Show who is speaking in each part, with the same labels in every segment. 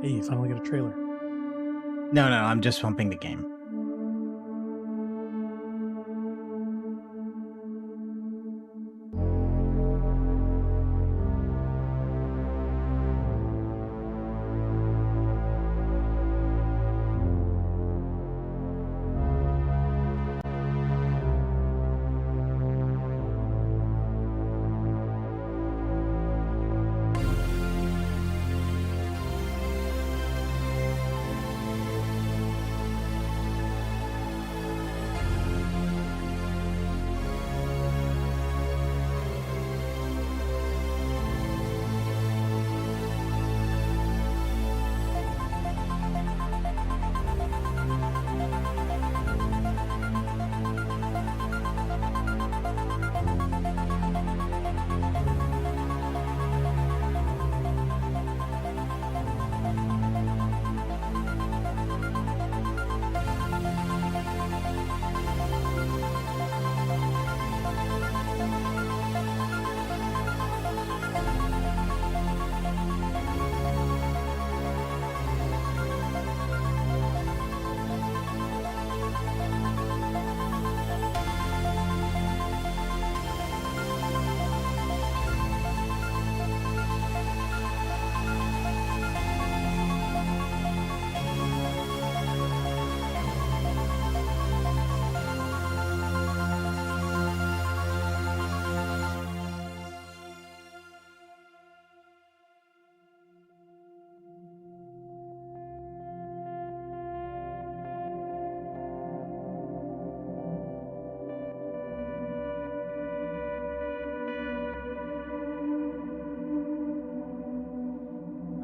Speaker 1: Hey, you finally got a trailer.
Speaker 2: No, I'm just pumping the game.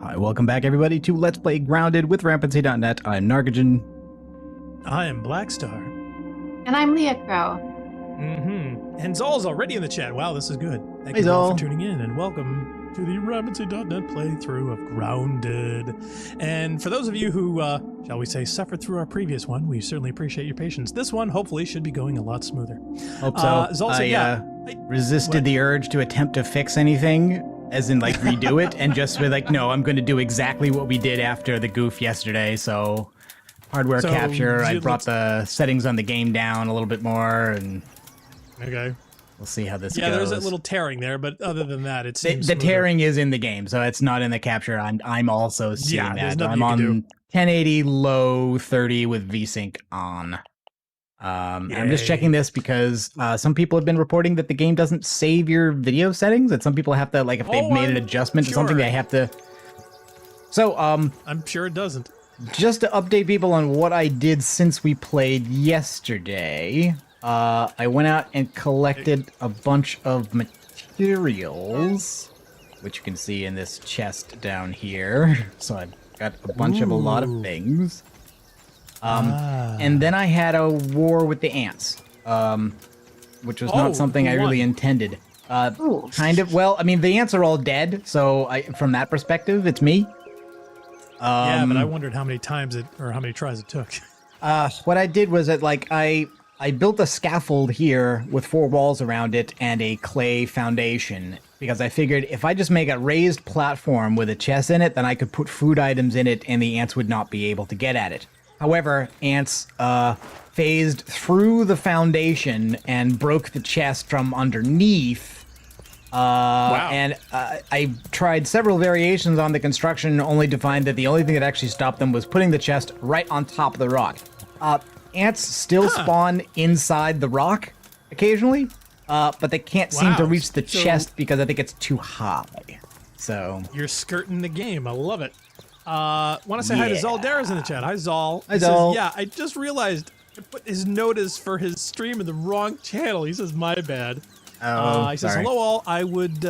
Speaker 2: Hi, welcome back everybody to Let's Play Grounded with Rampancy.net. I'm Narcogen.
Speaker 1: I am Blackstar.
Speaker 3: And I'm Leah Crow.
Speaker 1: And Zol's already in the chat. Wow, this is good. Thank
Speaker 2: Hey,
Speaker 1: you all
Speaker 2: Zol.
Speaker 1: for tuning in, and welcome to the Rampancy.net playthrough of Grounded. And for those of you who, shall we say, suffered through our previous one, we certainly appreciate your patience. This one, hopefully, should be going a lot smoother.
Speaker 2: Hope so.
Speaker 1: Zol said,
Speaker 2: I resisted the urge to attempt to fix anything, as in like redo it, and just be like, no, I'm going to do exactly what we did after the goof yesterday. So hardware capture, I brought the settings on the game down a little bit more, and
Speaker 1: Okay.
Speaker 2: we'll see how this goes.
Speaker 1: Yeah, there's a little tearing there, but other than that, it seems
Speaker 2: the
Speaker 1: smoother.
Speaker 2: tearing is in the game, so it's not in the capture. I'm also seeing
Speaker 1: Yeah, there's
Speaker 2: that.
Speaker 1: nothing
Speaker 2: I'm
Speaker 1: you can
Speaker 2: on
Speaker 1: do.
Speaker 2: 1080 low 30 with VSync on. I'm just checking this because some people have been reporting that the game doesn't save your video settings. That some people have to, like, if they've made an adjustment to something,
Speaker 1: sure.
Speaker 2: they have to. So
Speaker 1: I'm sure it doesn't.
Speaker 2: just to update people on what I did since we played yesterday, I went out and collected a bunch of materials, which you can see in this chest down here. So I've got a bunch of a lot of things. And then I had a war with the ants, which was not something I really intended. Kind of. Well, I mean, the ants are all dead, so from that perspective, it's me.
Speaker 1: Yeah, but I wondered how many times how many tries it took.
Speaker 2: What I did was that, like, I built a scaffold here with 4 walls around it and a clay foundation, because I figured if I just make a raised platform with a chest in it, then I could put food items in it and the ants would not be able to get at it. However, ants phased through the foundation and broke the chest from underneath.
Speaker 1: Wow.
Speaker 2: And I tried several variations on the construction, only to find that the only thing that actually stopped them was putting the chest right on top of the rock. Ants still spawn inside the rock occasionally, but they can't seem to reach the chest because I think it's too high. So
Speaker 1: You're skirting the game. I love it. Want to say hi to Zol Dara's in the chat. Hi, Zol.
Speaker 2: Hi,
Speaker 1: He
Speaker 2: Zol.
Speaker 1: Says, yeah, I just realized I put his notice for his stream in the wrong channel. He says, my bad. He says,
Speaker 2: sorry.
Speaker 1: hello all. I would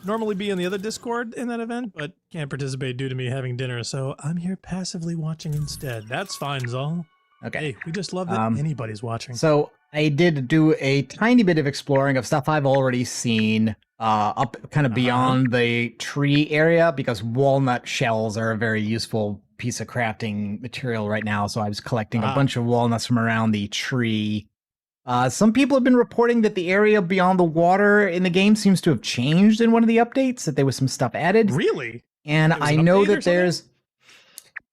Speaker 1: normally be on the other Discord in that event, but can't participate due to me having dinner, so I'm here passively watching instead. That's fine, Zol.
Speaker 2: Okay.
Speaker 1: Hey, we just love that anybody's watching.
Speaker 2: So I did do a tiny bit of exploring of stuff I've already seen up kind of beyond the tree area, because walnut shells are a very useful piece of crafting material right now. So I was collecting a bunch of walnuts from around the tree. Some people have been reporting that the area beyond the water in the game seems to have changed in one of the updates, that there was some stuff added.
Speaker 1: Really?
Speaker 2: And
Speaker 1: There was
Speaker 2: I
Speaker 1: an
Speaker 2: know
Speaker 1: update or
Speaker 2: that there's...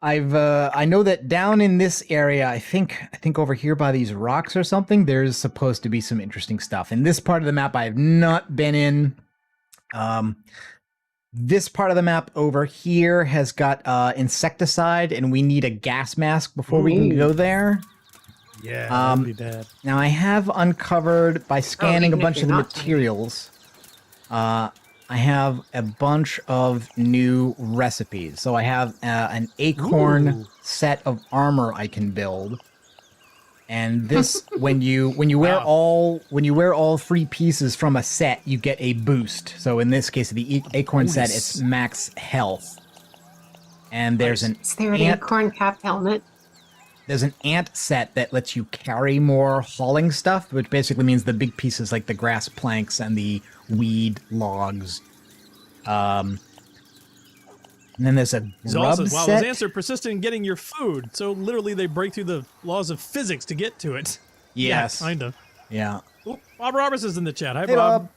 Speaker 2: I know that down in this area, I think over here by these rocks or something, there's supposed to be some interesting stuff. In this part of the map, I have not been in. This part of the map over here has got insecticide, and we need a gas mask before we can go there.
Speaker 1: Yeah, that'd be bad.
Speaker 2: Now I have uncovered by scanning a bunch of the materials. I have a bunch of new recipes. So I have an acorn set of armor I can build. And this, when you wear all 3 pieces from a set, you get a boost. So in this case, the acorn set, it's max health. And there's
Speaker 3: Is there an acorn cap helmet?
Speaker 2: There's an ant set that lets you carry more hauling stuff, which basically means the big pieces like the grass planks and the weed logs. And then there's a grub set.
Speaker 1: Wow, those ants are persistent in getting your food. So literally they break through the laws of physics to get to it.
Speaker 2: Yes.
Speaker 1: Yeah, kind of.
Speaker 2: Yeah.
Speaker 1: Ooh, Bob Roberts is in the chat. Hi,
Speaker 2: Hey,
Speaker 1: Bob.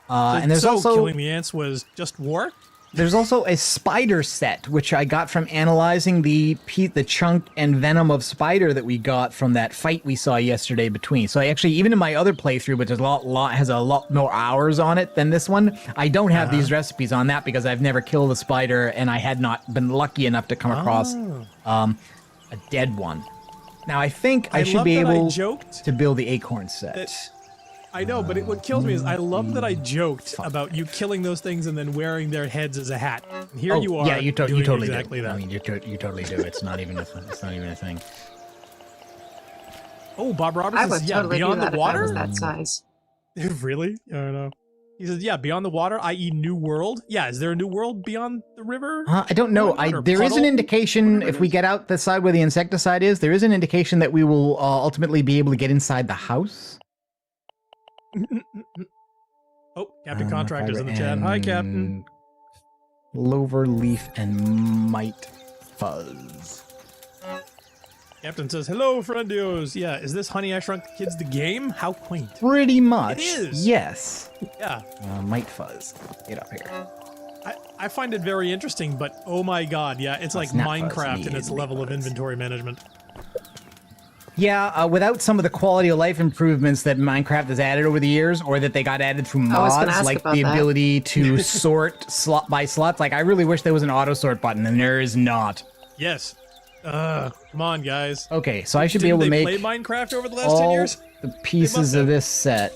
Speaker 2: And there's also
Speaker 1: killing the ants was just war?
Speaker 2: There's also a spider set, which I got from analyzing the chunk and venom of spider that we got from that fight we saw yesterday between. So I actually, even in my other playthrough, which is has a lot more hours on it than this one, I don't have these recipes on that because I've never killed a spider and I had not been lucky enough to come across a dead one. Now I think I should be able to build the acorn set.
Speaker 1: I know, but what kills me is I love that I joked about you killing those things and then wearing their heads as a hat. And here you are.
Speaker 2: Yeah, you totally
Speaker 1: exactly
Speaker 2: do.
Speaker 1: that.
Speaker 2: I mean, you totally do. It's not even a thing.
Speaker 1: Oh, Bob Roberts
Speaker 3: I would
Speaker 1: says,
Speaker 3: totally
Speaker 1: beyond
Speaker 3: do
Speaker 1: the
Speaker 3: that
Speaker 1: water.
Speaker 3: if I was that size.
Speaker 1: Really? I don't know. He says, yeah, beyond the water, i.e., new world. Yeah, is there a new world beyond the river?
Speaker 2: I don't know. There is an indication if we get out the side where the insecticide is. There is an indication that we will ultimately be able to get inside the house.
Speaker 1: Oh, Captain Contractor's in the chat. Hi, Captain.
Speaker 2: Clover leaf and mite fuzz.
Speaker 1: Captain says, hello, friendios. Yeah, is this Honey, I Shrunk the Kids the game? How quaint.
Speaker 2: Pretty much.
Speaker 1: It is.
Speaker 2: Yes.
Speaker 1: Yeah.
Speaker 2: Mite fuzz. Get up here.
Speaker 1: I find it very interesting, but oh my god, yeah, it's like Minecraft in its level of inventory management.
Speaker 2: Yeah, without some of the quality of life improvements that Minecraft has added over the years, or that they got added through mods, like the ability to sort slot by slots. Like, I really wish there was an auto sort button, and there is not.
Speaker 1: Yes. Come on, guys.
Speaker 2: Okay, so I should be able to make
Speaker 1: play Minecraft over the last 10 years?
Speaker 2: The pieces of this set.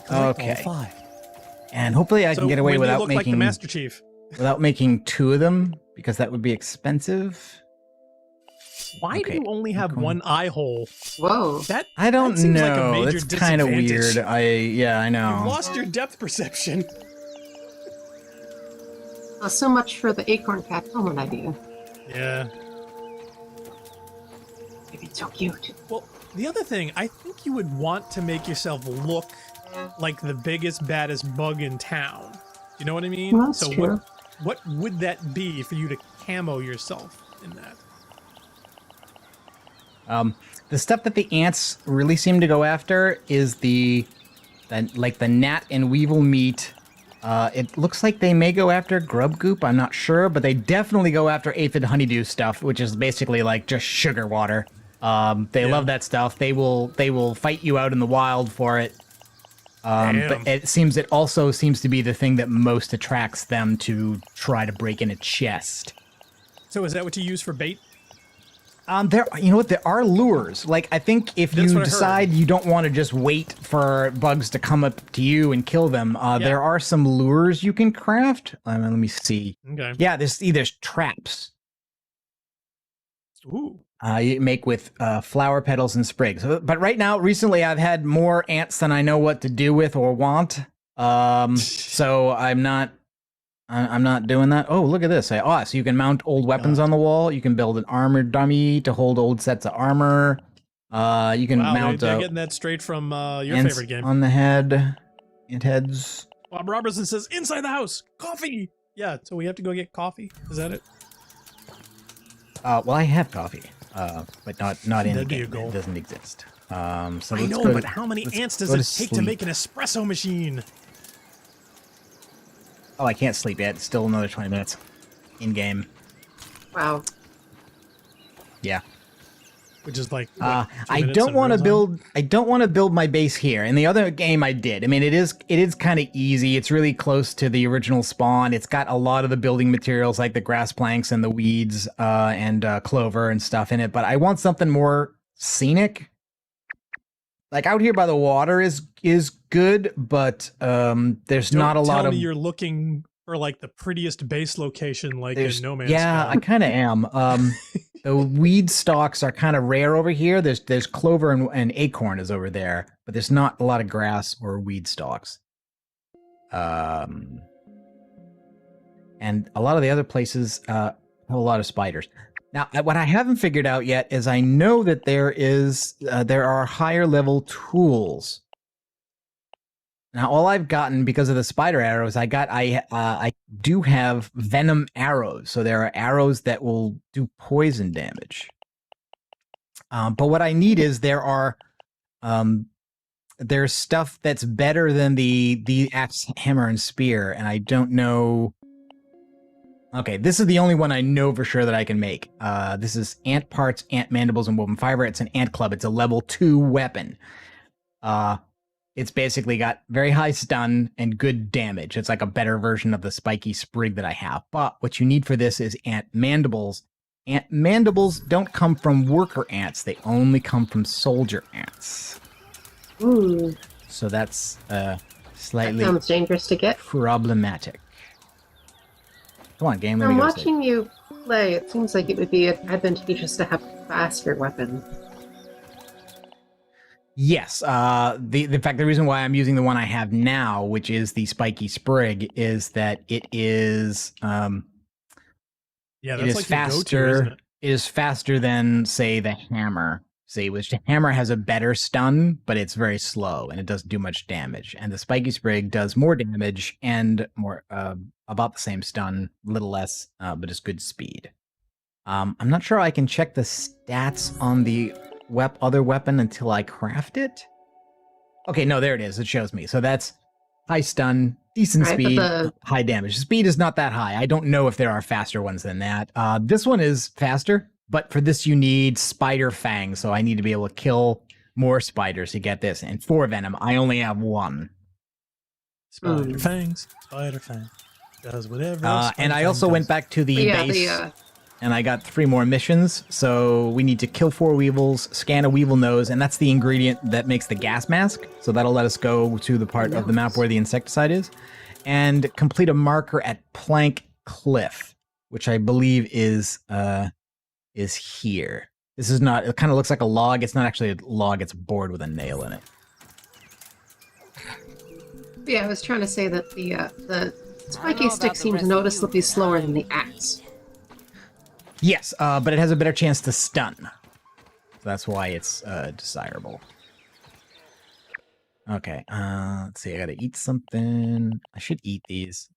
Speaker 2: Okay. And hopefully I can get away without making
Speaker 1: like the Master Chief.
Speaker 2: Without making 2 of them, because that would be expensive.
Speaker 1: Why do you only have one eye hole?
Speaker 3: Whoa.
Speaker 2: I don't
Speaker 1: seems
Speaker 2: know.
Speaker 1: Like a major
Speaker 2: That's kind of weird. Yeah, I know.
Speaker 1: You've lost your depth perception.
Speaker 3: Well, so much for the acorn cap helmet idea.
Speaker 1: Yeah.
Speaker 3: It'd be so cute.
Speaker 1: Well, the other thing, I think you would want to make yourself look like the biggest, baddest bug in town. You know what I mean?
Speaker 3: Well, that's true.
Speaker 1: What would that be for you to camo yourself in that?
Speaker 2: The stuff that the ants really seem to go after is the gnat and weevil meat. It looks like they may go after grub goop. I'm not sure, but they definitely go after aphid honeydew stuff, which is basically like just sugar water. They love that stuff. They will fight you out in the wild for it. But it also seems to be the thing that most attracts them to try to break in a chest.
Speaker 1: So is that what you use for bait?
Speaker 2: There are lures. Like, I think if you decide you don't want to just wait for bugs to come up to you and kill them, there are some lures you can craft. Let me see.
Speaker 1: Okay.
Speaker 2: Yeah, there's traps.
Speaker 1: Ooh.
Speaker 2: You make with flower petals and sprigs. But right now, recently, I've had more ants than I know what to do with or want. So I'm not doing that. Oh, look at this. So you can mount old weapons on the wall. You can build an armored dummy to hold old sets of armor. You can mount.
Speaker 1: They're getting that straight from your favorite game.
Speaker 2: On the head. Ant heads.
Speaker 1: Bob Robertson says, inside the house, coffee. Yeah, so we have to go get coffee. Is that it?
Speaker 2: Well, I have coffee, but not in the game.
Speaker 1: It
Speaker 2: doesn't exist. So
Speaker 1: I know, but how many ants does it take to make an espresso machine?
Speaker 2: Oh, I can't sleep yet. It's still another 20 minutes. in game.
Speaker 3: Wow.
Speaker 2: Yeah.
Speaker 1: Which is like
Speaker 2: I don't want to build. I don't want to build my base here. In the other game, I did. I mean, it is kind of easy. It's really close to the original spawn. It's got a lot of the building materials like the grass planks and the weeds and clover and stuff in it. But I want something more scenic. Like out here by the water is good, but there's not a lot of.
Speaker 1: You're looking for like the prettiest base location, like in No Man's Sky.
Speaker 2: Yeah, I kind of am. The weed stalks are kind of rare over here. There's clover and acorn is over there, but there's not a lot of grass or weed stalks. And a lot of the other places have a lot of spiders. Now, what I haven't figured out yet is I know that there are higher level tools. Now, all I've gotten because of the spider arrows, I do have venom arrows. So there are arrows that will do poison damage. But what I need is there's stuff that's better than the axe, hammer, and spear, and I don't know. Okay, this is the only one I know for sure that I can make. This is ant parts, ant mandibles, and woven fiber. It's an ant club. It's a level 2 weapon. It's basically got very high stun and good damage. It's like a better version of the spiky sprig that I have. But what you need for this is ant mandibles. Ant mandibles don't come from worker ants. They only come from soldier ants.
Speaker 3: Ooh.
Speaker 2: So that's slightly
Speaker 3: That sounds dangerous to get.
Speaker 2: problematic. Come on, game. Let
Speaker 3: From
Speaker 2: me go
Speaker 3: watching you play, it seems like it would be advantageous to have a faster weapon.
Speaker 2: Yes. In fact, the reason why I'm using the one I have now, which is the spiky sprig, is that it is
Speaker 1: yeah, that's
Speaker 2: it is
Speaker 1: like
Speaker 2: faster.
Speaker 1: Go-to, isn't it?
Speaker 2: It is faster than, say, the hammer. See, which the hammer has a better stun, but it's very slow and it doesn't do much damage. And the spiky sprig does more damage and more about the same stun, a little less, but it's good speed. I'm not sure I can check the stats on the other weapon until I craft it. Okay, no, there it is. It shows me. So that's high stun, decent speed, high damage. Speed is not that high. I don't know if there are faster ones than that. This one is faster, but for this you need spider fangs. So I need to be able to kill more spiders to get this. And 4 venom, I only have 1.
Speaker 1: Spider fangs, spider fang. Does whatever.
Speaker 2: And I also went back to the base. And I got 3 more missions, so we need to kill 4 weevils, scan a weevil nose, and that's the ingredient that makes the gas mask. So that'll let us go to the part of the map where the insecticide is. And complete a marker at Plank Cliff, which I believe is here. This is not, it kind of looks like a log. It's not actually a log, it's a board with a nail in it.
Speaker 3: Yeah, I was trying to say that the spiky stick seems noticeably slower than the axe.
Speaker 2: Yes, but it has a better chance to stun. So that's why it's desirable. Okay, let's see. I gotta eat something. I should eat these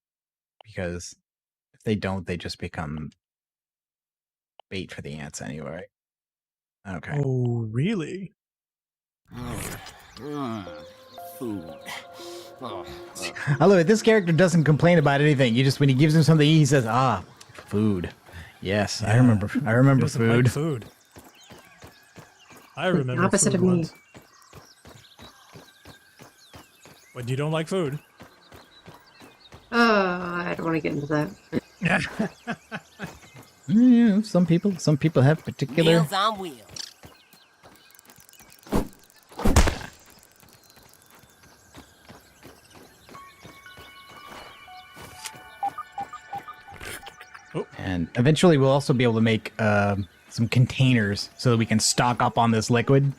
Speaker 2: because if they don't, they just become bait for the ants anyway. Okay.
Speaker 1: Oh, really?
Speaker 4: Food.
Speaker 2: Although this character doesn't complain about anything. When he gives him something, he says, "Ah, food." Yes, yeah. I remember food.
Speaker 1: Like food. I remember
Speaker 3: opposite
Speaker 1: food
Speaker 3: of me.
Speaker 1: once. But you don't like food?
Speaker 3: I don't want to get into that.
Speaker 2: Yeah, some people have particular.
Speaker 4: Meals on wheels.
Speaker 2: And eventually we'll also be able to make some containers so that we can stock up on this liquid.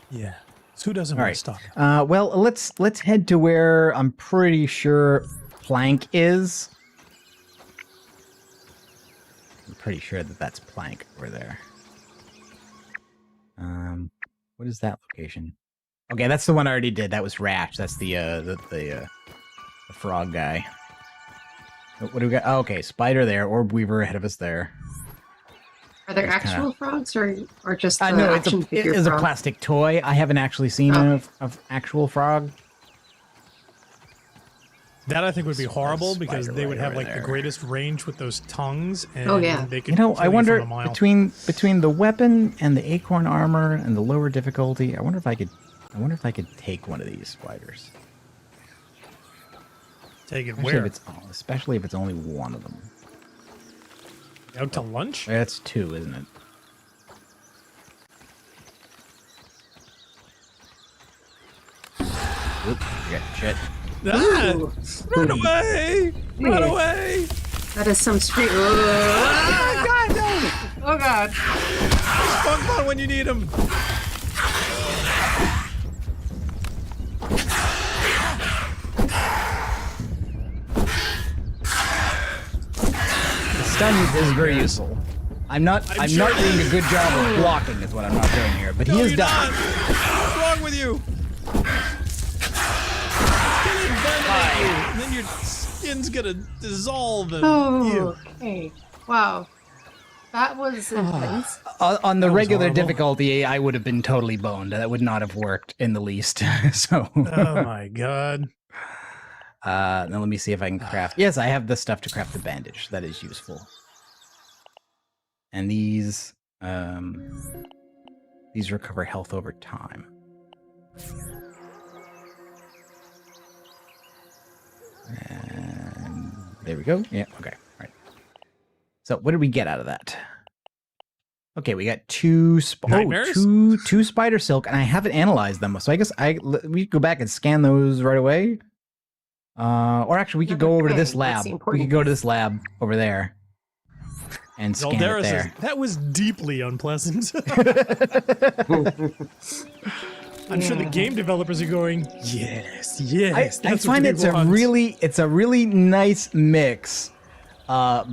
Speaker 1: Yeah. So who doesn't want to stock?
Speaker 2: Well, let's head to where I'm pretty sure Plank is. I'm pretty sure that that's Plank over there. What is that location? Okay, that's the one I already did. That was Rash. That's the frog guy. What do we got? Oh, okay, spider there, orb weaver ahead of us there.
Speaker 3: Are there actual frogs or just the
Speaker 2: no,
Speaker 3: action figure
Speaker 2: it is a
Speaker 3: frog?
Speaker 2: plastic toy. I haven't actually seen an actual frog.
Speaker 1: That I think would be horrible because
Speaker 2: spider
Speaker 1: they would
Speaker 2: right
Speaker 1: have
Speaker 2: over
Speaker 1: like the
Speaker 2: there.
Speaker 1: greast range with those tongues, and
Speaker 3: Oh, yeah.
Speaker 1: they could
Speaker 2: You know,
Speaker 1: kill
Speaker 2: I wonder
Speaker 1: from a mile.
Speaker 2: between the weapon and the acorn armor and the lower difficulty, I wonder if I could take one of these spiders.
Speaker 1: Take it
Speaker 2: Especially
Speaker 1: where?
Speaker 2: especially if it's only one of them.
Speaker 1: Out to lunch?
Speaker 2: That's two, isn't it? Oop, forget shit.
Speaker 1: Ah!
Speaker 3: Ooh.
Speaker 1: Run away! Run
Speaker 3: Yeah.
Speaker 1: away!
Speaker 3: That is some street.
Speaker 1: Oh God, no!
Speaker 3: Oh God.
Speaker 1: Spunk when you need him.
Speaker 2: Stun is very useful. I'm not
Speaker 1: sure it
Speaker 2: doing a good job of blocking is what I'm not doing here, but he is
Speaker 1: you're
Speaker 2: dying.
Speaker 1: not. What's wrong with you? And then your skin's gonna dissolve. And
Speaker 3: Oh. Okay. Wow. That was intense.
Speaker 2: On the regular
Speaker 1: horrible.
Speaker 2: difficulty, I would have been totally boned. That would not have worked in the least. So,
Speaker 1: Oh my God.
Speaker 2: now let me see if I can craft. Yes, I have the stuff to craft the bandage. That is useful. And these recover health over time. And there we go. Yeah. Okay. All right. So what did we get out of that? Okay, we got two
Speaker 1: Nightmares?
Speaker 2: two spider silk, and I haven't analyzed them. So I guess we could go back and scan those right away. Or actually, we could go over to this
Speaker 3: Okay, that's
Speaker 2: lab.
Speaker 3: the
Speaker 2: We
Speaker 3: important
Speaker 2: could go to this lab over there and scan it
Speaker 1: Zaldera
Speaker 2: there.
Speaker 1: says, that was deeply unpleasant. I'm sure the game developers are going, yes, yes.
Speaker 2: I
Speaker 1: that's what
Speaker 2: find
Speaker 1: we
Speaker 2: it's a
Speaker 1: want."
Speaker 2: really nice mix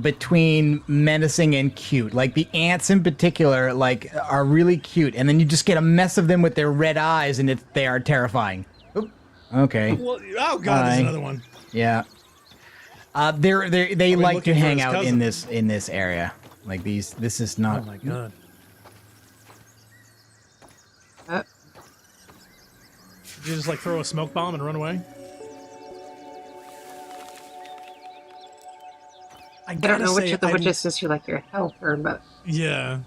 Speaker 2: between menacing and cute. Like the ants in particular, like are really cute, and then you just get a mess of them with their red eyes, and they are terrifying. Oop. Okay.
Speaker 1: Well, oh God, there's
Speaker 2: Hi.
Speaker 1: another one.
Speaker 2: Yeah. They like to
Speaker 1: looking for
Speaker 2: hang
Speaker 1: his
Speaker 2: out
Speaker 1: cousin.
Speaker 2: in this area. Like these. This is not.
Speaker 1: Oh my God. Did you just like throw a smoke bomb and run away?
Speaker 3: I don't know which of the witches is your helper, but
Speaker 1: Yeah.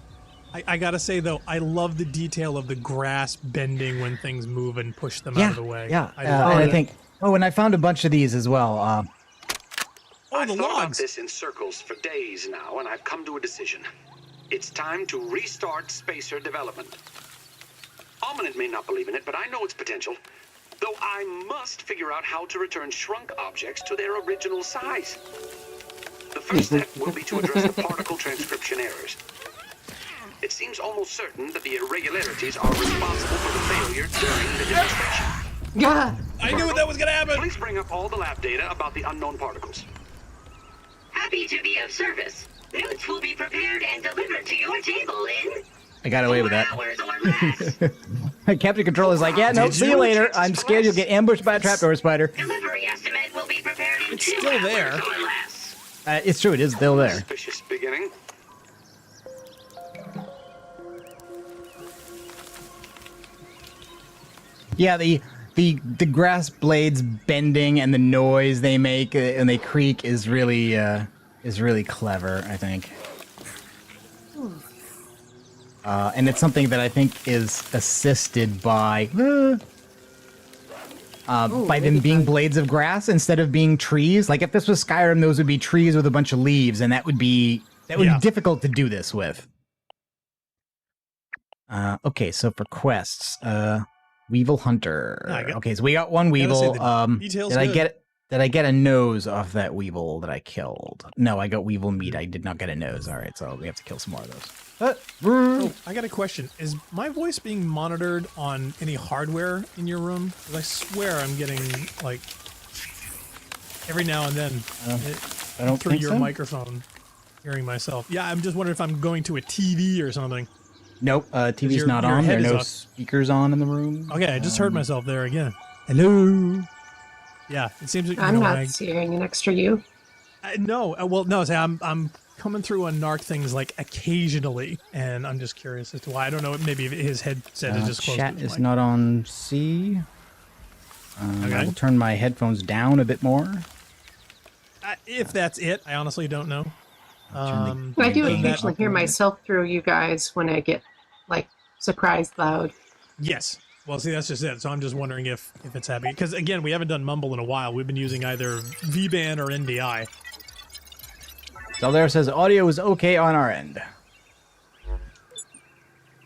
Speaker 1: I gotta say though, I love the detail of the grass bending when things move and push them out of the way.
Speaker 2: Yeah.
Speaker 1: I
Speaker 2: And
Speaker 1: love
Speaker 2: I
Speaker 1: it.
Speaker 2: think. Oh, and I found a bunch of these as well.
Speaker 1: Oh,
Speaker 4: I've
Speaker 1: the
Speaker 4: thought about
Speaker 1: logs.
Speaker 4: this in circles for days now, and I've come to a decision. It's time to restart spacer development. Ominent may not believe in it, but I know its potential. Though I must figure out how to return shrunk objects to their original size. The first step will be to address the particle transcription errors. It seems almost certain that the irregularities are responsible for the failure during the demonstration.
Speaker 3: yeah.
Speaker 1: I knew that was gonna happen.
Speaker 4: Please bring up all the lab data about the unknown particles.
Speaker 5: Happy to be of service. Notes will be prepared and delivered to your table in
Speaker 2: I got away with
Speaker 5: 4
Speaker 2: that.
Speaker 5: hours or less.
Speaker 2: Captain Controller's like, yeah, no,
Speaker 1: Did
Speaker 2: see
Speaker 1: you?
Speaker 2: you later. I'm scared you'll get ambushed by a trapdoor spider.
Speaker 5: Delivery estimate will be prepared in
Speaker 1: It's
Speaker 5: 2
Speaker 1: still
Speaker 5: hours
Speaker 1: there.
Speaker 5: or less.
Speaker 2: It's true, it is still there.
Speaker 4: Suspicious beginning.
Speaker 2: Yeah, the grass blades bending and the noise they make and they creak is really clever, I think. And it's something that I think is assisted by them being blades of grass instead of being trees. Like if this was Skyrim, those would be trees with a bunch of leaves, and that would be
Speaker 1: Yeah.
Speaker 2: difficult to do this with. Okay, so for quests, Weevil Hunter. Okay, so we got one Weevil.
Speaker 1: detail's
Speaker 2: Did I
Speaker 1: good.
Speaker 2: get a nose off that Weevil that I killed? No, I got Weevil meat. I did not get a nose. All right, so we have to kill some more of those.
Speaker 1: Oh, I got a question. Is my voice being monitored on any hardware in your room? 'Cause I swear I'm getting, like, every now and then,
Speaker 2: I don't
Speaker 1: through
Speaker 2: think
Speaker 1: your
Speaker 2: so.
Speaker 1: microphone, hearing myself. Yeah, I'm just wondering if I'm going to a TV or something.
Speaker 2: Nope, TV's
Speaker 1: your-
Speaker 2: not
Speaker 1: your
Speaker 2: on. There
Speaker 1: head
Speaker 2: are
Speaker 1: is
Speaker 2: no
Speaker 1: up.
Speaker 2: speakers on in the room.
Speaker 1: Okay, I just heard myself there again. Hello? Yeah, it seems that, you
Speaker 3: I'm
Speaker 1: know,
Speaker 3: not
Speaker 1: when
Speaker 3: seeing an extra you.
Speaker 1: no, well, no, see, I'm coming through on Narc things, like, occasionally, and I'm just curious as to why. I don't know, maybe his headset is just close to
Speaker 2: Chat
Speaker 1: his
Speaker 2: is
Speaker 1: mic.
Speaker 2: not on C. I
Speaker 1: Okay.
Speaker 2: will turn my headphones down a bit more.
Speaker 1: If that's it, I honestly don't know.
Speaker 3: I do occasionally hear myself through you guys when I get, like, surprised loud.
Speaker 1: Yes. Well, see, that's just it. So I'm just wondering if it's happening. Because, again, we haven't done Mumble in a while. We've been using either VBAN or NDI.
Speaker 2: Zaldera says audio is okay on our end.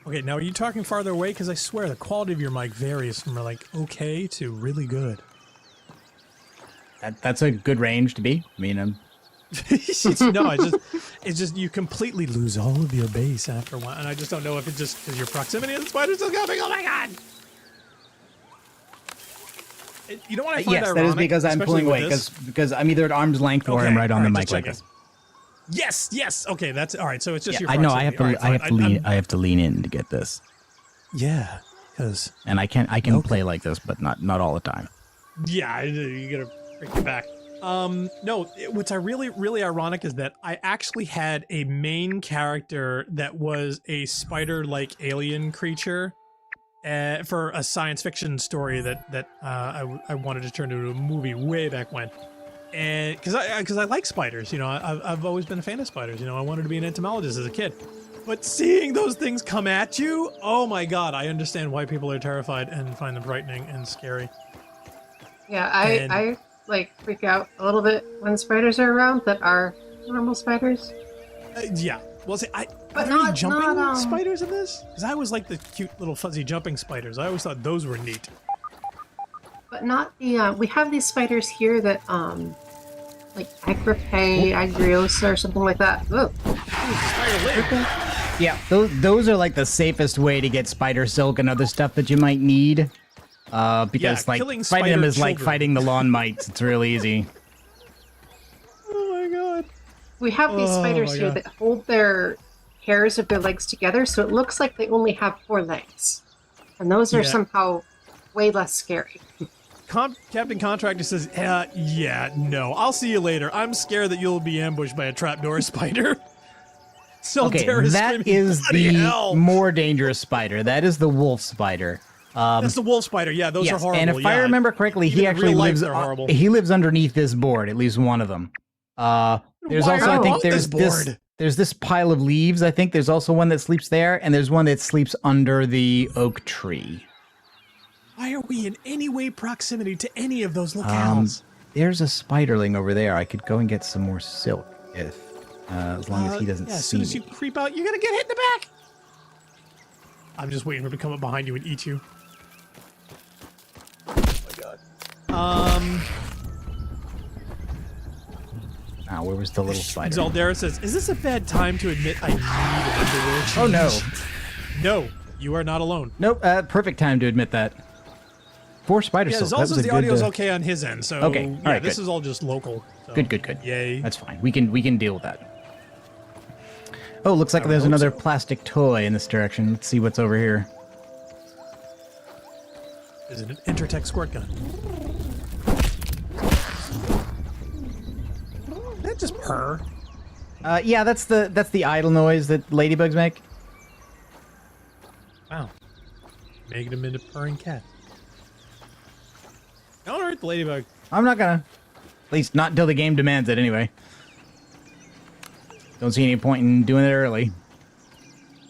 Speaker 1: Okay, now are you talking farther away? Because I swear the quality of your mic varies from, like, okay to really good.
Speaker 2: That's a good range to be. I mean,
Speaker 1: No, it's just you completely lose all of your bass after a while. And I just don't know if it's just because your proximity of the spider's still coming. Oh, my God! You know what I find
Speaker 2: yes,
Speaker 1: ironic?
Speaker 2: that is because I'm pulling away because I'm either at arm's length or I'm right on the mic like this.
Speaker 1: Yes. Okay, that's all right. So it's just your.
Speaker 2: I know.
Speaker 1: Proximity.
Speaker 2: I have to lean in to get this.
Speaker 1: Yeah, because.
Speaker 2: And I can play like this, but not all the time.
Speaker 1: Yeah, you gotta break it back. No, what's really ironic is that I actually had a main character that was a spider-like alien creature for a science fiction story that I wanted to turn into a movie way back when. And because I like spiders, you know, I've always been a fan of spiders. You know, I wanted to be an entomologist as a kid. But seeing those things come at you, oh my God, I understand why people are terrified and find them frightening and scary.
Speaker 3: Yeah, I like freak out a little bit when spiders are around that are normal spiders.
Speaker 1: Yeah. Well, see, are
Speaker 3: But
Speaker 1: there any
Speaker 3: not-
Speaker 1: jumping
Speaker 3: not,
Speaker 1: spiders in this? Because I always like the cute little fuzzy jumping spiders. I always thought those were neat.
Speaker 3: But not the, we have these spiders here that, like Agriosa or something like that. Whoa.
Speaker 2: Yeah, those are like the safest way to get spider silk and other stuff that you might need. Because like
Speaker 1: killing
Speaker 2: fighting them
Speaker 1: spider
Speaker 2: is like
Speaker 1: children.
Speaker 2: fighting the lawn mites. It's real easy.
Speaker 1: Oh my God.
Speaker 3: We have these spiders
Speaker 1: my
Speaker 3: here
Speaker 1: God.
Speaker 3: that hold their hairs of their legs together, so it looks like they only have 4 legs. And those are
Speaker 1: Yeah.
Speaker 3: somehow way less scary.
Speaker 1: Captain Contractor says, yeah, no. I'll see you later. I'm scared that you'll be ambushed by a trapdoor spider.
Speaker 2: Okay,
Speaker 1: Sildara's
Speaker 2: that
Speaker 1: screaming,
Speaker 2: is
Speaker 1: "Bloody
Speaker 2: the
Speaker 1: hell!"
Speaker 2: more dangerous spider. That is the wolf spider.
Speaker 1: That's the wolf spider. Yeah, those are
Speaker 2: Yes,
Speaker 1: horrible.
Speaker 2: and if I
Speaker 1: yeah.
Speaker 2: remember correctly,
Speaker 1: Even
Speaker 2: he
Speaker 1: in
Speaker 2: actually
Speaker 1: real life,
Speaker 2: lives.
Speaker 1: they're horrible.
Speaker 2: He lives underneath this board. At least one of them. There's
Speaker 1: Why
Speaker 2: also,
Speaker 1: are
Speaker 2: I
Speaker 1: they
Speaker 2: think,
Speaker 1: on
Speaker 2: there's
Speaker 1: this
Speaker 2: this.
Speaker 1: board?
Speaker 2: There's this pile of leaves. I think there's also one that sleeps there, and there's one that sleeps under the oak tree.
Speaker 1: Why are we in any way proximity to any of those locales?
Speaker 2: There's a spiderling over there. I could go and get some more silk if, as long as he doesn't
Speaker 1: yeah, as
Speaker 2: see
Speaker 1: soon as
Speaker 2: me.
Speaker 1: you creep out, you're gonna get hit in the back. I'm just waiting for him to come up behind you and eat you. Oh my God.
Speaker 2: Where was the little spider?
Speaker 1: Zaldera says, "Is this a bad time to admit I need an underwear change?"
Speaker 2: Oh no.
Speaker 1: No, you are not alone.
Speaker 2: Nope. Perfect time to admit that. 4 spider
Speaker 1: Yeah,
Speaker 2: silk.
Speaker 1: as
Speaker 2: That
Speaker 1: also
Speaker 2: was a
Speaker 1: the
Speaker 2: good,
Speaker 1: audio's okay on his end, so
Speaker 2: Okay,
Speaker 1: yeah,
Speaker 2: alright,
Speaker 1: this
Speaker 2: good.
Speaker 1: is all just local. So.
Speaker 2: Good.
Speaker 1: Yay.
Speaker 2: That's fine. We can deal with that. Oh, looks like
Speaker 1: I would
Speaker 2: there's
Speaker 1: hope
Speaker 2: another
Speaker 1: so.
Speaker 2: plastic toy in this direction. Let's see what's over here.
Speaker 1: Is it an Intertech squirt gun? Did that just purr?
Speaker 2: Yeah, that's the idle noise that ladybugs make.
Speaker 1: Wow. Making him into purring cat. Don't hurt the ladybug.
Speaker 2: I'm not gonna. At least not until the game demands it, anyway. Don't see any point in doing it early.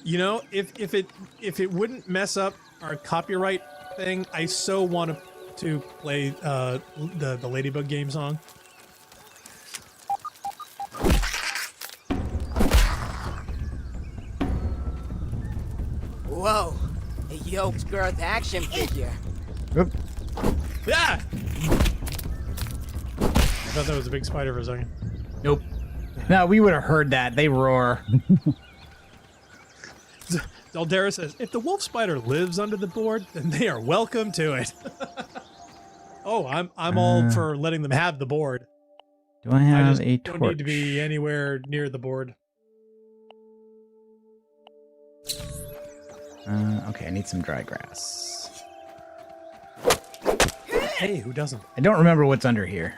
Speaker 1: You know, if it wouldn't mess up our copyright thing, I so want to play the ladybug game song.
Speaker 6: Whoa, a yoked girth action figure.
Speaker 2: Oop.
Speaker 1: Yeah. I thought that was a big spider for a second.
Speaker 2: Nope. No, we would have heard that. They roar.
Speaker 1: Zaldera says, if the wolf spider lives under the board, then they are welcome to it. Oh, I'm all for letting them have the board.
Speaker 2: Do I
Speaker 1: I
Speaker 2: have
Speaker 1: just
Speaker 2: a
Speaker 1: don't
Speaker 2: torch?
Speaker 1: need to be anywhere near the board.
Speaker 2: Okay, I need some dry grass.
Speaker 1: Hey, who doesn't?
Speaker 2: I don't remember what's under here.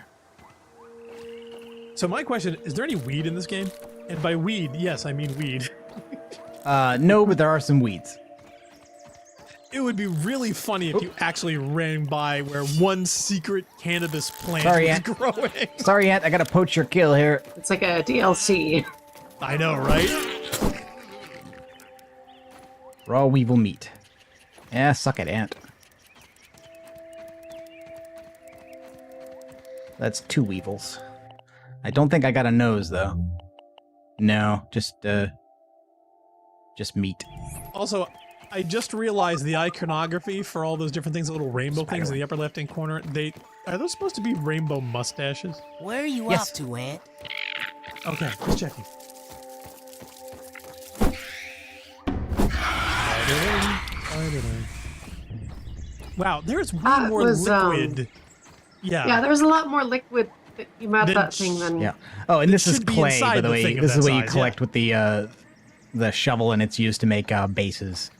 Speaker 1: So my question, is there any weed in this game? And by weed, yes, I mean weed.
Speaker 2: No, but there are some weeds.
Speaker 1: It would be really funny if you actually ran by where one secret cannabis plant
Speaker 2: Sorry,
Speaker 1: was
Speaker 2: Ant.
Speaker 1: growing.
Speaker 2: Sorry, Ant, I gotta poach your kill here.
Speaker 3: It's like a DLC.
Speaker 1: I know, right?
Speaker 2: Raw weevil meat. Yeah, suck it, Ant. That's 2 weevils. I don't think I got a nose, though. No, just meat.
Speaker 1: Also, I just realized the iconography for all those different things, the little rainbow things in the upper left-hand corner, are those supposed to be rainbow mustaches?
Speaker 6: Where are you
Speaker 2: Yes.
Speaker 6: off to, Ant?
Speaker 1: Okay, just checking. Wow, there's way
Speaker 3: That
Speaker 1: more
Speaker 3: was,
Speaker 1: liquid. Yeah.
Speaker 3: Yeah, there's a lot more liquid that came out of
Speaker 1: Then
Speaker 3: that thing than.
Speaker 2: Yeah. Oh, and this is
Speaker 1: should be
Speaker 2: clay,
Speaker 1: inside
Speaker 2: by the
Speaker 1: the
Speaker 2: way.
Speaker 1: thing of
Speaker 2: This
Speaker 1: that
Speaker 2: is what you
Speaker 1: size,
Speaker 2: collect with the shovel, and it's used to make bases.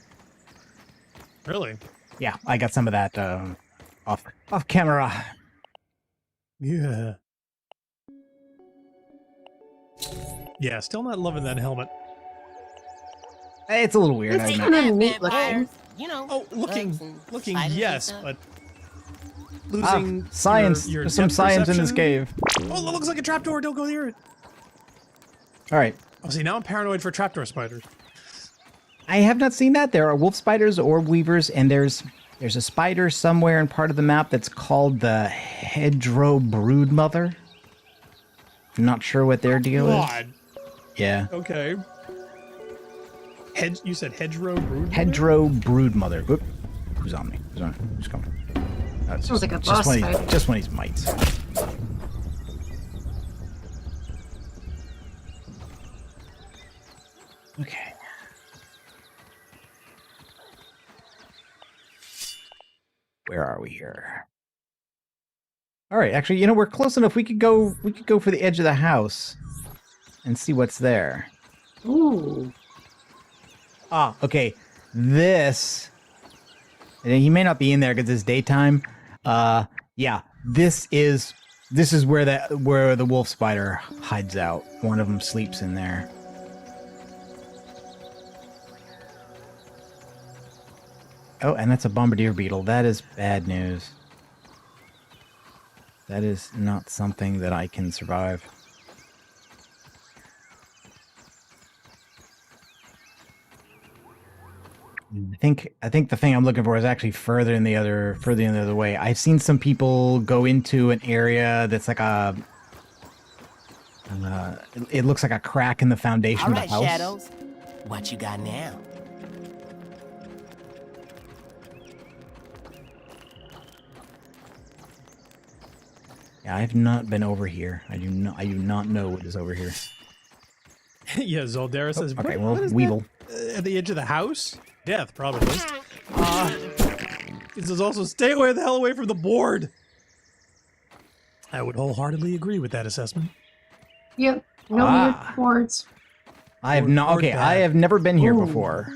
Speaker 1: Really?
Speaker 2: Yeah, I got some of that off camera.
Speaker 1: Yeah. Yeah, still not loving that helmet.
Speaker 2: It's a little weird. I
Speaker 3: It's
Speaker 2: admit.
Speaker 3: kind of neat looking.
Speaker 6: Vampires, you know.
Speaker 1: Oh, looking,
Speaker 6: bugs and
Speaker 1: looking,
Speaker 6: spiders and
Speaker 1: yes,
Speaker 6: stuff.
Speaker 1: but losing
Speaker 2: Science.
Speaker 1: Your
Speaker 2: There's some
Speaker 1: depth
Speaker 2: science in this
Speaker 1: perception.
Speaker 2: cave.
Speaker 1: Oh, it looks like a trapdoor. Don't go near it.
Speaker 2: All right.
Speaker 1: Oh, see, now I'm paranoid for trapdoor spiders.
Speaker 2: I have not seen that. There are wolf spiders, orb weavers, and there's a spider somewhere in part of the map that's called the hedgerow broodmother. I'm not sure what their deal is.
Speaker 1: God.
Speaker 2: Yeah.
Speaker 1: Okay. You said hedgerow brood?
Speaker 2: Hedgerow broodmother. Oop. Who's on me? Who's on? Who's coming? Oh, it's
Speaker 3: Sounds like a
Speaker 2: just
Speaker 3: boss
Speaker 2: one of
Speaker 3: fight.
Speaker 2: these, just one of these mites. Okay. Where are we here? All right, actually, you know, we're close enough. We could go for the edge of the house and see what's there.
Speaker 3: Ooh.
Speaker 2: Ah, okay. This. And he may not be in there because it's daytime. Yeah. This is where the wolf spider hides out. One of them sleeps in there. Oh, and that's a bombardier beetle. That is bad news. That is not something that I can survive. I think the thing I'm looking for is actually further in the other way. I've seen some people go into an area that's like a it looks like a crack in the foundation
Speaker 6: All
Speaker 2: of the
Speaker 6: right,
Speaker 2: house.
Speaker 6: Shadows. What you got now?
Speaker 2: Yeah, I have not been over here. I do not know what is over here.
Speaker 1: Yeah, Zoldera says,
Speaker 2: Okay,
Speaker 1: what
Speaker 2: well,
Speaker 1: is
Speaker 2: Weevil.
Speaker 1: that? At the edge of the house? Death, probably. It says also, stay the hell away from the board. I would wholeheartedly agree with that assessment.
Speaker 3: Yep. No weird boards.
Speaker 2: I have not. Okay, I have never been here
Speaker 3: Ooh.
Speaker 2: before.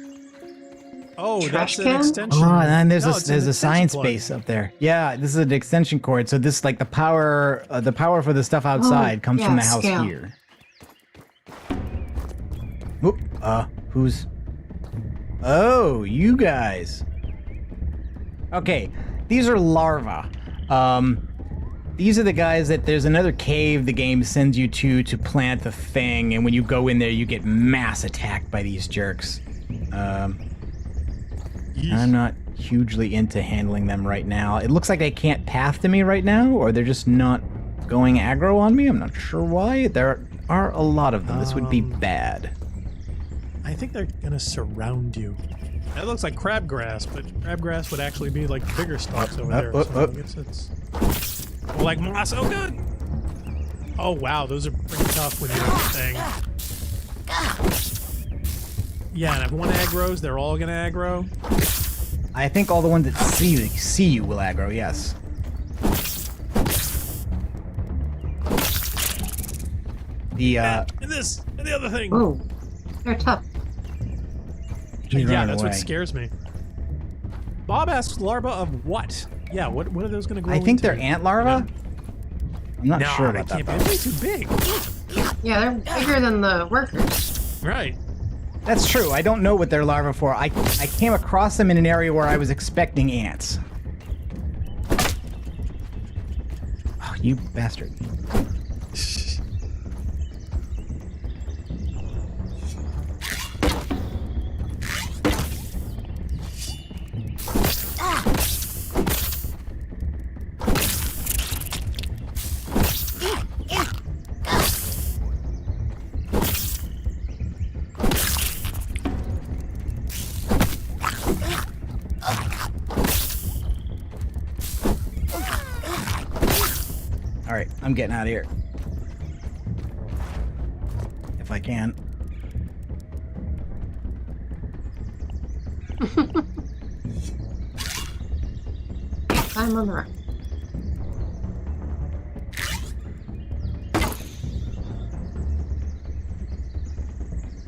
Speaker 1: Oh,
Speaker 3: Trash
Speaker 1: that's an
Speaker 3: can?
Speaker 1: extension.
Speaker 2: Oh, and there's
Speaker 1: No,
Speaker 2: a
Speaker 1: it's an
Speaker 2: there's a
Speaker 1: extension
Speaker 2: science
Speaker 1: plug.
Speaker 2: base up there. Yeah, this is an extension cord. So this like the power for the stuff outside comes from
Speaker 3: yeah,
Speaker 2: the house
Speaker 3: scale.
Speaker 2: here. Whoop. Who's? Oh, you guys. Okay, these are larvae. These are the guys that there's another cave the game sends you to plant the thing, and when you go in there, you get mass attacked by these jerks. I'm not hugely into handling them right now. It looks like they can't path to me right now, or they're just not going aggro on me. I'm not sure why. There are a lot of them. This would be bad.
Speaker 1: I think they're gonna surround you. That looks like crabgrass, but crabgrass would actually be like bigger stalks over there. So I guess it's more like moss. Oh, good. Oh wow, those are pretty tough when you're thing. Yeah, and if one aggroes, they're all gonna aggro.
Speaker 2: I think all the ones that see you will aggro. Yes.
Speaker 1: And this and the other thing.
Speaker 3: Ooh. They're tough.
Speaker 2: He's
Speaker 1: Yeah,
Speaker 2: running
Speaker 1: that's
Speaker 2: away.
Speaker 1: what scares me. Bob asks, larva of what? Yeah, what are those gonna grow
Speaker 2: I think
Speaker 1: into?
Speaker 2: they're ant larvae. I'm not
Speaker 1: No,
Speaker 2: sure
Speaker 1: they
Speaker 2: about that.
Speaker 1: can't be. They're way too big.
Speaker 3: Yeah, they're bigger than the workers.
Speaker 1: Right.
Speaker 2: That's true. I don't know what they're larvae for. I came across them in an area where I was expecting ants. Oh, you bastard. Alright, I'm getting out of here. If I can.
Speaker 3: I'm on the run.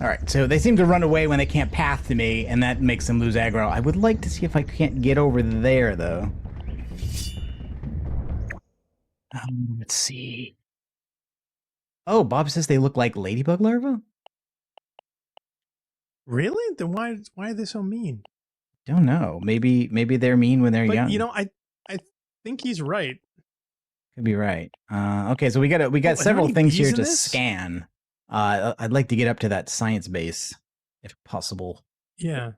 Speaker 2: Alright, so they seem to run away when they can't path to me, and that makes them lose aggro. I would like to see if I can't get over there, though. Let's see. Oh, Bob says they look like ladybug larvae?
Speaker 1: Really? Then why are they so mean?
Speaker 2: Don't know. Maybe they're mean when they're
Speaker 1: But
Speaker 2: young.
Speaker 1: you know, I think he's right.
Speaker 2: Could be right. Okay, so we got
Speaker 1: are there
Speaker 2: several
Speaker 1: any
Speaker 2: things
Speaker 1: bees
Speaker 2: here
Speaker 1: in
Speaker 2: to
Speaker 1: this?
Speaker 2: scan. I'd like to get up to that science base, if possible.
Speaker 1: Yeah. Are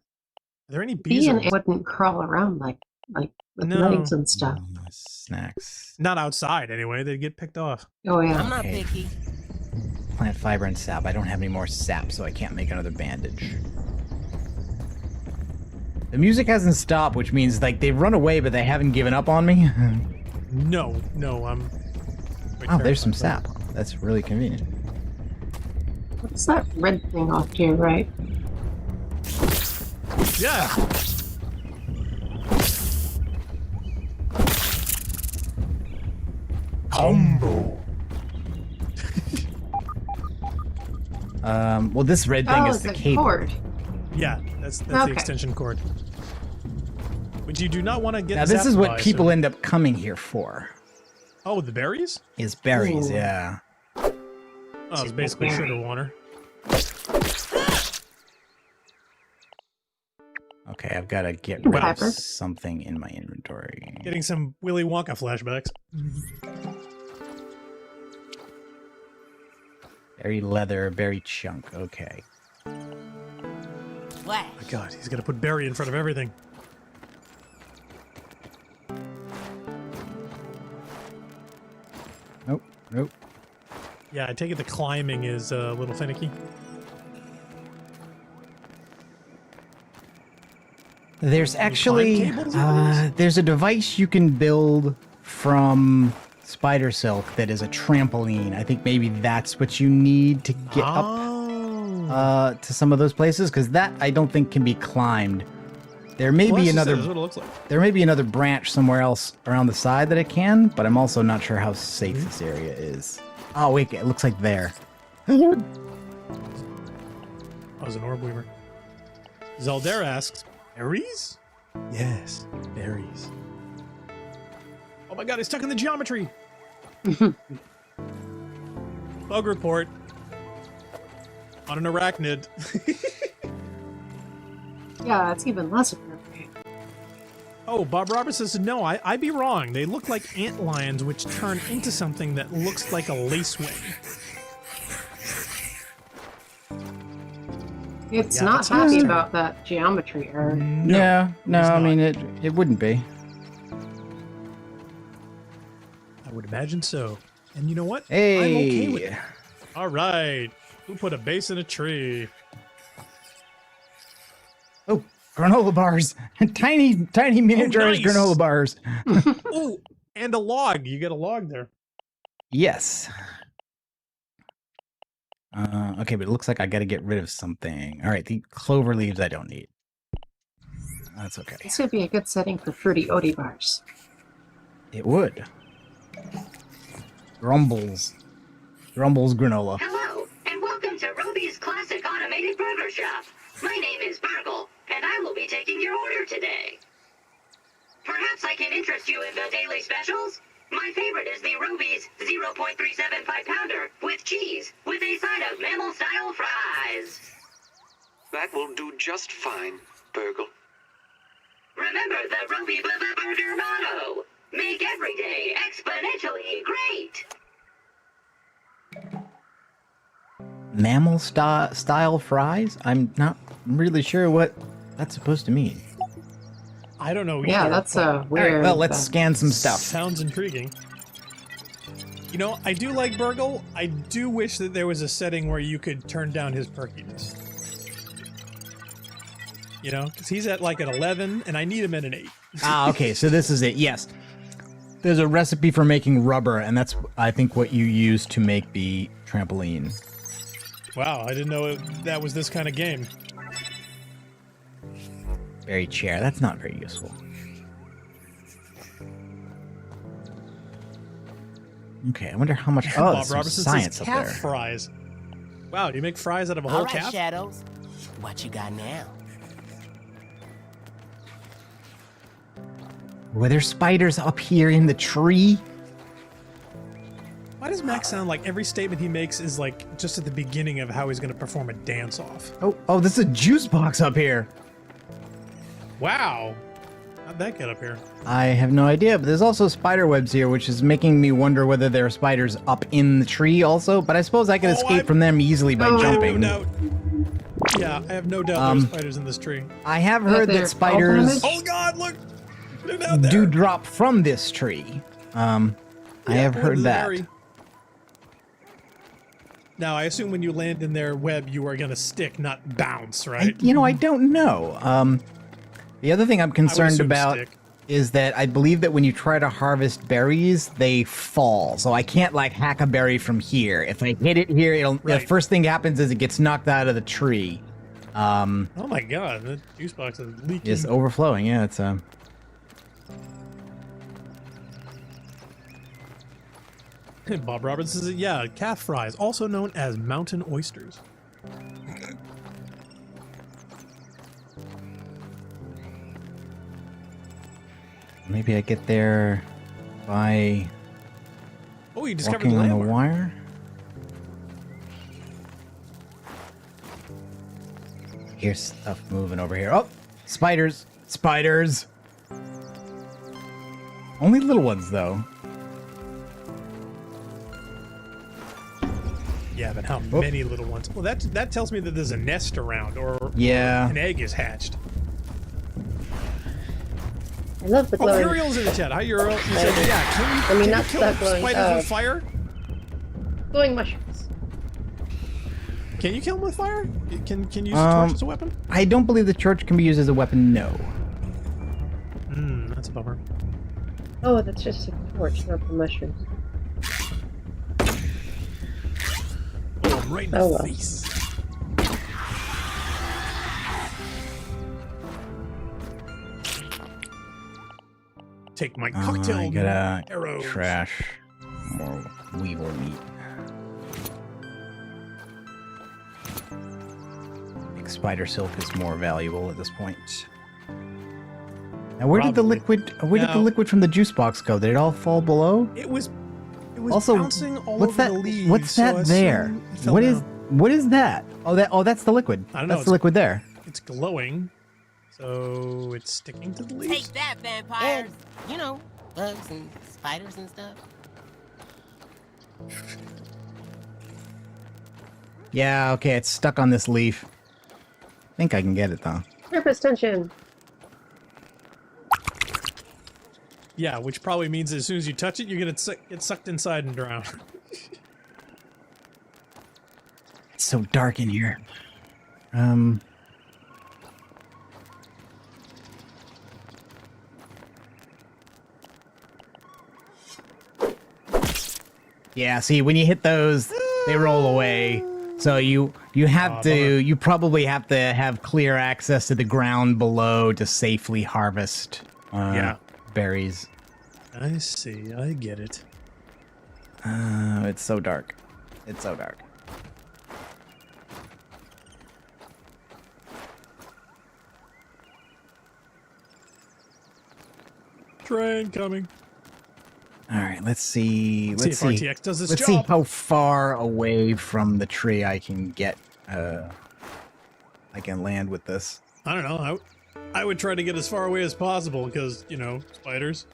Speaker 1: there any bees?
Speaker 3: Bee and
Speaker 1: around?
Speaker 3: it wouldn't crawl around like with
Speaker 1: No.
Speaker 3: legs and stuff.
Speaker 2: Snacks.
Speaker 1: Not outside anyway. They'd get picked off.
Speaker 3: Oh yeah.
Speaker 6: I'm not
Speaker 2: Okay.
Speaker 6: picky.
Speaker 2: Plant fiber and sap. I don't have any more sap, so I can't make another bandage. The music hasn't stopped, which means like they've run away, but they haven't given up on me.
Speaker 1: No, I'm. quite
Speaker 2: Oh, there's some
Speaker 1: terrified by
Speaker 2: sap. That's really convenient.
Speaker 3: What's that red thing off to your right?
Speaker 1: it. Yeah.
Speaker 2: Combo. Well, this red thing
Speaker 3: Oh,
Speaker 2: is
Speaker 3: it's
Speaker 2: the
Speaker 3: a
Speaker 2: cable.
Speaker 3: cord.
Speaker 1: Yeah, that's the
Speaker 3: Okay.
Speaker 1: extension cord. But you do not want to get.
Speaker 2: Now, this
Speaker 1: zapped
Speaker 2: is what
Speaker 1: by,
Speaker 2: people
Speaker 1: so-
Speaker 2: end up coming here for.
Speaker 1: Oh, the berries?
Speaker 2: Is berries,
Speaker 3: Ooh.
Speaker 2: yeah.
Speaker 1: Oh, it's basically sugar water.
Speaker 2: Okay, I've got to get rid of
Speaker 3: Pepper.
Speaker 2: something in my inventory.
Speaker 1: Getting some Willy Wonka flashbacks.
Speaker 2: Berry leather, berry chunk. Okay.
Speaker 6: What?
Speaker 1: My God, he's gonna put berry in front of everything.
Speaker 2: Nope, nope.
Speaker 1: Yeah, I take it the climbing is a little finicky.
Speaker 2: There's actually
Speaker 1: cables and things?
Speaker 2: there's a device you can build from spider silk that is a trampoline. I think maybe that's what you need to get up to some of those places, because that I don't think can be climbed. There may be another
Speaker 1: That's what it looks like.
Speaker 2: there may be another branch somewhere else around the side that it can, but I'm also not sure how safe this area is. Oh wait, it looks like there.
Speaker 1: Oh, it's an orb weaver. Zeldair asks, berries? Yes, berries. Oh my God, he's stuck in the geometry. Bug report on an arachnid.
Speaker 3: Yeah, that's even less appropriate.
Speaker 1: Oh, Bob Roberts says, no, I'd be wrong. They look like ant lions, which turn into something that looks like a lace wing.
Speaker 3: It's
Speaker 1: Yeah,
Speaker 3: not
Speaker 1: that's
Speaker 3: happy
Speaker 1: awesome.
Speaker 3: about that geometry error.
Speaker 2: No,
Speaker 1: it's
Speaker 2: I
Speaker 1: not.
Speaker 2: mean it wouldn't be.
Speaker 1: I would imagine so. And you know what?
Speaker 2: Hey.
Speaker 1: I'm okay with it. All right. Who put a base in a tree?
Speaker 2: Oh, granola bars. tiny miniaturized
Speaker 1: nice.
Speaker 2: granola bars.
Speaker 1: Oh, and a log. You get a log there.
Speaker 2: Yes. Okay, but it looks like I gotta get rid of something. All right, the clover leaves I don't need. That's okay.
Speaker 3: This would be a good setting for fruity Odie bars.
Speaker 2: It would. Grumbles granola.
Speaker 5: Hello, and welcome to Roby's Classic Automated Burger Shop. My name is Burgle, and I will be taking your order today. Perhaps I can interest you in the daily specials? My favorite is the Roby's 0.375 pounder with cheese, with a side of mammal-style fries.
Speaker 4: That will do just fine, Burgle.
Speaker 5: Remember the Ruby Bubba Burger motto. Make every day exponentially great.
Speaker 2: Mammal style fries? I'm not really sure what that's supposed to mean.
Speaker 1: I don't know.
Speaker 3: Yeah,
Speaker 1: either,
Speaker 3: that's
Speaker 1: but
Speaker 3: weird.
Speaker 2: All right, well, let's scan some stuff.
Speaker 1: Sounds intriguing. You know, I do like Burgle. I do wish that there was a setting where you could turn down his perkiness. You know, because he's at like an 11, and I need him at an 8.
Speaker 2: Ah, okay, so this is it. Yes. There's a recipe for making rubber, and that's, I think, what you use to make the trampoline.
Speaker 1: Wow, I didn't know that was this kind of game.
Speaker 2: Berry chair. That's not very useful. Okay, I wonder how much. Oh,
Speaker 1: Bob
Speaker 2: there's some
Speaker 1: Robertson
Speaker 2: science
Speaker 1: says
Speaker 2: up
Speaker 1: calf
Speaker 2: there.
Speaker 1: fries. Wow, do you make fries out of a
Speaker 6: All
Speaker 1: whole
Speaker 6: right,
Speaker 1: calf?
Speaker 6: Shadows. What you got now?
Speaker 2: Were there spiders up here in the tree?
Speaker 1: Why does Max sound like every statement he makes is like just at the beginning of how he's going to perform a dance off?
Speaker 2: Oh, this is a juice box up here.
Speaker 1: Wow. How'd that get up here?
Speaker 2: I have no idea, but there's also spider webs here, which is making me wonder whether there are spiders up in the tree also, but I suppose I can escape from them easily by jumping.
Speaker 1: I have no doubt. Yeah, I have no doubt there's spiders in this tree.
Speaker 2: I have heard that spiders
Speaker 1: Oh God, look! They're down there.
Speaker 2: do drop from this tree. I have heard that.
Speaker 1: Now, I assume when you land in their web, you are going to stick, not bounce, right?
Speaker 2: I don't know. The other thing I'm concerned about is that I believe that when you try to harvest berries, they fall. So I can't like hack a berry from here. If I hit it here, the first thing happens is it gets knocked out of the tree.
Speaker 1: Oh my God, the juice box is leaking.
Speaker 2: It's overflowing. Yeah, it's
Speaker 1: Bob Roberts says, yeah, calf fries, also known as mountain oysters.
Speaker 2: Maybe I get there by
Speaker 1: Oh, you discovered
Speaker 2: walking
Speaker 1: the
Speaker 2: on the
Speaker 1: landmark.
Speaker 2: wire. Here's stuff moving over here. Oh, spiders! Spiders! Only little ones, though.
Speaker 1: Yeah, but how many little ones? Well, that tells me that there's a nest around, or an egg is hatched.
Speaker 3: I love the glowing.
Speaker 1: Uriel's in the chat. Hi, Uriel. He said, yeah, can you
Speaker 3: not
Speaker 1: kill
Speaker 3: that glowing.
Speaker 1: spiders with fire?
Speaker 3: Glowing mushrooms.
Speaker 1: Can you kill them with fire? Can you use a torch as a weapon?
Speaker 2: I don't believe the torch can be used as a weapon, no.
Speaker 1: That's a bummer.
Speaker 3: Oh, that's just a torch, not the mushrooms.
Speaker 1: Oh, right in the face. Take my cocktail
Speaker 2: I gotta
Speaker 1: arrows.
Speaker 2: trash more weevil meat. I think spider silk is more valuable at this point. Now, where did the liquid? Where did the liquid from the juice box go? Did it all fall below?
Speaker 1: It was
Speaker 2: also
Speaker 1: bouncing all
Speaker 2: what's
Speaker 1: over
Speaker 2: that?
Speaker 1: the leaves.
Speaker 2: What's that there? What is that? Oh, that's the liquid.
Speaker 1: I don't know.
Speaker 2: That's the liquid there.
Speaker 1: It's glowing, so it's sticking to the leaves.
Speaker 6: Take that, vampires! You know, bugs and spiders and stuff.
Speaker 2: Yeah, okay, it's stuck on this leaf. I think I can get it though.
Speaker 3: Surface tension.
Speaker 1: Yeah, which probably means as soon as you touch it, you're gonna get sucked inside and drown.
Speaker 2: It's so dark in here. Yeah, see, when you hit those, they roll away. So you have you probably have to have clear access to the ground below to safely harvest berries.
Speaker 1: I see. I get it.
Speaker 2: It's so dark. It's so dark.
Speaker 1: Train coming.
Speaker 2: All right, let's see.
Speaker 1: Let's see if RTX does this
Speaker 2: Let's
Speaker 1: job.
Speaker 2: see how far away from the tree I can get. I can land with this.
Speaker 1: I don't know. I would try to get as far away as possible because, you know, spiders.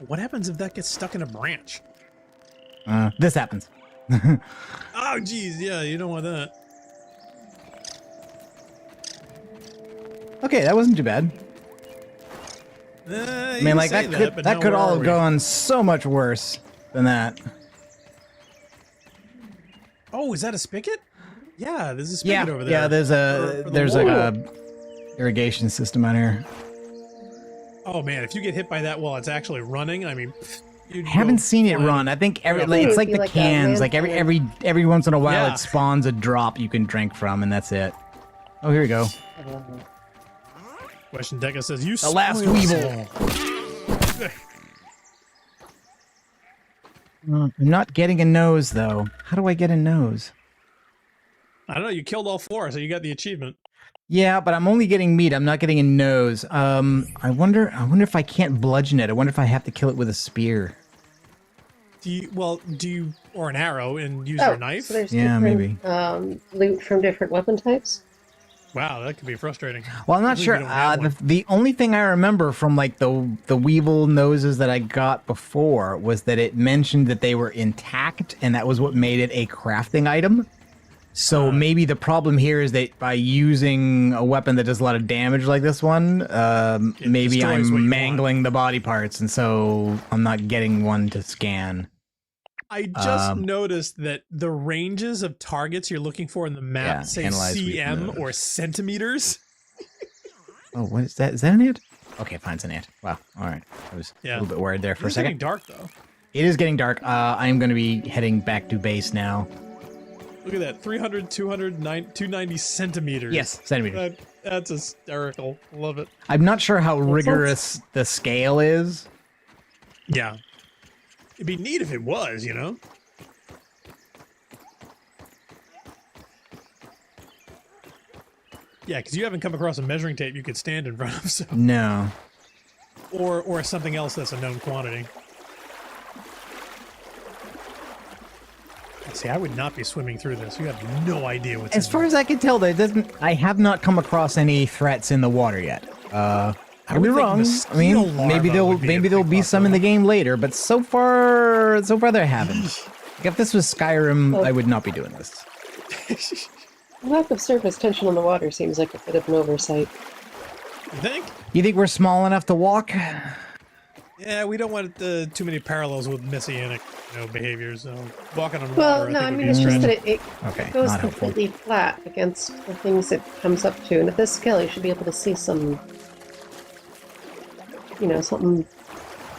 Speaker 1: What happens if that gets stuck in a branch?
Speaker 2: This happens.
Speaker 1: Oh, geez. Yeah, you don't want that.
Speaker 2: Okay, that wasn't too bad.
Speaker 1: I
Speaker 2: I mean, like that could all have gone so much worse than that.
Speaker 1: Oh, is that a spigot? Yeah, there's a spigot over there.
Speaker 2: Yeah, there's like a irrigation system on here.
Speaker 1: Oh man, if you get hit by that while it's actually running, I mean,
Speaker 2: I haven't seen it run. I think it's like the cans. Like every once in a while, it spawns a drop you can drink from, and that's it. Oh, here we go.
Speaker 1: Question Deca says, "You
Speaker 2: the last weevil." I'm not getting a nose though. How do I get a nose?
Speaker 1: I don't know. You killed all 4, so you got the achievement.
Speaker 2: Yeah, but I'm only getting meat. I'm not getting a nose. I wonder if I can't bludgeon it. I wonder if I have to kill it with a spear.
Speaker 1: Do you or an arrow and use your knife?
Speaker 3: So there's
Speaker 2: maybe.
Speaker 3: Loot from different weapon types.
Speaker 1: Wow, that could be frustrating.
Speaker 2: Well, I'm not sure. The only thing I remember from like the weevil noses that I got before was that it mentioned that they were intact, and that was what made it a crafting item. So maybe the problem here is that by using a weapon that does a lot of damage like this one, maybe I'm mangling the body parts, and so I'm not getting one to scan.
Speaker 1: I just noticed that the ranges of targets you're looking for in the map say cm or centimeters.
Speaker 2: Oh, what is that? Is that an ant? Okay, fine, it's an ant. Wow, all right. I was a little bit worried there for a second.
Speaker 1: It's getting dark, though.
Speaker 2: It is getting dark. I'm going to be heading back to base now.
Speaker 1: Look at that, 300, 200, 290 centimeters.
Speaker 2: Yes, centimeters.
Speaker 1: That's hysterical. Love it.
Speaker 2: I'm not sure how rigorous the scale is.
Speaker 1: Yeah. It'd be neat if it was, you know? Yeah, because you haven't come across a measuring tape you could stand in front of, so...
Speaker 2: No.
Speaker 1: Or something else that's a known quantity. See, I would not be swimming through this. You have no idea what's
Speaker 2: as far as I can tell, I have not come across any threats in the water yet. I could be wrong. I mean, maybe there'll be some in the game later, but so far there haven't. Like, if this was Skyrim, I would not be doing this.
Speaker 3: Lack of surface tension on the water seems like a bit of an oversight.
Speaker 1: You think?
Speaker 2: You think we're small enough to walk?
Speaker 1: Yeah, we don't want too many parallels with messianic, behaviors. So walking on water,
Speaker 3: no, I mean,
Speaker 1: would be
Speaker 3: it's
Speaker 1: a
Speaker 3: just
Speaker 1: stretch.
Speaker 3: that it goes completely flat against the things it comes up to, and at this scale, you should be able to see some, something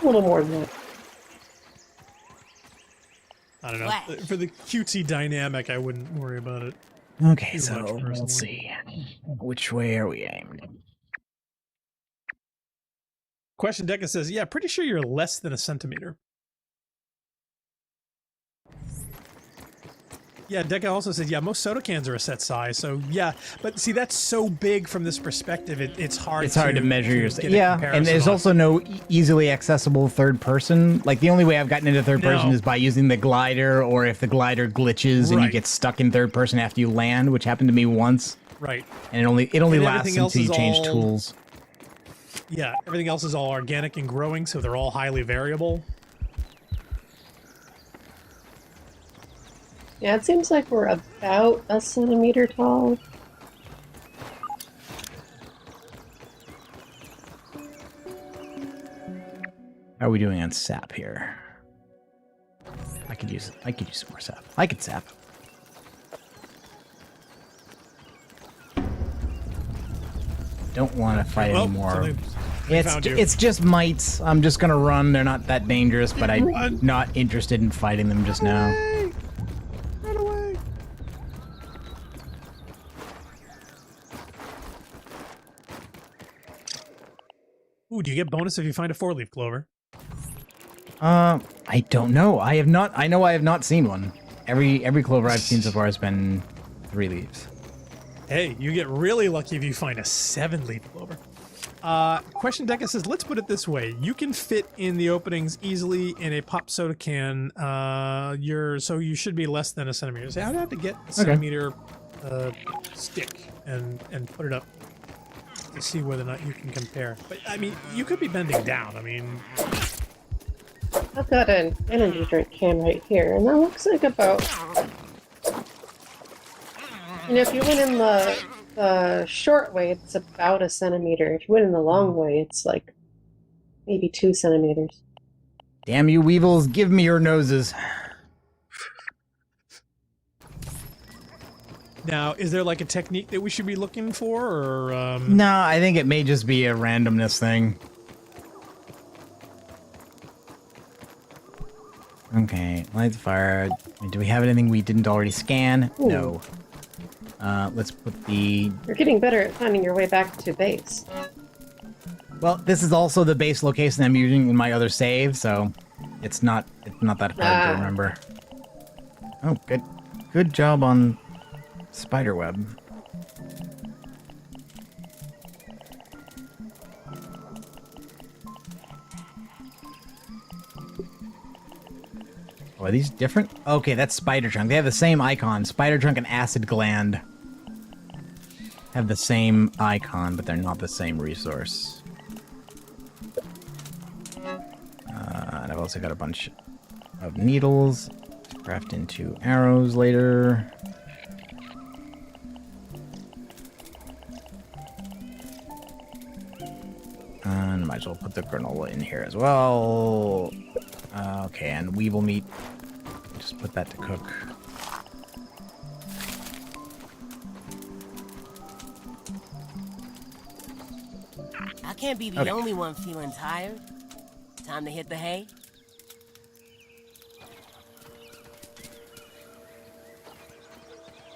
Speaker 3: a little more than that.
Speaker 1: I don't know. For the cutesy dynamic, I wouldn't worry about it.
Speaker 2: Okay, so let's see. Which way are we aimed?
Speaker 1: Question Deca says, yeah, pretty sure you're less than a centimeter. Yeah, Deca also says, yeah, most soda cans are a set size, so yeah. But see, that's so big from this perspective, it's hard to measure yourself.
Speaker 2: Yeah, and there's also no easily accessible third person. Like, the only way I've gotten into third person is by using the glider, or if the glider glitches and you get stuck in third person after you land, which happened to me once.
Speaker 1: Right.
Speaker 2: And it only lasts until you change tools.
Speaker 1: Yeah, everything else is all organic and growing, so they're all highly variable.
Speaker 3: Yeah, it seems like we're about a centimeter tall.
Speaker 2: How are we doing on sap here? I could use some more sap. I could sap. Don't want to fight anymore. It's just mites. I'm just gonna run. They're not that dangerous, but I'm not interested in fighting them just now.
Speaker 1: Run away! Ooh, do you get bonus if you find a 4-leaf clover?
Speaker 2: I don't know. I have not. I know I have not seen one. Every clover I've seen so far has been 3 leaves.
Speaker 1: Hey, you get really lucky if you find a 7-leaf clover. Question Deca says, let's put it this way. You can fit in the openings easily in a pop soda can. So you should be less than a centimeter. So I'd have to get a centimeter stick and put it up to see whether or not you can compare. But I mean, you could be bending down. I mean,
Speaker 3: I've got an energy drink can right here, and that looks like about. You know, if you went in the short way, it's about a centimeter. If you went in the long way, it's like maybe 2 centimeters.
Speaker 2: Damn you, weevils! Give me your noses.
Speaker 1: now, is there like a technique that we should be looking for, or?
Speaker 2: No, I think it may just be a randomness thing. Okay, light the fire. Do we have anything we didn't already scan?
Speaker 3: Ooh.
Speaker 2: No. Let's put the...
Speaker 3: You're getting better at finding your way back to base.
Speaker 2: Well, this is also the base location I'm using in my other save, so it's not that hard to remember. Oh, good job on spiderweb. Oh, are these different? Okay, that's spider trunk. They have the same icon. Spider trunk and acid gland have the same icon, but they're not the same resource. And I've also got a bunch of needles to craft into arrows later. And might as well put the granola in here as well. Okay, and weevil meat. Just put that to cook.
Speaker 6: I can't be the only one feeling tired. Time to hit the hay.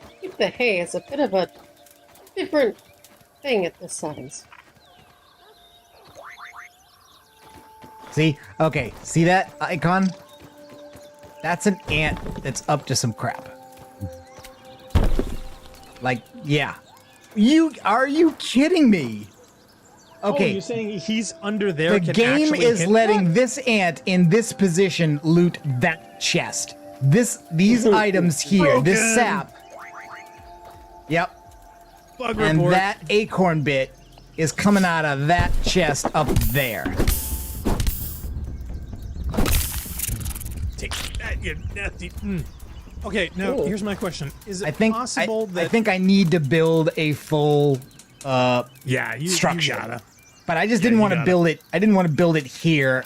Speaker 3: I think the hay is a bit of a different thing at this size.
Speaker 2: See? Okay, see that icon? That's an ant that's up to some crap. Like, yeah. Are you kidding me? Okay.
Speaker 1: Oh, you're saying he's under there?
Speaker 2: The
Speaker 1: can
Speaker 2: game
Speaker 1: actually
Speaker 2: is
Speaker 1: hit
Speaker 2: letting
Speaker 1: that?
Speaker 2: this ant in this position loot that chest. These items here, this
Speaker 1: Broken.
Speaker 2: sap. Yep.
Speaker 1: Bug
Speaker 2: And
Speaker 1: report.
Speaker 2: that acorn bit is coming out of that chest up there.
Speaker 1: Take that, you nasty. Okay, now here's my question: is it possible that
Speaker 2: I think I need to build a full
Speaker 1: you
Speaker 2: structure.
Speaker 1: You gotta.
Speaker 2: But I just didn't want to build it. I didn't want to build it here.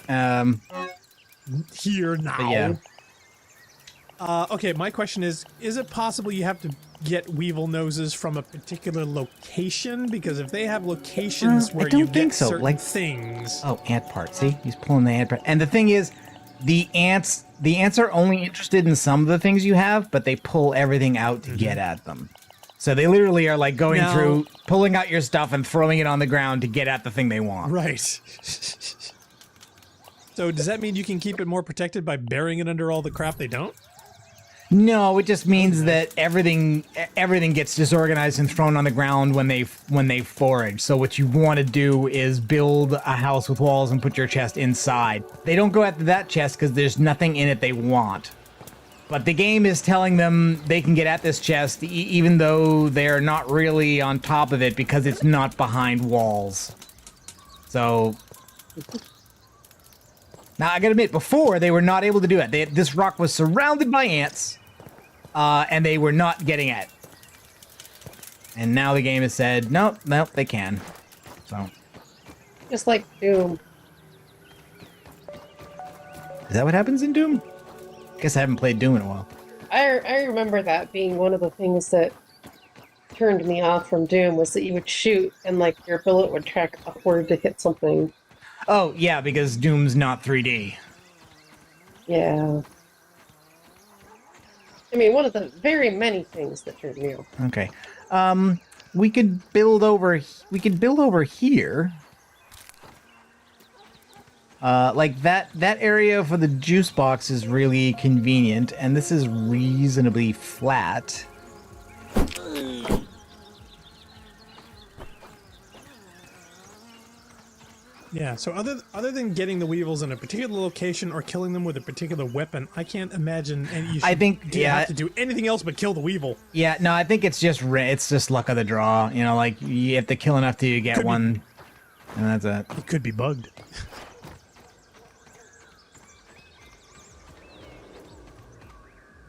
Speaker 1: Here now.
Speaker 2: But yeah.
Speaker 1: Okay, my question is it possible you have to get weevil noses from a particular location? Because if they have locations where
Speaker 2: I don't
Speaker 1: you
Speaker 2: think
Speaker 1: get
Speaker 2: so.
Speaker 1: certain
Speaker 2: Like
Speaker 1: things.
Speaker 2: Oh, ant part. See, he's pulling the ant part. And the thing is, the ants are only interested in some of the things you have, but they pull everything out to get at them. So they literally are like going through, pulling out your stuff and throwing it on the ground to get at the thing they want.
Speaker 1: Right. So does that mean you can keep it more protected by burying it under all the crap they don't?
Speaker 2: No, it just means that everything gets disorganized and thrown on the ground when they forage. So what you want to do is build a house with walls and put your chest inside. They don't go after that chest because there's nothing in it they want. But the game is telling them they can get at this chest even though they're not really on top of it because it's not behind walls. So now I gotta admit, before they were not able to do it. This rock was surrounded by ants. And they were not getting at it. And now the game has said, nope, they can. So.
Speaker 3: Just like Doom.
Speaker 2: Is that what happens in Doom? Guess I haven't played Doom in a while.
Speaker 3: I remember that being one of the things that turned me off from Doom was that you would shoot and like your bullet would track upward to hit something.
Speaker 2: Oh, yeah, because Doom's not 3D.
Speaker 3: Yeah. I mean, one of the very many things that turned me off.
Speaker 2: Okay. We could build over here. Like that area for the juice box is really convenient, and this is reasonably flat.
Speaker 1: Yeah, so other than getting the weevils in a particular location or killing them with a particular weapon, I can't imagine you
Speaker 2: I think, yeah,
Speaker 1: have to do anything else but kill the weevil.
Speaker 2: Yeah, no, I think it's just luck of the draw. You know, like you have to kill enough till you get one, and that's it.
Speaker 1: It could be bugged.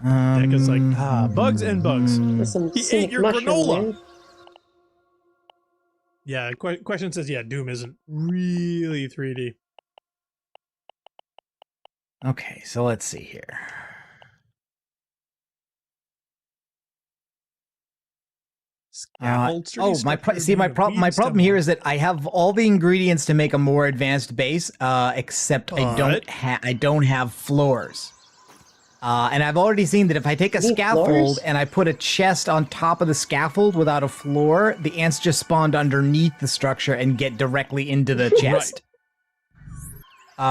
Speaker 1: Deck is like, bugs and bugs.
Speaker 3: Some
Speaker 1: He
Speaker 3: scenic
Speaker 1: ate your
Speaker 3: mushroom
Speaker 1: granola.
Speaker 3: there.
Speaker 1: Yeah, question says, yeah, Doom isn't really 3D.
Speaker 2: Okay, so let's see here. My problem here is that I have all the ingredients to make a more advanced base, except I don't have floors. And I've already seen that if I take a scaffold
Speaker 3: floors?
Speaker 2: and I put a chest on top of the scaffold without a floor, the ants just spawned underneath the structure and get directly into the chest.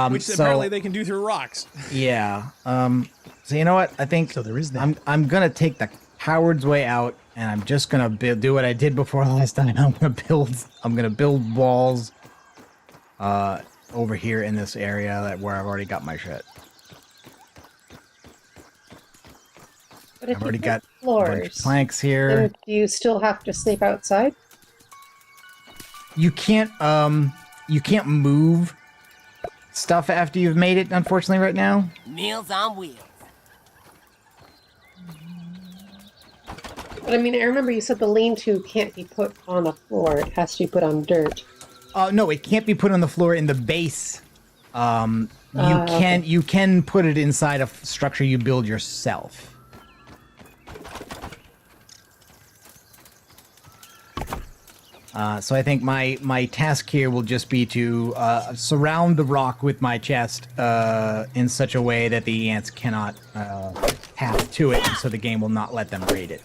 Speaker 1: Which apparently they can do through rocks.
Speaker 2: Yeah. So you know what? I think
Speaker 1: so there is that.
Speaker 2: I'm gonna take the coward's way out, and I'm just gonna do what I did before last time. I'm gonna build walls over here in this area where I've already got my shit.
Speaker 3: But if
Speaker 2: I've already
Speaker 3: you
Speaker 2: got
Speaker 3: floors,
Speaker 2: a bunch of planks here.
Speaker 3: then do you still have to sleep outside?
Speaker 2: You can't move stuff after you've made it, unfortunately, right now.
Speaker 6: Meals on wheels.
Speaker 3: But I mean, I remember you said the lean-to can't be put on a floor; it has to be put on dirt.
Speaker 2: No, it can't be put on the floor in the base. You can put it inside a structure you build yourself. So I think my task here will just be to surround the rock with my chest in such a way that the ants cannot path to it, and so the game will not let them raid it.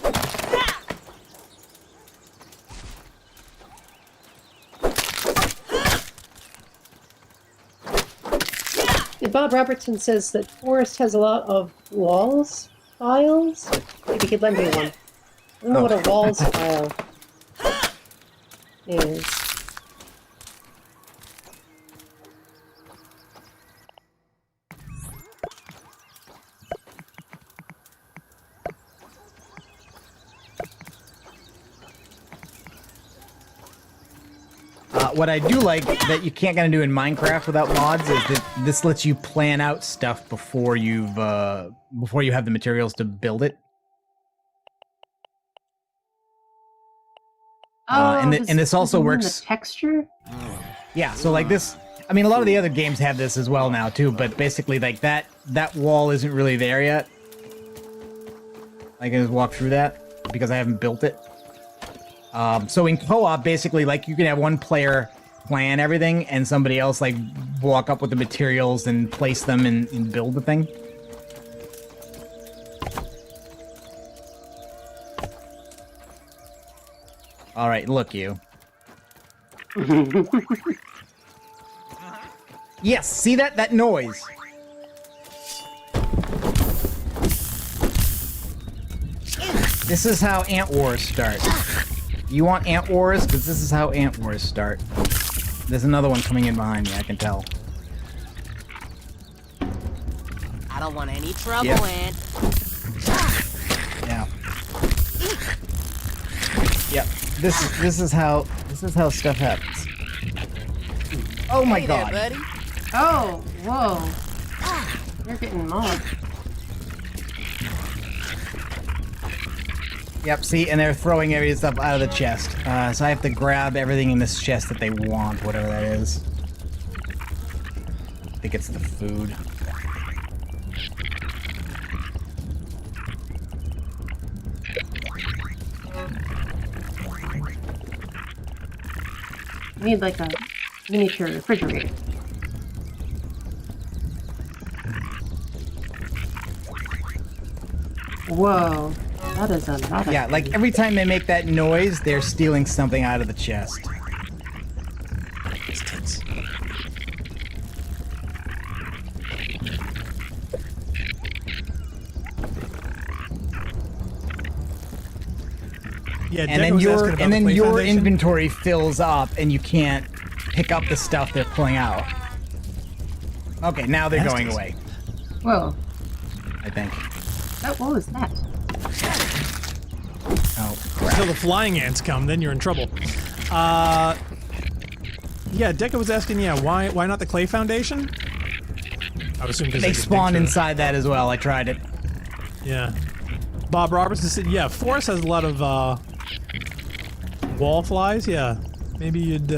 Speaker 3: Bob Robertson says that Forest has a lot of walls files. Maybe he could lend me one. I don't know what a walls file is.
Speaker 2: What I do like that you can't gonna do in Minecraft without mods is that this lets you plan out stuff before you have the materials to build it. And this also works.
Speaker 3: The texture.
Speaker 2: Yeah, so like this. I mean, a lot of the other games have this as well now too, but basically like that wall isn't really there yet. I can just walk through that because I haven't built it. So in co-op, basically, like you can have one player plan everything and somebody else like walk up with the materials and place them and build the thing. All right, look you. Yes, see that noise? This is how ant wars start. You want ant wars? Because this is how ant wars start. There's another one coming in behind me, I can tell.
Speaker 6: I don't want any trouble,
Speaker 2: Yep.
Speaker 6: Ant.
Speaker 2: Yeah. Yep. This is how stuff happens. Oh my
Speaker 6: Hey
Speaker 2: god.
Speaker 6: there, buddy.
Speaker 3: Oh, whoa! You're getting mobbed.
Speaker 2: Yep, see, and they're throwing every stuff out of the chest. So I have to grab everything in this chest that they want, whatever that is. I think it's the food.
Speaker 3: You need like a miniature refrigerator. Whoa, that is a lot of
Speaker 2: Yeah, like every time they make that noise, they're stealing something out of the chest.
Speaker 1: Yeah,
Speaker 2: And then your inventory fills up, and you can't pick up the stuff they're pulling out. Okay, now they're going away.
Speaker 3: Whoa.
Speaker 2: I think.
Speaker 3: Oh, what was that?
Speaker 2: Oh, crap.
Speaker 1: Until the flying ants come, then you're in trouble. Yeah, Deca was asking, why not the clay foundation? I would assume because
Speaker 2: They spawned inside that as well. I tried it.
Speaker 1: Yeah. Bob Robertson said, yeah, Forest has a lot of, wall flies, yeah. Maybe he'd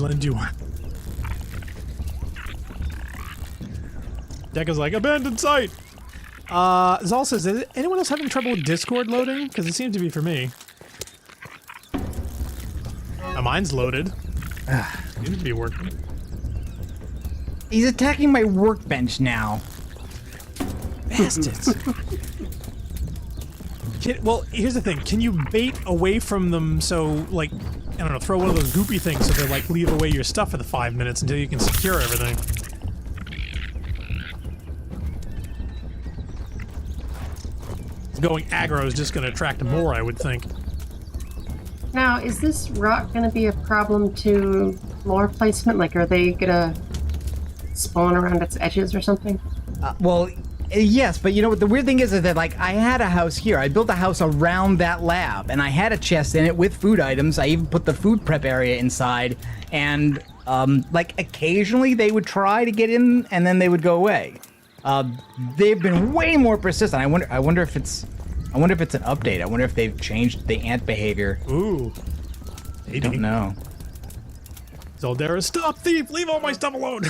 Speaker 1: lend you one. Deca's like, abandoned site! Zal says, is anyone else having trouble with Discord loading? Because it seems to be for me. Mine's loaded. Seems to be working.
Speaker 2: He's attacking my workbench now.
Speaker 1: Bastards. Well, here's the thing. Can you bait away from them so, like, I don't know, throw one of those goopy things so they, like, leave away your stuff for the 5 minutes until you can secure everything? Going aggro is just going to attract more, I would think.
Speaker 3: Now, is this rock going to be a problem to more placement? Like, are they going to spawn around its edges or something?
Speaker 2: Well, yes, but you know what the weird thing is that, like, I had a house here. I built a house around that lab, and I had a chest in it with food items. I even put the food prep area inside, and, like, occasionally they would try to get in, and then they would go away. They've been way more persistent. I wonder if it's an update. I wonder if they've changed the ant behavior.
Speaker 1: Ooh.
Speaker 2: I don't know.
Speaker 1: Zaldera, stop, thief! Leave all my stuff alone!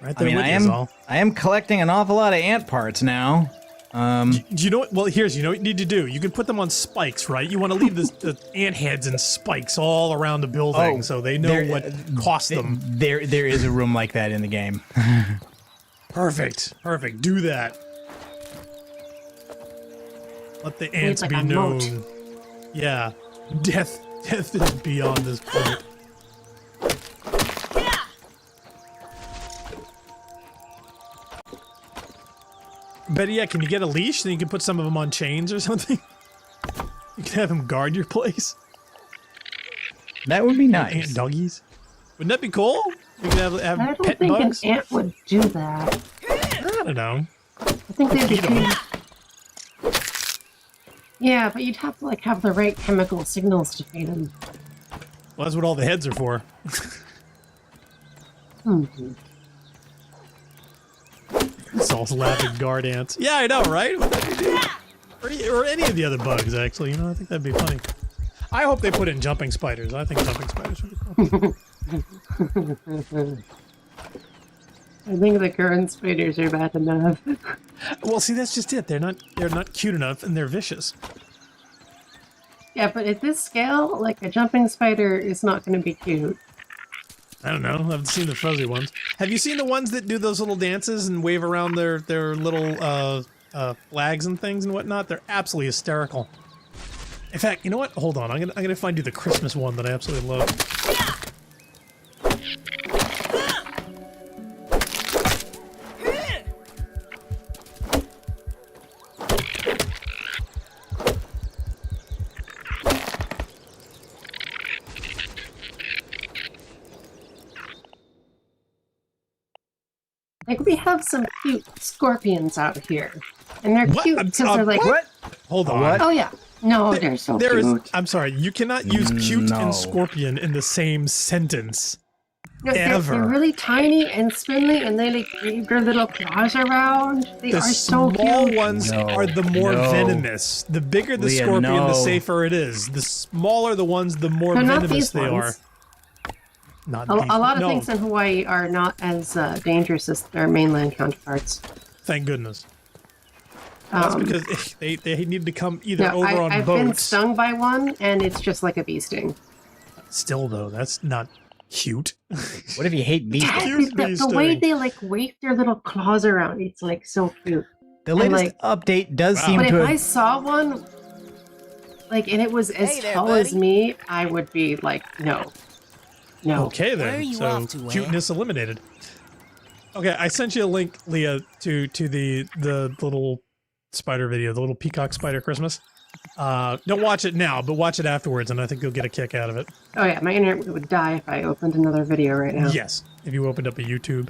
Speaker 1: Right there with you, Zal.
Speaker 2: I am collecting an awful lot of ant parts now.
Speaker 1: Do you know what? Well, you know what you need to do. You can put them on spikes, right? You want to leave the ant heads and spikes all around the building so they know what cost them.
Speaker 2: There is a room like that in the game.
Speaker 1: Perfect. Do that. Let the ants
Speaker 3: like
Speaker 1: be
Speaker 3: a
Speaker 1: known.
Speaker 3: moat.
Speaker 1: Yeah. Death is beyond this point. Better yet, can you get a leash? Then you can put some of them on chains or something? You can have them guard your place.
Speaker 2: That would be nice.
Speaker 1: Ant doggies. Wouldn't that be cool? You could have
Speaker 3: I don't
Speaker 1: pet
Speaker 3: think
Speaker 1: bugs?
Speaker 3: an ant would do that.
Speaker 1: I don't know.
Speaker 3: I think they'd be too... Yeah, but you'd have to, like, have the right chemical signals to feed them.
Speaker 1: Well, that's what all the heads are for. Salt's laughing guard ants. Yeah, I know, right? Would that be neat? Or any of the other bugs, actually. You know, I think that'd be funny. I hope they put in jumping spiders. I think jumping spiders would be cool.
Speaker 3: I think the current spiders are bad enough.
Speaker 1: Well, see, that's just it. They're not cute enough, and they're vicious.
Speaker 3: Yeah, but at this scale, like, a jumping spider is not going to be cute.
Speaker 1: I don't know. I haven't seen the fuzzy ones. Have you seen the ones that do those little dances and wave around their little flags and things and whatnot? They're absolutely hysterical. In fact, you know what? Hold on. I'm gonna find you the Christmas one that I absolutely love.
Speaker 3: Like, we have some cute scorpions out here. And they're
Speaker 1: What?
Speaker 3: cute because they're like...
Speaker 2: What?
Speaker 1: Hold on.
Speaker 2: What?
Speaker 3: Oh, yeah. No, they're so
Speaker 1: There is.
Speaker 3: cute.
Speaker 1: I'm sorry. You cannot use cute
Speaker 2: No.
Speaker 1: and scorpion in the same sentence.
Speaker 3: No, they're
Speaker 1: Ever.
Speaker 3: really tiny and spindly, and they, like, wave their little claws around. They
Speaker 1: The
Speaker 3: are so
Speaker 1: small
Speaker 3: cute.
Speaker 1: ones
Speaker 2: No,
Speaker 1: are the more
Speaker 2: no.
Speaker 1: venomous. The bigger the
Speaker 2: Leah,
Speaker 1: scorpion, the
Speaker 2: no.
Speaker 1: safer it is. The smaller the ones, the more
Speaker 3: No, not
Speaker 1: venomous
Speaker 3: these
Speaker 1: they
Speaker 3: ones.
Speaker 1: are. Not
Speaker 3: A
Speaker 1: these.
Speaker 3: lot of
Speaker 1: No,
Speaker 3: things in Hawaii are not as dangerous as their mainland counterparts.
Speaker 1: thank goodness. That's because they needed to come either over on
Speaker 3: I've been
Speaker 1: boats.
Speaker 3: stung by one, and it's just like a bee sting.
Speaker 1: Still though, that's not cute.
Speaker 2: What if you hate bee stings?
Speaker 1: Cute
Speaker 3: the
Speaker 1: bee
Speaker 3: way
Speaker 1: sting.
Speaker 3: they, like, wave their little claws around, it's, like, so cute.
Speaker 2: The latest
Speaker 3: like-
Speaker 2: update does
Speaker 1: Wow.
Speaker 2: seem
Speaker 3: But
Speaker 2: to
Speaker 3: if
Speaker 2: have...
Speaker 3: I saw one, like, and it was as
Speaker 6: Hey there,
Speaker 3: tall as
Speaker 6: buddy.
Speaker 3: me, I would be like, no. No.
Speaker 1: Okay
Speaker 6: Where
Speaker 1: then.
Speaker 6: are you
Speaker 1: So
Speaker 6: off to, Ann?
Speaker 1: cuteness eliminated. Okay, I sent you a link, Leah, to the little spider video, the little peacock spider Christmas. Don't watch it now, but watch it afterwards, and I think you'll get a kick out of it.
Speaker 3: Oh yeah, my internet would die if I opened another video right now.
Speaker 1: Yes, if you opened up a YouTube.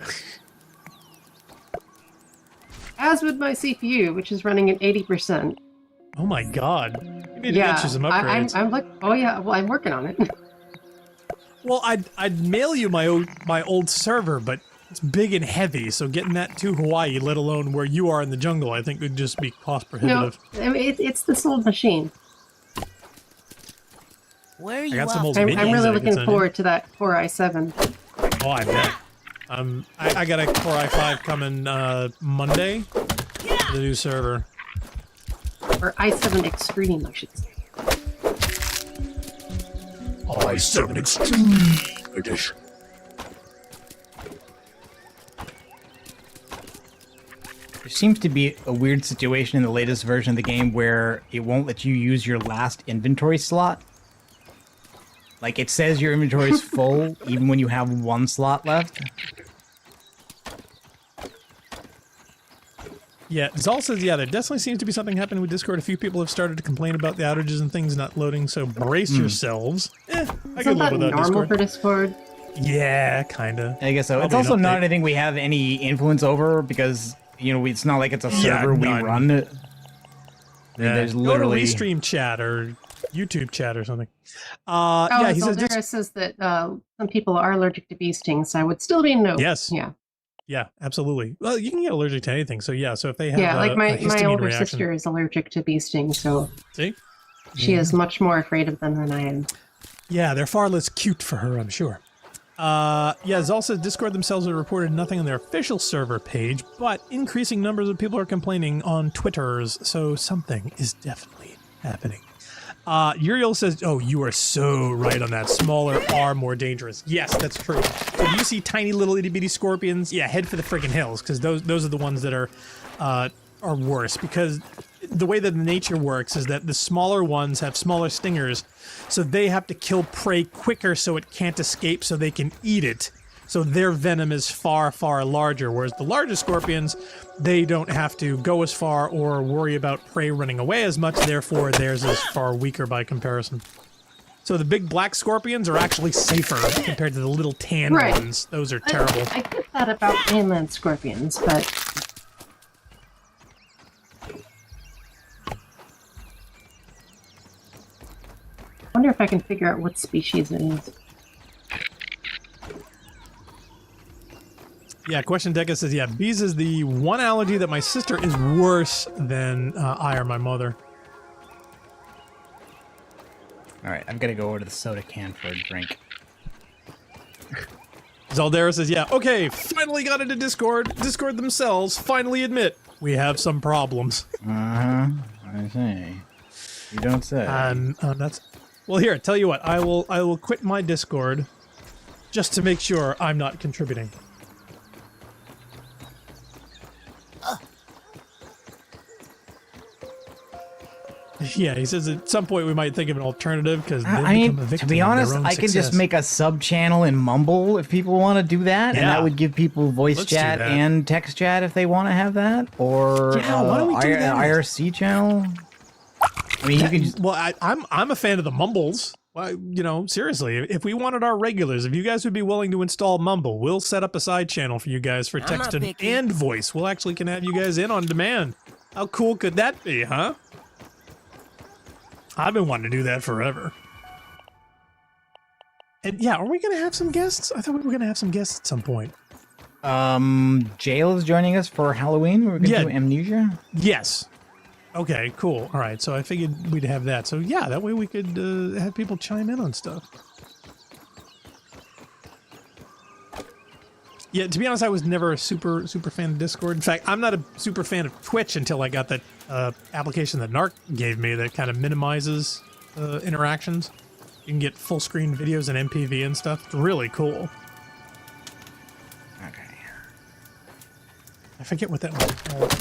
Speaker 3: As with my CPU, which is running at 80%.
Speaker 1: Oh my god. You need to get you some upgrades.
Speaker 3: I'm like, oh yeah, well, I'm working on it.
Speaker 1: Well, I'd mail you my old server, but it's big and heavy, so getting that to Hawaii, let alone where you are in the jungle, I think would just be cost prohibitive.
Speaker 3: No, I mean, it's this old machine.
Speaker 6: Where are you
Speaker 1: I got some old
Speaker 3: I'm
Speaker 1: minions
Speaker 3: really
Speaker 1: that I can
Speaker 3: looking
Speaker 1: send
Speaker 3: forward to that Core i7.
Speaker 1: you. Oh, I bet. I got a Core i5 coming Monday for the new server.
Speaker 3: Or i7 Extreme, I should say.
Speaker 1: i7 Extreme Edition.
Speaker 2: There seems to be a weird situation in the latest version of the game where it won't let you use your last inventory slot. Like, it says your inventory is full even when you have one slot left.
Speaker 1: Yeah, Zal says, yeah, there definitely seems to be something happening with Discord. A few people have started to complain about the outages and things not loading, so brace yourselves. I
Speaker 3: Isn't
Speaker 1: can live
Speaker 3: that
Speaker 1: without
Speaker 3: normal
Speaker 1: Discord.
Speaker 3: for Discord?
Speaker 1: Yeah, kinda.
Speaker 2: I guess so. It's
Speaker 1: Probably an
Speaker 2: also not
Speaker 1: update.
Speaker 2: anything we have any influence over because, you know, it's not like it's a server we
Speaker 1: none.
Speaker 2: run. I mean,
Speaker 1: Yeah,
Speaker 2: there's
Speaker 1: go to
Speaker 2: literally...
Speaker 1: Restream chat or YouTube chat or something.
Speaker 3: Oh,
Speaker 1: Yeah, he says
Speaker 3: Zaldera says that some people are allergic to bee stings, so I would still be no.
Speaker 1: Yes.
Speaker 3: Yeah.
Speaker 1: Yeah, absolutely. Well, you can get allergic to anything, so yeah. So if they have
Speaker 3: Yeah, like
Speaker 1: a
Speaker 3: my
Speaker 1: histamine
Speaker 3: older
Speaker 1: reaction,
Speaker 3: sister is allergic to bee stings, so
Speaker 1: see,
Speaker 3: she is much more afraid of them than I am.
Speaker 1: yeah, they're far less cute for her, I'm sure. Yeah, Zal says Discord themselves have reported nothing on their official server page, but increasing numbers of people are complaining on Twitters, so something is definitely happening. Uriel says, oh, you are so right on that. Smaller are more dangerous. Yes, that's true. So you see tiny little itty bitty scorpions, yeah, head for the freaking hills, because those are the ones that are worse, because the way that the nature works is that the smaller ones have smaller stingers, so they have to kill prey quicker so it can't escape so they can eat it. So their venom is far, far larger, whereas the larger scorpions, they don't have to go as far or worry about prey running away as much, therefore theirs is far weaker by comparison. So the big black scorpions are actually safer compared to the little tan
Speaker 3: Right.
Speaker 1: ones. Those are terrible.
Speaker 3: I get that about mainland scorpions, but I wonder if I can figure out what species it is.
Speaker 1: Yeah, Question Deca says, yeah, bees is the one allergy that my sister is worse than I or my mother.
Speaker 2: All right, I've got to go over to the soda can for a drink.
Speaker 1: Zaldera says, yeah, okay, finally got into Discord. Discord themselves finally admit we have some problems.
Speaker 2: Uh-huh, I see. You don't say.
Speaker 1: That's... Well, here, tell you what, I will quit my Discord just to make sure I'm not contributing. Yeah, he says at some point we might think of an alternative because
Speaker 2: I mean, to be honest, I could just make a sub channel in Mumble if people want to do that, and
Speaker 1: Yeah.
Speaker 2: that would give people voice
Speaker 1: Let's do
Speaker 2: chat
Speaker 1: that.
Speaker 2: and text chat if they want to have that, or
Speaker 1: Yeah, why don't we do that?
Speaker 2: IRC channel. I mean, you can just,
Speaker 1: Well, I'm a fan of the Mumbles. Well, you know, seriously, if we wanted our regulars, if you guys would be willing to install Mumble, we'll set up a side channel for you guys for
Speaker 6: I'm
Speaker 1: text
Speaker 6: not picky.
Speaker 1: and voice. We'll actually can have you guys in on demand. How cool could that be, huh? I've been wanting to do that forever. And yeah, are we going to have some guests? I thought we were going to have some guests at some point.
Speaker 2: Jail is joining us for Halloween. We're gonna
Speaker 1: Yeah.
Speaker 2: do Amnesia.
Speaker 1: Yes. Okay, cool. All right, so I figured we'd have that. So yeah, that way we could have people chime in on stuff. Yeah, to be honest, I was never a super fan of Discord. In fact, I'm not a super fan of Twitch until I got that application that Narc gave me that kind of minimizes interactions. You can get full screen videos and MPV and stuff. It's really cool.
Speaker 2: Okay.
Speaker 1: I forget what that was called.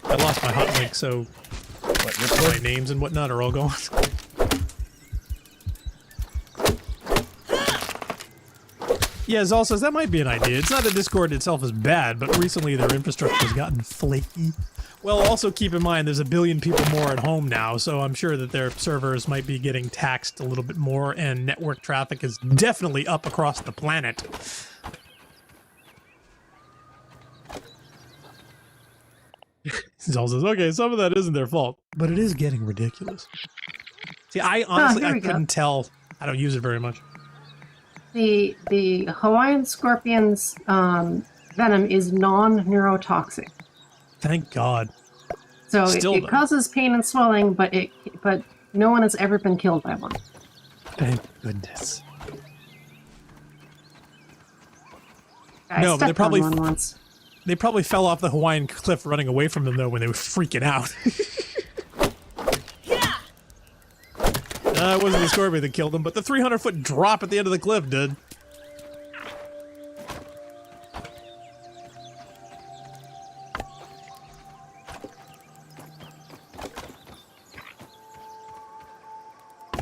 Speaker 1: I lost my hot link, so my names and whatnot are all gone. Yeah, Zal says that might be an idea. It's not that Discord itself is bad, but recently their infrastructure has gotten flaky. Well, also keep in mind there's a billion people more at home now, so I'm sure that their servers might be getting taxed a little bit more, and network traffic is definitely up across the planet. Zol says, okay, some of that isn't their fault, but it is getting ridiculous. See, I honestly, I couldn't tell. I don't use it very much.
Speaker 3: The Hawaiian scorpion's venom is non-neurotoxic.
Speaker 1: Thank God.
Speaker 3: So it causes pain and swelling, but no one has ever been killed by one.
Speaker 1: Thank goodness.
Speaker 3: No, but
Speaker 1: they probably fell off the Hawaiian cliff running away from them though when they were freaking out. It wasn't the scorpion that killed them, but the 300-foot drop at the end of the cliff did.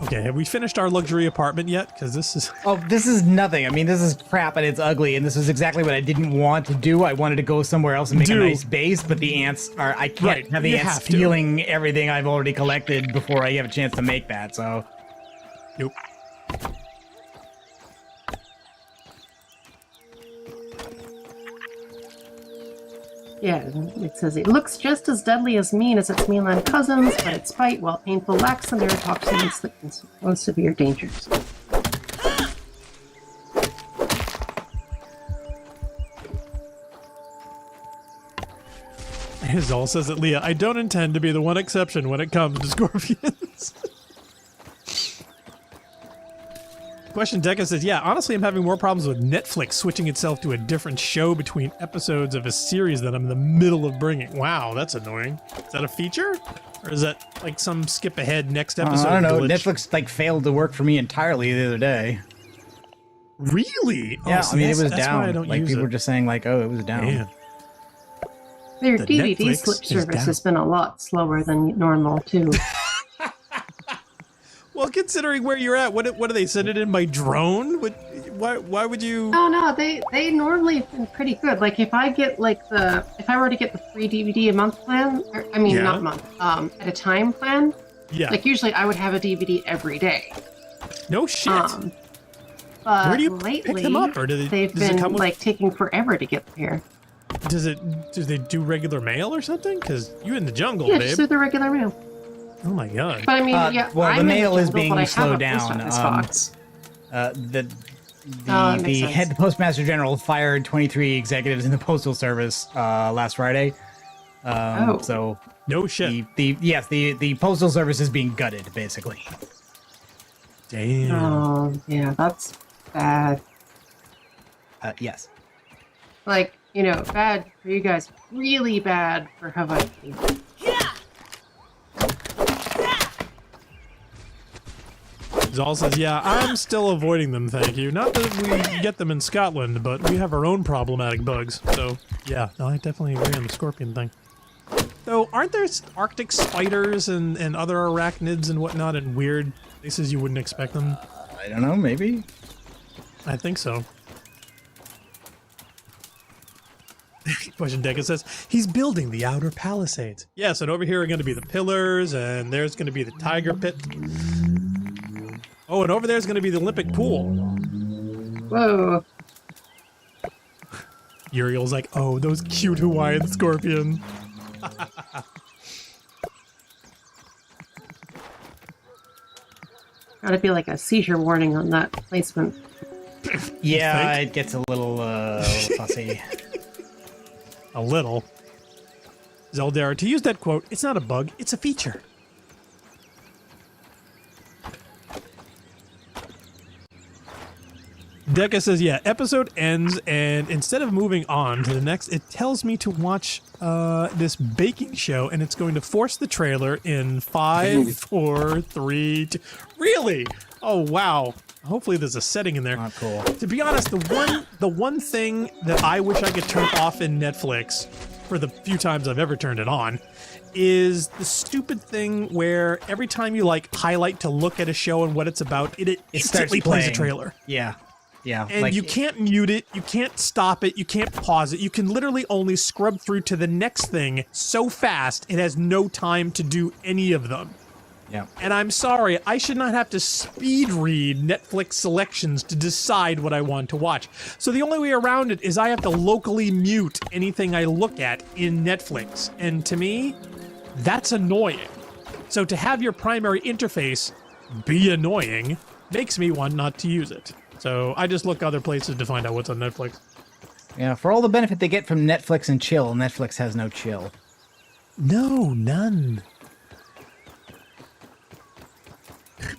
Speaker 1: Okay, have we finished our luxury apartment yet? Because this is...
Speaker 2: Oh, this is nothing. I mean, this is crap and it's ugly, and this is exactly what I didn't want to do. I wanted to go somewhere else and make a nice base, but the ants are... I can't have the ants stealing everything I've already collected before I have a chance to make that, so...
Speaker 1: Nope.
Speaker 3: Yeah, it says it looks just as deadly as mean as its mainland cousins, but its bite, while painful, lacks the neurotoxins that can cause severe dangers.
Speaker 1: Zol says that Leah, I don't intend to be the one exception when it comes to scorpions. Question Deca says, yeah, honestly, I'm having more problems with Netflix switching itself to a different show between episodes of a series that I'm in the middle of bringing. Wow, that's annoying. Is that a feature? Or is that like some skip ahead next episode?
Speaker 2: I don't know.
Speaker 1: Glitch?
Speaker 2: Netflix like failed to work for me entirely the other day.
Speaker 1: Really?
Speaker 2: Yeah,
Speaker 1: so
Speaker 2: I mean, it was
Speaker 1: that's
Speaker 2: down.
Speaker 1: why I don't
Speaker 2: like
Speaker 1: use
Speaker 2: people
Speaker 1: it.
Speaker 2: were just saying like, oh, it was down.
Speaker 1: Damn.
Speaker 3: Their
Speaker 1: The
Speaker 3: DVD
Speaker 1: Netflix
Speaker 3: slip
Speaker 1: is
Speaker 3: service
Speaker 1: down.
Speaker 3: has been a lot slower than normal, too.
Speaker 1: Well, considering where you're at, what do they send it in by drone? Why would you?
Speaker 3: Oh no, they normally have been pretty good. Like if I get if I were to get the free DVD a month plan, or, I mean not month, at a time plan.
Speaker 1: Yeah.
Speaker 3: Like usually I would have a DVD every day.
Speaker 1: No shit.
Speaker 3: But
Speaker 1: Where do you
Speaker 3: lately,
Speaker 1: pick them up, or
Speaker 3: they've
Speaker 1: does it
Speaker 3: been
Speaker 1: come with,
Speaker 3: like taking forever to get here.
Speaker 1: Do they do regular mail or something? Because you in the jungle,
Speaker 3: Yeah,
Speaker 1: babe.
Speaker 3: just through the regular mail.
Speaker 1: Oh my god.
Speaker 3: But I mean, yeah.
Speaker 2: Well,
Speaker 3: I'm
Speaker 2: the
Speaker 3: in
Speaker 2: mail is
Speaker 3: jungle, but I
Speaker 2: being
Speaker 3: have
Speaker 2: slowed
Speaker 3: a post
Speaker 2: down.
Speaker 3: office box.
Speaker 2: The head postmaster general fired 23 executives in the postal service last Friday. So
Speaker 1: no shit.
Speaker 2: The postal service is being gutted basically.
Speaker 1: Damn.
Speaker 3: Oh yeah, that's bad.
Speaker 2: Yes.
Speaker 3: Like, you know, bad for you guys, really bad for Hawaii.
Speaker 1: Zal says, yeah, I'm still avoiding them, thank you. Not that we get them in Scotland, but we have our own problematic bugs. So, yeah, no, I definitely agree on the scorpion thing. Though, aren't there Arctic spiders and other arachnids and whatnot in weird places you wouldn't expect them?
Speaker 2: I don't know, maybe.
Speaker 1: I think so. Question Deca says, he's building the outer palisades. Yes, and over here are going to be the pillars, and there's going to be the tiger pit. Oh, and over there's going to be the Olympic pool.
Speaker 3: Whoa.
Speaker 1: Uriel's like, oh, those cute Hawaiian scorpions.
Speaker 3: Gotta be like a seizure warning on that placement.
Speaker 2: Yeah, it gets a little fussy.
Speaker 1: A little. Zeldara, to use that quote, it's not a bug, it's a feature. Deca says, yeah, episode ends, and instead of moving on to the next, it tells me to watch this baking show, and it's going to force the trailer in 5, 4, 3, 2... Really? Oh, wow. Hopefully there's a setting in there.
Speaker 2: Not cool.
Speaker 1: To be honest, the one thing that I wish I could turn off in Netflix, for the few times I've ever turned it on, is the stupid thing where every time you, like, highlight to look at a show and what it's about, it instantly plays a trailer.
Speaker 2: Yeah. Yeah,
Speaker 1: And
Speaker 2: like,
Speaker 1: you can't mute it, you can't stop it, you can't pause it. You can literally only scrub through to the next thing so fast, it has no time to do any of them.
Speaker 2: yeah.
Speaker 1: And I'm sorry, I should not have to speed read Netflix selections to decide what I want to watch. So the only way around it is I have to locally mute anything I look at in Netflix. And to me, that's annoying. So to have your primary interface be annoying makes me want not to use it. So I just look other places to find out what's on Netflix.
Speaker 2: Yeah, for all the benefit they get from Netflix and chill, Netflix has no chill.
Speaker 1: No, none.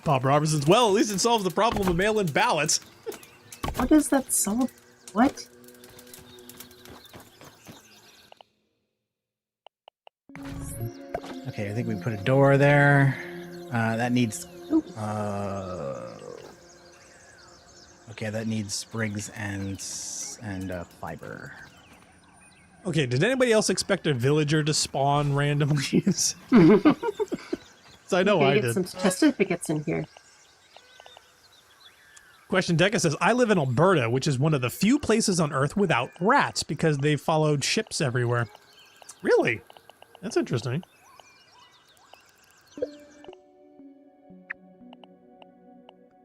Speaker 1: Bob Robertson's, well, at least it solves the problem of mail-in ballots.
Speaker 3: What does that solve? What?
Speaker 2: Okay, I think we put a door there. That needs... okay, that needs sprigs and fiber.
Speaker 1: Okay, did anybody else expect a villager to spawn randomly? So I know I
Speaker 3: get
Speaker 1: did.
Speaker 3: some certificates in here.
Speaker 1: Question Deca says, I live in Alberta, which is one of the few places on Earth without rats because they followed ships everywhere. Really? That's interesting.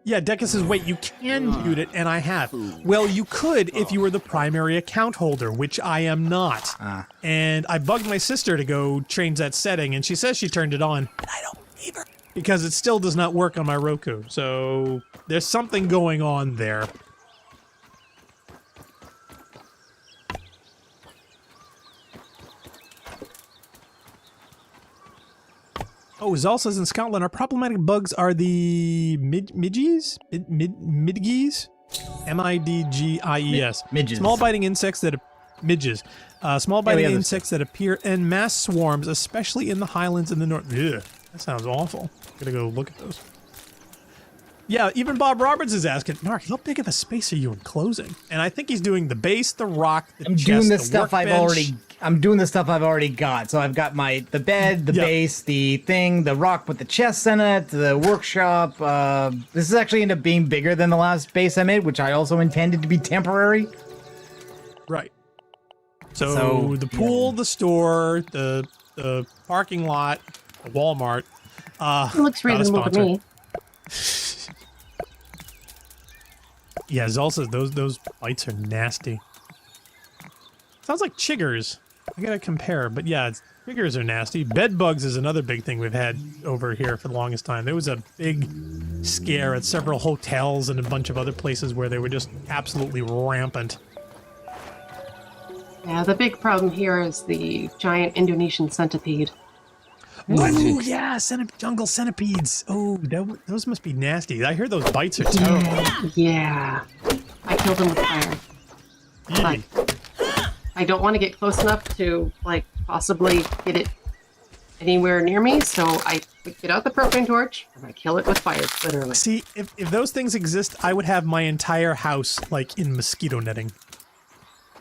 Speaker 1: Yeah, Deca says, wait, you can mute it, and I have. Well, you could if you were the primary account holder, which I am not. And I bugged my sister to go change that setting, and she says she turned it on. But I don't believe her. Because it still does not work on my Roku. So there's something going on there. Oh, Zal says in Scotland, our problematic bugs are the midgies? Midgies? M-I-D-G-I-E-S.
Speaker 2: Midges.
Speaker 1: Small biting insects that... Midges. Small biting
Speaker 2: other
Speaker 1: insects that appear in mass swarms, especially in the highlands in the north. Ugh, that sounds awful. Gotta go look at those. Yeah, even Bob Roberts is asking, Narc, how big of a space are you enclosing? And I think he's doing the base, the rock, the chest,
Speaker 2: doing the
Speaker 1: the
Speaker 2: stuff
Speaker 1: workbench.
Speaker 2: I'm doing the stuff I've already got. So I've got the bed, the base, the thing, the rock with the chests in it, the workshop. This is actually ended up being bigger than the last base I made, which I also intended to be temporary.
Speaker 1: Right. So the pool, the store, the parking lot, the Walmart.
Speaker 3: It looks reasonable to me.
Speaker 1: Yeah, Zol says those bites are nasty. Sounds like chiggers. I gotta compare, but yeah, chiggers are nasty. Bed bugs is another big thing we've had over here for the longest time. There was a big scare at several hotels and a bunch of other places where they were just absolutely rampant.
Speaker 3: Yeah, the big problem here is the giant Indonesian centipede.
Speaker 1: Oh yeah, jungle centipedes. Oh, those must be nasty. I hear those bites are terrible.
Speaker 3: Yeah. I killed him with fire.
Speaker 1: Yee.
Speaker 3: But I don't want to get close enough to, like, possibly get it anywhere near me, so I get out the propane torch and I kill it with fire, literally.
Speaker 1: See, if those things exist, I would have my entire house, like, in mosquito netting.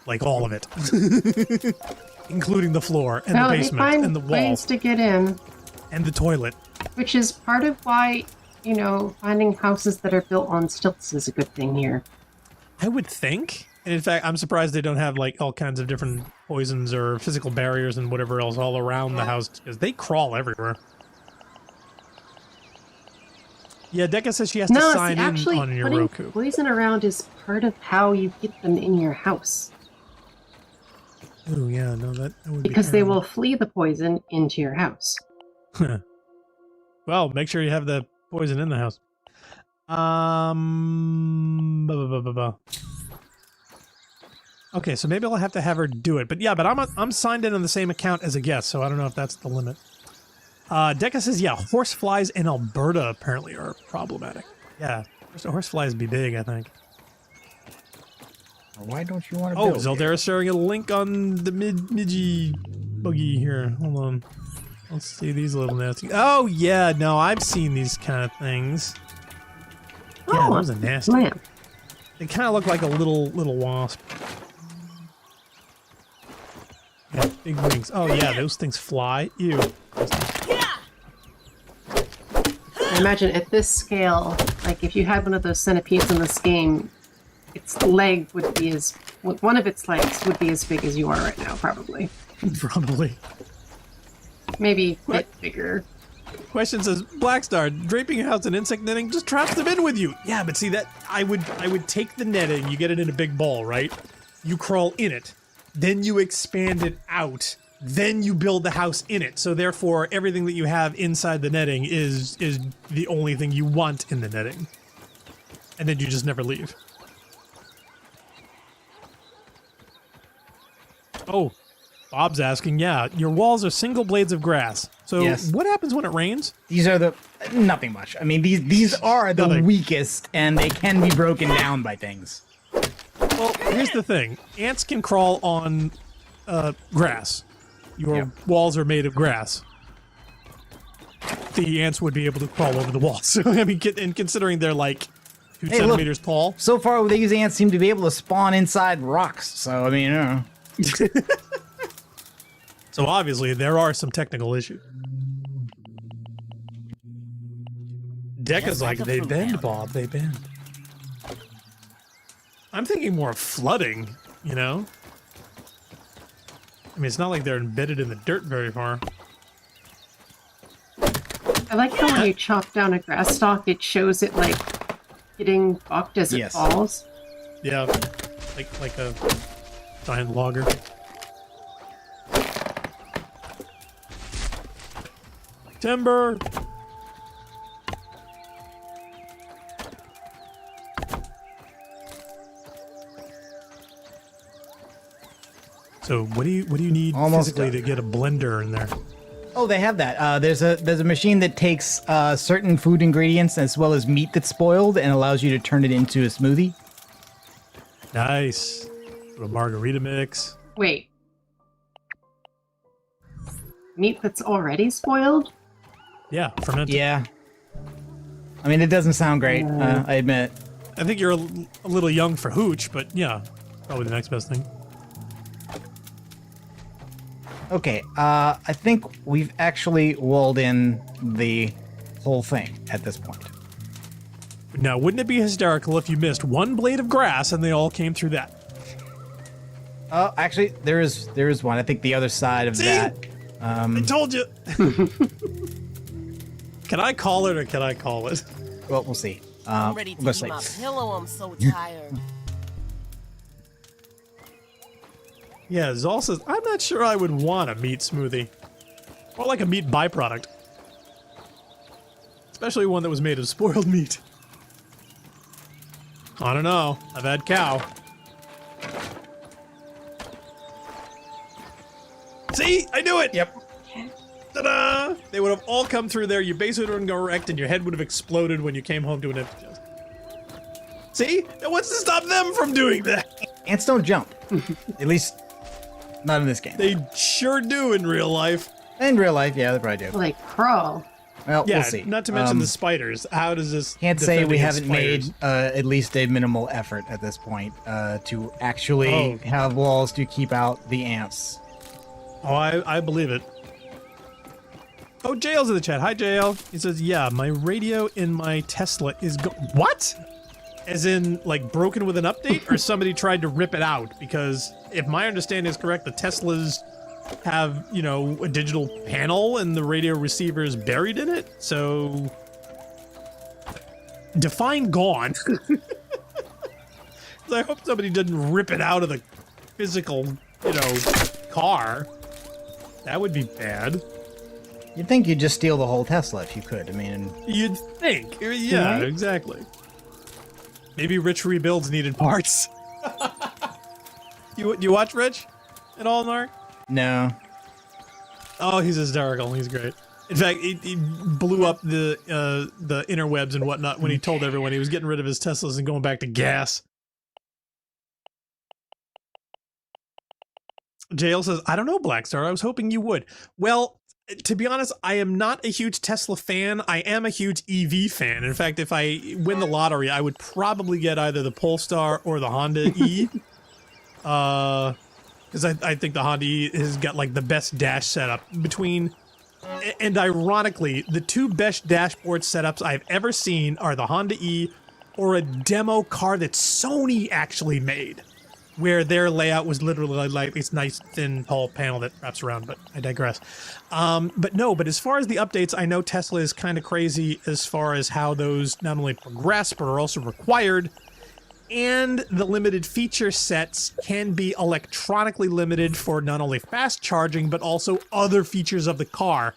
Speaker 1: Like, all of it. Including the floor, and the basement, and the wall.
Speaker 3: Ways to get in.
Speaker 1: And the toilet.
Speaker 3: Which is part of why, finding houses that are built on stilts is a good thing here.
Speaker 1: I would think. And in fact, I'm surprised they don't have, like, all kinds of different poisons or physical barriers and whatever else all around the house, because they crawl everywhere. Yeah, Deca says she has to sign in on your Roku.
Speaker 3: Putting poison around is part of how you get them in your house.
Speaker 1: Oh, yeah, no, that would be
Speaker 3: because they
Speaker 1: terrible.
Speaker 3: will flee the poison into your house.
Speaker 1: Well, make sure you have the poison in the house. Okay, so maybe I'll have to have her do it. But yeah, but I'm signed in on the same account as a guest, so I don't know if that's the limit. Deca says, yeah, horseflies in Alberta apparently are problematic. Yeah, horseflies be big, I think.
Speaker 2: Why don't you want to
Speaker 1: build Zeldara's sharing a link on the midgie buggy here. Hold on. Let's see these little nasty. Oh, yeah, no, I've seen these kind of things. Yeah, those are nasty.
Speaker 3: Man.
Speaker 1: They kind of look like a little wasp. Yeah, big wings. Oh, yeah, those things fly. Ew.
Speaker 3: I imagine at this scale, like if you had one of those centipedes in this game, its leg would be one of its legs would be as big as you are right now, probably.
Speaker 1: Probably.
Speaker 3: Maybe a bit bigger.
Speaker 1: Question says, Blackstar, draping your house in insect netting just traps them in with you. Yeah, but see that I would take the netting, you get it in a big ball, right? You crawl in it, then you expand it out, then you build the house in it. So therefore, everything that you have inside the netting is the only thing you want in the netting. And then you just never leave. Oh, Bob's asking, yeah, your walls are single blades of grass. So
Speaker 2: Yes.
Speaker 1: what happens when it rains?
Speaker 2: These are nothing much. I mean, these are the
Speaker 1: Nothing.
Speaker 2: weakest, and they can be broken down by things.
Speaker 1: Well, here's the thing. Ants can crawl on grass. Your
Speaker 2: Yep.
Speaker 1: walls are made of grass. The ants would be able to crawl over the walls. So, I mean, and considering they're like 2
Speaker 2: Hey, look.
Speaker 1: centimeters tall.
Speaker 2: So far, these ants seem to be able to spawn inside rocks. So I mean,
Speaker 1: So obviously, there are some technical issues. Decca's
Speaker 6: Just
Speaker 1: like,
Speaker 6: like a
Speaker 1: they
Speaker 6: fruit
Speaker 1: bend,
Speaker 6: pounder.
Speaker 1: Bob, they bend. I'm thinking more of flooding, you know? I mean, it's not like they're embedded in the dirt very far.
Speaker 3: I like how when you chop down a grass stalk, it shows it like getting bucked as it
Speaker 2: Yes.
Speaker 3: falls.
Speaker 1: Yeah, like a giant logger. Timber! So what do you need
Speaker 2: Almost
Speaker 1: physically
Speaker 2: done.
Speaker 1: to get a blender in there?
Speaker 2: oh, they have that. There's a machine that takes certain food ingredients as well as meat that's spoiled and allows you to turn it into a smoothie.
Speaker 1: Nice. A margarita mix.
Speaker 3: Wait. Meat that's already spoiled?
Speaker 1: Yeah, fermented.
Speaker 2: Yeah. I mean, it doesn't sound great. I admit.
Speaker 1: I think you're a little young for hooch, but yeah, probably the next best thing.
Speaker 2: Okay, I think we've actually walled in the whole thing at this point.
Speaker 1: Now, wouldn't it be hysterical if you missed one blade of grass and they all came through that?
Speaker 2: Oh, actually, there is one. I think the other side of
Speaker 1: See?
Speaker 2: that.
Speaker 1: I told you. Can I call it or can I call it?
Speaker 2: Well, we'll see.
Speaker 6: I'm ready to
Speaker 2: we'll
Speaker 6: eat
Speaker 2: see.
Speaker 6: my pillow. I'm so tired.
Speaker 1: Yeah, Zol says, I'm not sure I would want a meat smoothie. Or like a meat byproduct. Especially one that was made of spoiled meat. I don't know. I've had cow. See? I knew it!
Speaker 2: Yep.
Speaker 1: Ta-da! They would have all come through there, your base would have been erect, and your head would have exploded when you came home to an empty chest. See? Now what's to stop them from doing that?
Speaker 2: Ants don't jump. At least, not in this game.
Speaker 1: They sure do in real life.
Speaker 2: In real life, yeah, they probably do.
Speaker 3: Like crawl.
Speaker 2: Well,
Speaker 1: Yeah,
Speaker 2: we'll see.
Speaker 1: not to mention the spiders. How does this
Speaker 2: Can't say
Speaker 1: defend
Speaker 2: we
Speaker 1: against
Speaker 2: haven't
Speaker 1: spiders?
Speaker 2: made at least a minimal effort at this point to actually
Speaker 1: Oh.
Speaker 2: have walls to keep out the ants.
Speaker 1: Oh, I believe it. Oh, JL's in the chat. Hi, JL. He says, yeah, my radio in my Tesla is What? As in, like, broken with an update? Or somebody tried to rip it out? Because if my understanding is correct, the Teslas have, you know, a digital panel and the radio receiver is buried in it. So... Define gone. I hope somebody didn't rip it out of the physical, you know, car. That would be bad.
Speaker 2: You'd think you'd just steal the whole Tesla if you could. I mean,
Speaker 1: You'd think. Yeah,
Speaker 3: Right?
Speaker 1: exactly. Maybe Rich rebuilds needed parts. You watch Rich at all, Narc?
Speaker 2: no.
Speaker 1: Oh, he's hysterical. He's great. In fact, he blew up the interwebs and whatnot when he told everyone he was getting rid of his Teslas and going back to gas. JL says, I don't know, Blackstar. I was hoping you would. Well, to be honest, I am not a huge Tesla fan. I am a huge EV fan. In fact, if I win the lottery, I would probably get either the Polestar or the Honda E. Because I think the Honda E has got like the best dash setup between... And ironically, the two best dashboard setups I've ever seen are the Honda E or a demo car that Sony actually made, where their layout was literally like this nice, thin, tall panel that wraps around, but I digress. But as far as the updates, I know Tesla is kind of crazy as far as how those not only progress, but are also required. And the limited feature sets can be electronically limited for not only fast charging, but also other features of the car.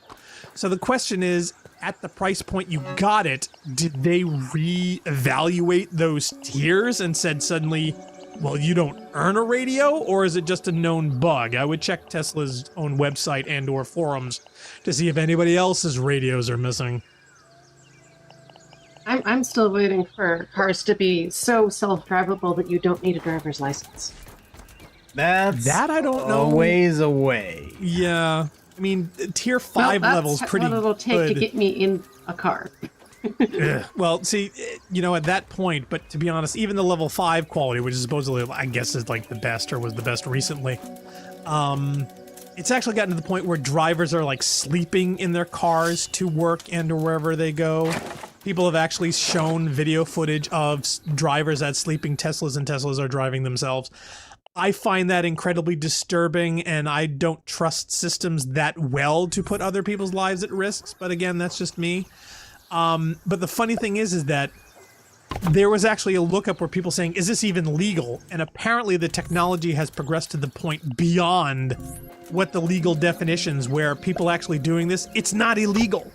Speaker 1: So the question is, at the price point you got it, did they re-evaluate those tiers and said suddenly, well, you don't earn a radio, or is it just a known bug? I would check Tesla's own website and or forums to see if anybody else's radios are missing.
Speaker 3: I'm still waiting for cars to be so self-drivable that you don't need a driver's license.
Speaker 2: That
Speaker 1: I don't know.
Speaker 2: A ways away.
Speaker 1: Yeah. I mean, tier 5 level's pretty
Speaker 3: what it'll take
Speaker 1: good.
Speaker 3: to get me in a car.
Speaker 1: Well, see, at that point, but to be honest, even the level 5 quality, which is supposedly, I guess, is like the best or was the best recently, it's actually gotten to the point where drivers are like sleeping in their cars to work and or wherever they go. People have actually shown video footage of drivers at sleeping Teslas, and Teslas are driving themselves. I find that incredibly disturbing, and I don't trust systems that well to put other people's lives at risk. But again, that's just me. But the funny thing is that there was actually a lookup where people saying, is this even legal? And apparently the technology has progressed to the point beyond what the legal definitions where people actually doing this, it's not illegal.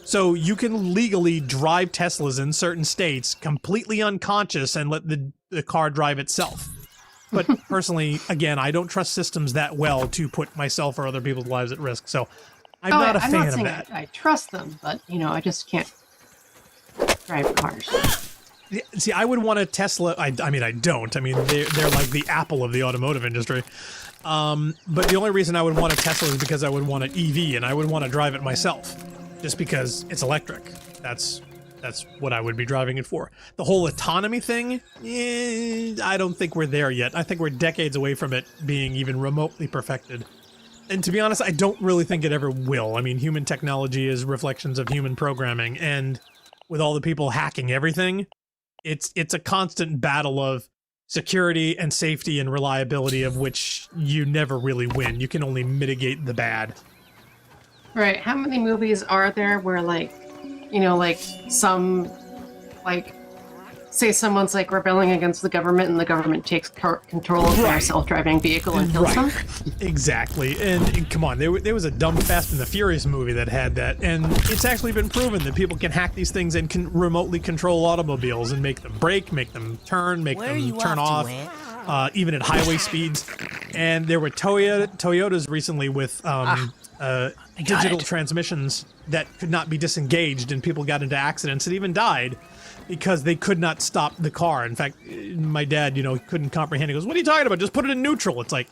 Speaker 1: So you can legally drive Teslas in certain states completely unconscious and let the car drive itself. But personally, again, I don't trust systems that well to put myself or other people's lives at risk. So I'm not a fan of that.
Speaker 3: I trust them, but, I just can't drive cars.
Speaker 1: See, I would want a Tesla. I mean, I don't. I mean, they're like the Apple of the automotive industry. But the only reason I would want a Tesla is because I would want an EV, and I would want to drive it myself. Just because it's electric. That's what I would be driving it for. The whole autonomy thing, I don't think we're there yet. I think we're decades away from it being even remotely perfected. And to be honest, I don't really think it ever will. I mean, human technology is reflections of human programming, and with all the people hacking everything, it's a constant battle of security and safety and reliability of which you never really win. You can only mitigate the bad.
Speaker 3: Right. How many movies are there where, say someone's rebelling against the government and the government takes control of their self-driving vehicle and kills them?
Speaker 1: Exactly. And come on, there was a dumb Fast and the Furious movie that had that, and it's actually been proven that people can hack these things and can remotely control automobiles and make them brake, make them turn, make them turn off, even at highway speeds. And there were Toyotas recently with digital transmissions that could not be disengaged, and people got into accidents and even died because they could not stop the car. In fact, my dad, couldn't comprehend. He goes, "What are you talking about? Just put it in neutral." It's like,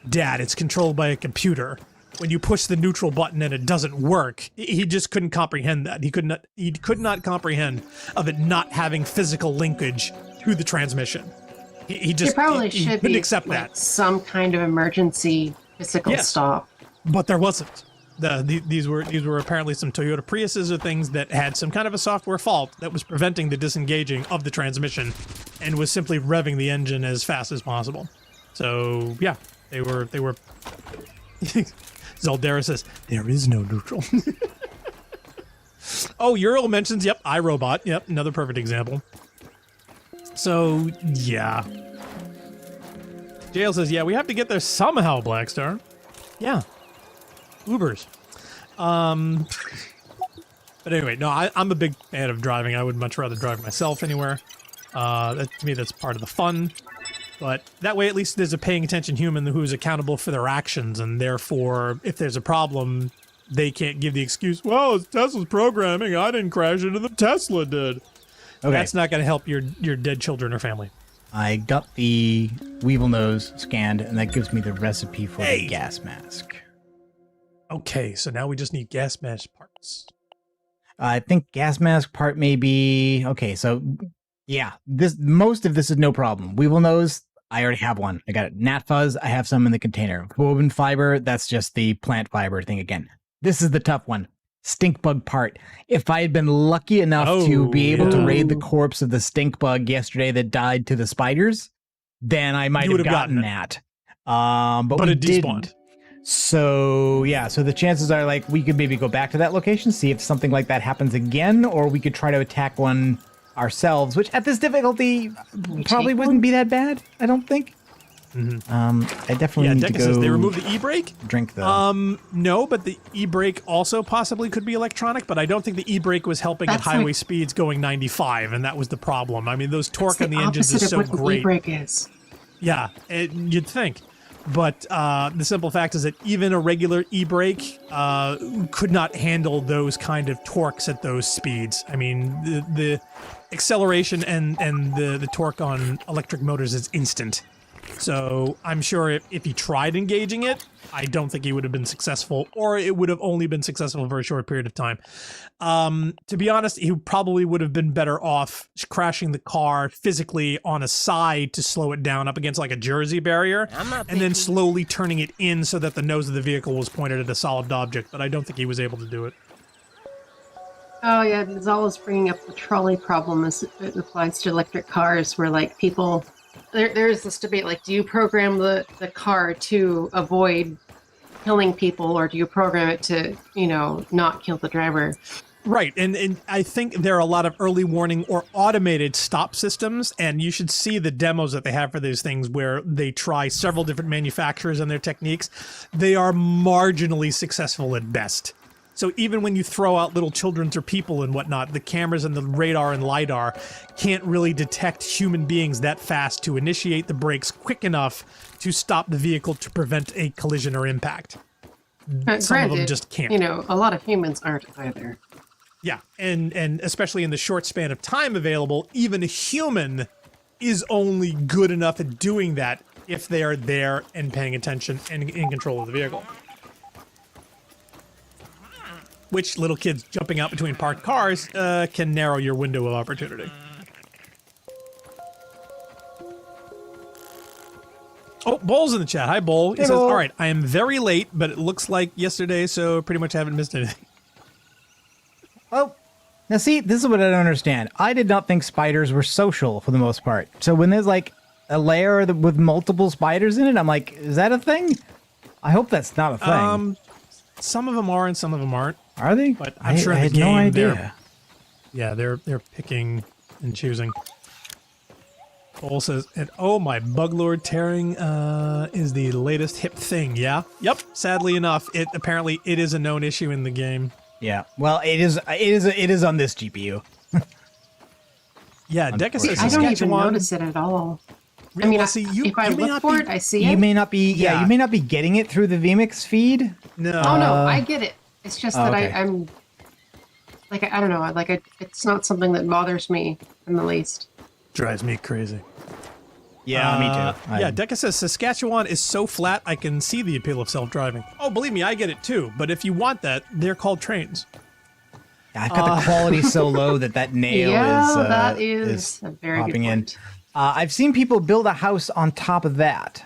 Speaker 1: Dad, it's controlled by a computer. When you push the neutral button and it doesn't work, he just couldn't comprehend that. He could not comprehend of it not having physical linkage to the transmission. He couldn't accept that.
Speaker 3: Some kind of emergency physical stop.
Speaker 1: But there wasn't. These were apparently some Toyota Priuses or things that had some kind of a software fault that was preventing the disengaging of the transmission and was simply revving the engine as fast as possible. So yeah, they were Zaldera says, there is no neutral. Oh, Ural mentions, yep, iRobot. Yep, another perfect example. So yeah. Jail says, yeah, we have to get there somehow, Blackstar. Yeah. Ubers. But anyway, no, I'm a big fan of driving. I would much rather drive myself anywhere. To me, that's part of the fun. But that way, at least there's a paying attention human who's accountable for their actions, and therefore, if there's a problem, they can't give the excuse, well, it's Tesla's programming. I didn't crash into the Tesla did. Okay. That's not going to help your dead children or family.
Speaker 2: I got the Weevil nose scanned, and that gives me the recipe for the gas mask.
Speaker 1: Okay, so now we just need gas mask parts.
Speaker 2: I think gas mask part may be... Okay, so yeah, most of this is no problem. Weevil nose, I already have one. I got it. Nat fuzz, I have some in the container. Woven fiber, that's just the plant fiber thing again. This is the tough one. stink bug part. If I had been lucky enough to be able to raid the corpse of the stink bug yesterday that died to the spiders, then I might have gotten that. But we
Speaker 1: it despawned.
Speaker 2: didn't. So yeah, so the chances are like we could maybe go back to that location, see if something like that happens again, or we could try to attack one ourselves, which at this difficulty probably wouldn't be that bad, I don't think. I definitely need to go.
Speaker 1: Says they removed the e-brake.
Speaker 2: Drink the.
Speaker 1: No, but the e-brake also possibly could be electronic, but I don't think the e-brake was helping at highway speeds going 95, and that was the problem. I mean, those torque on the engines is so great.
Speaker 3: E-brake is.
Speaker 1: Yeah, you'd think. But the simple fact is that even a regular e-brake could not handle those kind of torques at those speeds. I mean, the acceleration and the torque on electric motors is instant. So I'm sure if he tried engaging it, I don't think he would have been successful, or it would have only been successful for a short period of time. To be honest, he probably would have been better off crashing the car physically on a side to slow it down up against like a Jersey barrier, and then slowly turning it in so that the nose of the vehicle was pointed at a solid object, but I don't think he was able to do it.
Speaker 3: Oh yeah, it's always bringing up the trolley problem as it applies to electric cars, where like people... There's this debate, like, do you program the car to avoid killing people, or do you program it to, not kill the driver?
Speaker 1: Right, and I think there are a lot of early warning or automated stop systems, and you should see the demos that they have for these things where they try several different manufacturers and their techniques. They are marginally successful at best. So even when you throw out little children or people and whatnot, the cameras and the radar and LiDAR can't really detect human beings that fast to initiate the brakes quick enough to stop the vehicle to prevent a collision or impact. Some of them just can't.
Speaker 3: A lot of humans aren't either.
Speaker 1: Yeah, and especially in the short span of time available, even a human is only good enough at doing that if they are there and paying attention and in control of the vehicle. Which little kids jumping out between parked cars can narrow your window of opportunity. Oh, Bull's in the chat. Hi, Bull. He says, all right, I am very late, but it looks like yesterday, so pretty much haven't missed anything.
Speaker 2: Oh, now see, this is what I don't understand. I did not think spiders were social for the most part. So when there's like a layer with multiple spiders in it, I'm like, is that a thing? I hope that's not a thing.
Speaker 1: Some of them are and some of them aren't.
Speaker 2: Are they?
Speaker 1: But I'm sure in the
Speaker 2: I had
Speaker 1: game,
Speaker 2: no idea.
Speaker 1: they're picking and choosing. Cole says, and oh, my Buglord tearing is the latest hip thing. Yeah. Yep. Sadly enough, it is a known issue in the game.
Speaker 2: Yeah. Well, it is on this GPU.
Speaker 1: Yeah. Deca says
Speaker 3: I don't even
Speaker 1: Saskatchewan.
Speaker 3: notice it at all.
Speaker 1: Really?
Speaker 3: I mean,
Speaker 1: Well, see,
Speaker 3: if I look for it, I see it.
Speaker 2: You may not be.
Speaker 1: Yeah.
Speaker 2: You may not be getting it through the vMix feed.
Speaker 1: No.
Speaker 3: Oh no, I get it. It's just that
Speaker 2: okay.
Speaker 3: I'm like I don't know. It's not something that bothers me in the least.
Speaker 1: Drives me crazy.
Speaker 2: Yeah, me too.
Speaker 1: Yeah, Deca says Saskatchewan is so flat I can see the appeal of self-driving. Oh, believe me, I get it too. But if you want that, they're called trains.
Speaker 2: I've got the quality so low that nail
Speaker 3: that is
Speaker 2: is
Speaker 3: a very
Speaker 2: popping
Speaker 3: good
Speaker 2: in.
Speaker 3: point.
Speaker 2: I've seen people build a house on top of that.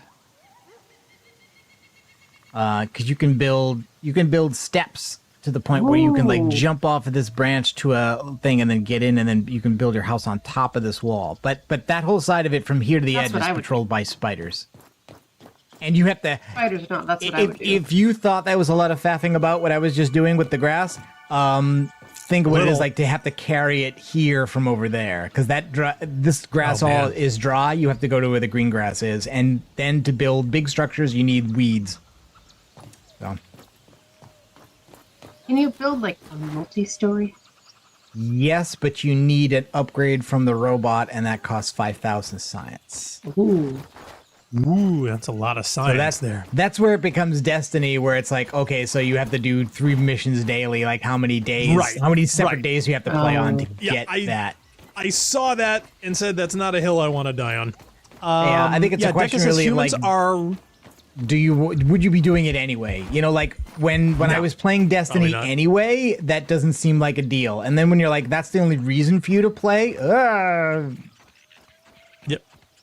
Speaker 2: Because you can build steps to the point where you can like jump off of this branch to a thing and then get in, and then you can build your house on top of this wall. But that whole side of it from here to the edge is patrolled by spiders. And you have to...
Speaker 3: Spiders are not, that's what I would do.
Speaker 2: If you thought that was a lot of faffing about what I was just doing with the grass, think of what it is like to have to carry it here from over there. Because this grass all is dry. You have to go to where the green grass is. And then to build big structures, you need weeds. So...
Speaker 3: Can you build like a multi-story?
Speaker 2: Yes, but you need an upgrade from the robot, and that costs 5,000 science.
Speaker 3: Ooh.
Speaker 1: Ooh, that's a lot of science there.
Speaker 2: That's where it becomes Destiny, where it's like, okay, so you have to do 3 missions daily, like how many days, how many separate days you have to play on to get that.
Speaker 1: I saw that and said that's not a hill I want to die on.
Speaker 2: Yeah, I think it's a question really
Speaker 1: humans
Speaker 2: like...
Speaker 1: are...
Speaker 2: would you be doing it anyway? You know, like when I was playing Destiny anyway, that doesn't seem like a deal. And then when you're like, that's the only reason for you to play.
Speaker 1: Yep.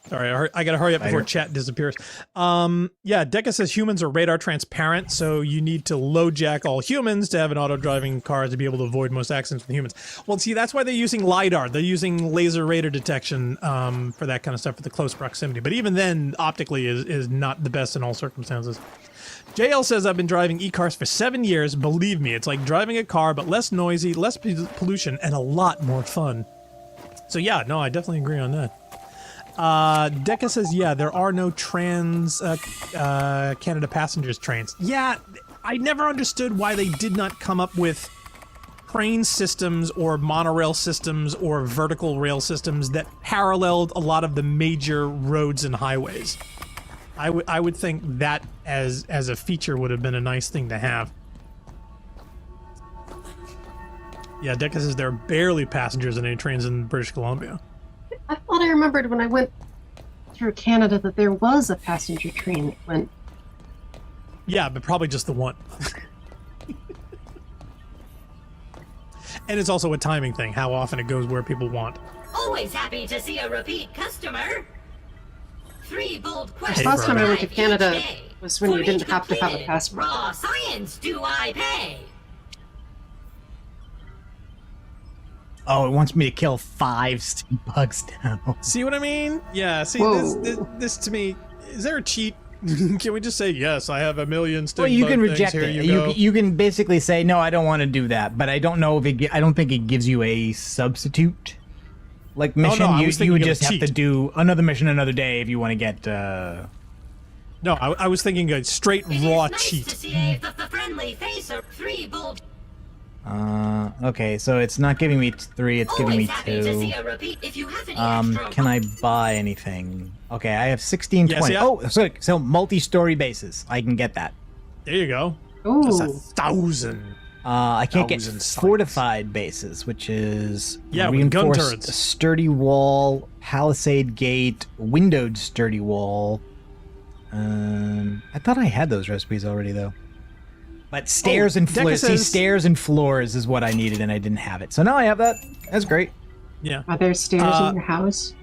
Speaker 1: Sorry, I gotta hurry up before chat disappears. Yeah, Deca says humans are radar transparent, so you need to low jack all humans to have an auto-driving car to be able to avoid most accidents with humans. Well, see, that's why they're using LiDAR. They're using laser radar detection for that kind of stuff, for the close proximity. But even then, optically is not the best in all circumstances. JL says, I've been driving e-cars for 7 years. Believe me, it's like driving a car, but less noisy, less pollution, and a lot more fun. So yeah, no, I definitely agree on that. Deca says, yeah, there are no trans Canada passengers trains. Yeah, I never understood why they did not come up with train systems or monorail systems or vertical rail systems that paralleled a lot of the major roads and highways. I would think that as a feature would have been a nice thing to have. Yeah, Deca says there are barely passengers in any trains in British Columbia.
Speaker 3: I thought I remembered when I went through Canada that there was a passenger train that went.
Speaker 1: Yeah, but probably just the one. And it's also a timing thing, how often it goes where people want.
Speaker 5: Always happy to see a repeat customer. 3 bold questions.
Speaker 3: Last time I went to
Speaker 5: each
Speaker 3: Canada
Speaker 5: day.
Speaker 3: was when you
Speaker 5: For
Speaker 3: didn't
Speaker 5: each
Speaker 3: have to have a
Speaker 5: completed
Speaker 3: passport.
Speaker 5: Raw science do I pay?
Speaker 2: Oh, it wants me to kill 5 stink bugs now.
Speaker 1: See what I mean? Yeah, see, this to me, is there a cheat? Can we just say, yes, I have a million stink
Speaker 2: Well, you can
Speaker 1: bug
Speaker 2: reject
Speaker 1: things, here
Speaker 2: it.
Speaker 1: you go.
Speaker 2: You can basically say, no, I don't want to do that. But I don't know if it. I don't think it gives you a substitute. Like mission,
Speaker 1: I was
Speaker 2: you
Speaker 1: thinking
Speaker 2: would
Speaker 1: of a
Speaker 2: just have to
Speaker 1: cheat.
Speaker 2: do another mission another day if you want to get.
Speaker 1: No, I was thinking a straight
Speaker 5: It is
Speaker 1: raw
Speaker 5: nice
Speaker 1: cheat.
Speaker 5: to see a friendly face of 3 bold.
Speaker 2: Okay, so it's not giving me 3, it's giving me
Speaker 5: Always happy to see
Speaker 2: 2.
Speaker 5: a repeat. If you have any extra.
Speaker 2: Can I buy anything? Okay, I have 16,
Speaker 1: Yeah,
Speaker 2: 20.
Speaker 1: see,
Speaker 2: So multi-story bases. I can get that.
Speaker 1: There you go. That's
Speaker 3: Ooh.
Speaker 2: I
Speaker 1: 1,000.
Speaker 2: can't get
Speaker 1: 1,000 sites.
Speaker 2: fortified bases, which is
Speaker 1: Yeah, with gun
Speaker 2: reinforced
Speaker 1: turrets.
Speaker 2: sturdy wall, palisade gate, windowed sturdy wall. I thought I had those recipes already though. But stairs and
Speaker 1: Deca
Speaker 2: floors. See,
Speaker 1: says-
Speaker 2: stairs and floors is what I needed, and I didn't have it. So now I have that. That's great.
Speaker 1: Yeah.
Speaker 3: Are there stairs in your house?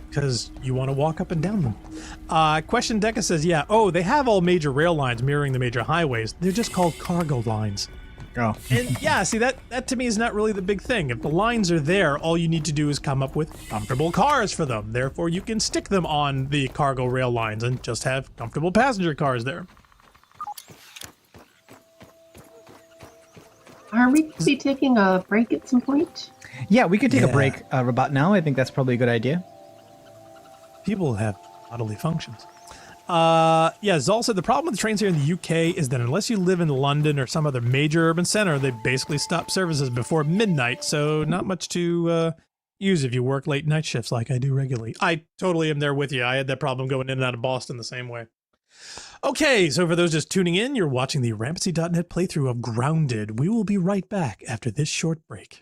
Speaker 1: Because you want to walk up and down them. Question Deca says, yeah, they have all major rail lines mirroring the major highways. They're just called cargo lines.
Speaker 2: Oh.
Speaker 1: And yeah, see, that to me is not really the big thing. If the lines are there, all you need to do is come up with comfortable cars for them. Therefore, you can stick them on the cargo rail lines and just have comfortable passenger cars there.
Speaker 3: Are we going to be taking a break at some point?
Speaker 2: Yeah, we could take a
Speaker 1: Yeah.
Speaker 2: break about now. I think that's probably a good idea.
Speaker 1: People have bodily functions. Yeah, Zol said the problem with the trains here in the UK is that unless you live in London or some other major urban center, they basically stop services before midnight, so not much to use if you work late night shifts like I do regularly. I totally am there with you. I had that problem going in and out of Boston the same way. Okay, so for those just tuning in, you're watching the Rampancy.net playthrough of Grounded. We will be right back after this short break.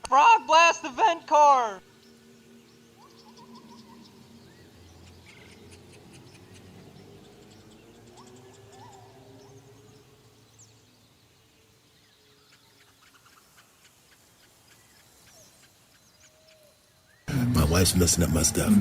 Speaker 7: Frog blast the vent core!
Speaker 8: My wife's messing up my stuff.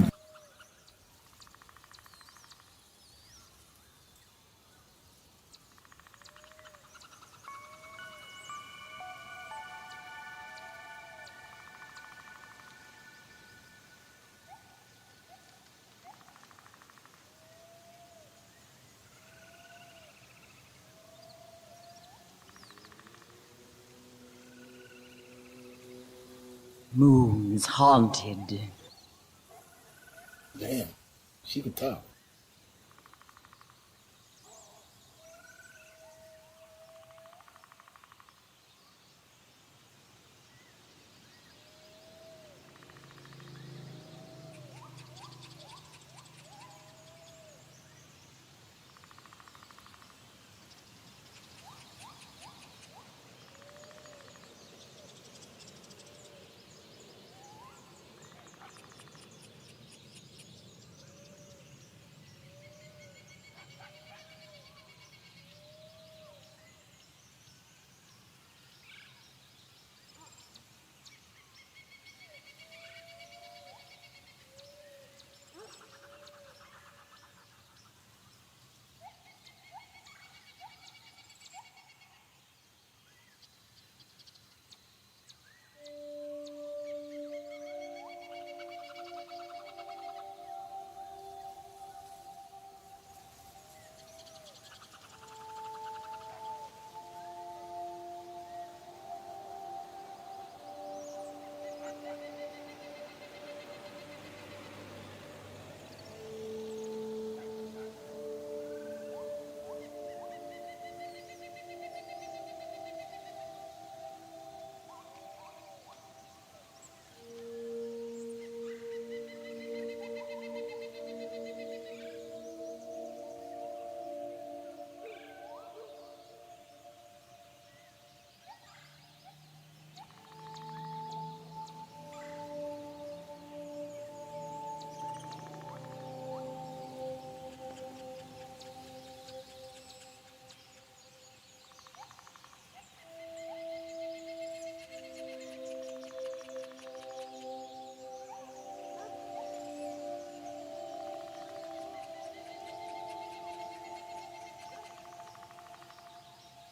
Speaker 9: Moon's haunted.
Speaker 8: Damn, she can talk.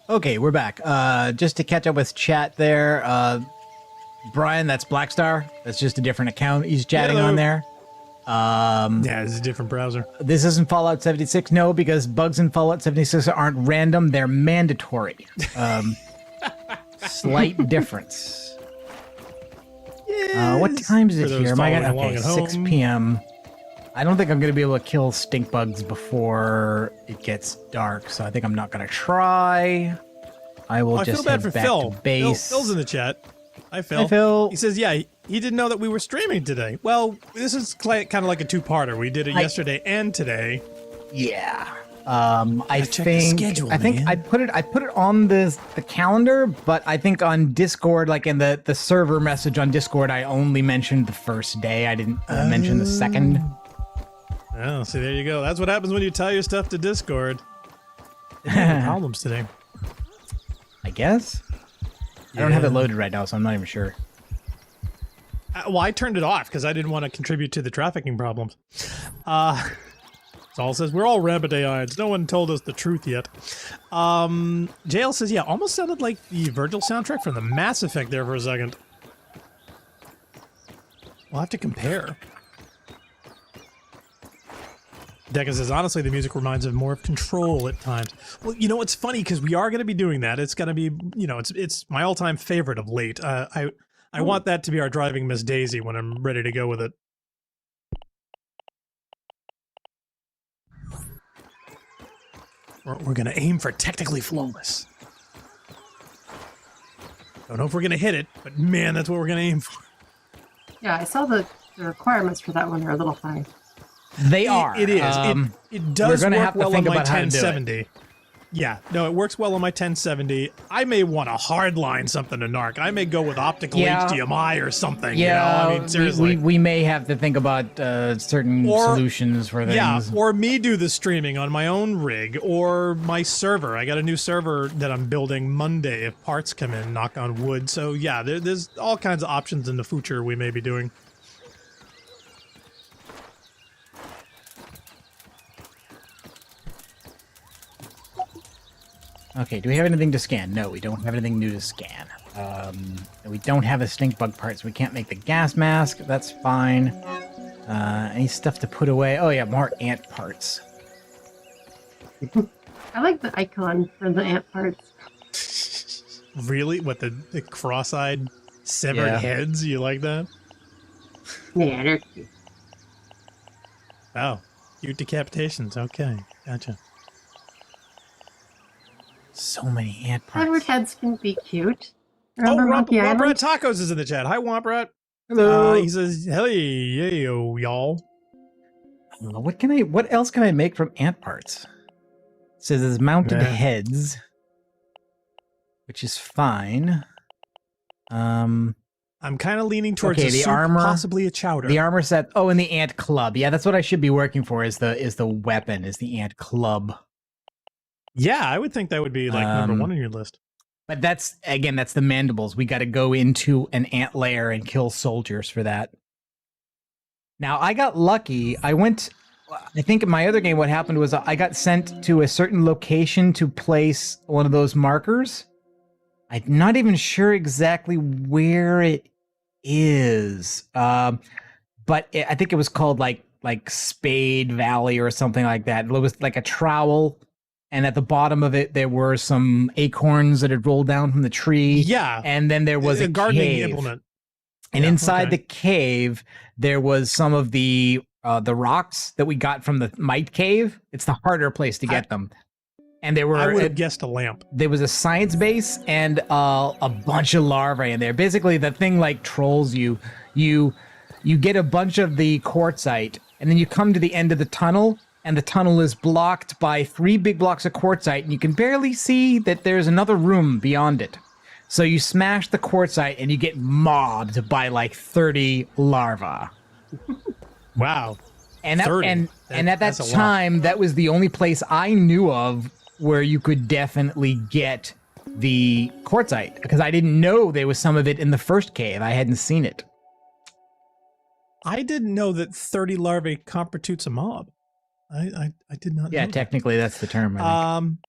Speaker 2: Okay, we're back. Just to catch up with chat there, Brian, that's Blackstar. That's just a different account he's chatting
Speaker 1: Hello.
Speaker 2: on there.
Speaker 1: Yeah, it's a different browser.
Speaker 2: This isn't Fallout 76, no, because bugs in Fallout 76 aren't random, they're mandatory. Slight difference. What time is it here? Am I gonna, okay, 6 p.m. I don't think I'm going to be able to kill stink bugs before it gets dark, so I think I'm not going to try. I will
Speaker 1: I
Speaker 2: just
Speaker 1: feel bad for
Speaker 2: head back
Speaker 1: Phil.
Speaker 2: to base.
Speaker 1: Phil's in the chat. Hi, Phil.
Speaker 2: Hi, Phil.
Speaker 1: He says, yeah, he didn't know that we were streaming today. Well, this is kind of like a two-parter. We did it yesterday and today.
Speaker 2: Yeah. I
Speaker 1: check the
Speaker 2: think
Speaker 1: schedule,
Speaker 2: I think
Speaker 1: man.
Speaker 2: I put it on the calendar, but I think on Discord, like in the server message on Discord, I only mentioned the first day. I didn't mention the second.
Speaker 1: Oh, see, there you go. That's what happens when you tell your stuff to Discord. They're having problems today.
Speaker 2: I guess. I don't have it loaded right now, so I'm not even sure.
Speaker 1: Well, I turned it off because I didn't want to contribute to the trafficking problems. Saul says, we're all rampant AIs. No one told us the truth yet. JL says, yeah, almost sounded like the Virgil soundtrack from the Mass Effect there for a second. We'll have to compare. Deca says, honestly, the music reminds me more of Control at times. Well, you know, it's funny because we are going to be doing that. It's going to be, you know, it's my all-time favorite of late. I want that to be our driving Miss Daisy when I'm ready to go with it. We're going to aim for technically flawless. Don't know if we're going to hit it, but man, that's what we're going to aim for.
Speaker 3: Yeah, I saw the requirements for that one are a little high.
Speaker 2: They are.
Speaker 1: It is. It does
Speaker 2: we're gonna
Speaker 1: work
Speaker 2: have to
Speaker 1: well on
Speaker 2: think
Speaker 1: my
Speaker 2: about how to do it.
Speaker 1: 1070. Yeah, no, it works well on my 1070. I may want to hardline something to Narc. I may go with optical HDMI or something.
Speaker 2: Yeah,
Speaker 1: you know? I mean, seriously.
Speaker 2: we may have to think about certain solutions for things.
Speaker 1: Yeah, or me do the streaming on my own rig or my server. I got a new server that I'm building Monday if parts come in, knock on wood. So yeah, there's all kinds of options in the future we may be doing.
Speaker 2: Okay, do we have anything to scan? No, we don't have anything new to scan. We don't have a stink bug part, so we can't make the gas mask. That's fine. Any stuff to put away? Oh yeah, more ant parts.
Speaker 3: I like the icon for the ant parts.
Speaker 1: Really? What, the cross-eyed severed heads? You like that?
Speaker 3: Yeah, they're cute.
Speaker 1: Oh, cute decapitations. Okay, gotcha.
Speaker 2: So many ant parts.
Speaker 3: Severed heads can be cute. Remember Monkey Island?
Speaker 1: Womprat Tacos is in the chat. Hi, Womprat.
Speaker 2: Hello.
Speaker 1: He says, "Hey, yo, y'all."
Speaker 2: What else can I make from ant parts? It says it's mounted heads, which is fine.
Speaker 1: I'm kind of leaning towards
Speaker 2: okay,
Speaker 1: a
Speaker 2: the
Speaker 1: soup,
Speaker 2: armor,
Speaker 1: possibly a chowder.
Speaker 2: The armor set. Oh, and the ant club. Yeah, that's what I should be working for. Is the weapon? Is the ant club?
Speaker 1: Yeah, I would think that would be like number one on your list.
Speaker 2: But that's the mandibles. We got to go into an ant lair and kill soldiers for that. Now, I got lucky. I think in my other game, what happened was I got sent to a certain location to place one of those markers. I'm not even sure exactly where it is. But I think it was called like Spade Valley or something like that. It was like a trowel. And at the bottom of it, there were some acorns that had rolled down from the tree.
Speaker 1: Yeah.
Speaker 2: And then there was a
Speaker 1: gardening
Speaker 2: cave.
Speaker 1: implement.
Speaker 2: And inside the cave, there was some of the rocks that we got from the Mite Cave. It's the harder place to get them. And there were
Speaker 1: I would have guessed a lamp.
Speaker 2: There was a science base and a bunch of larvae in there. Basically, the thing like trolls you. You get a bunch of the quartzite, and then you come to the end of the tunnel. And the tunnel is blocked by 3 big blocks of quartzite, and you can barely see that there's another room beyond it. So you smash the quartzite, and you get mobbed by like 30 larvae.
Speaker 1: Wow.
Speaker 2: And
Speaker 1: 30.
Speaker 2: At that time, that was the only place I knew of where you could definitely get the quartzite, because I didn't know there was some of it in the first cave. I hadn't seen it.
Speaker 1: I didn't know that 30 larvae constitutes a mob. I did not know
Speaker 2: Yeah, technically that's the term. I think.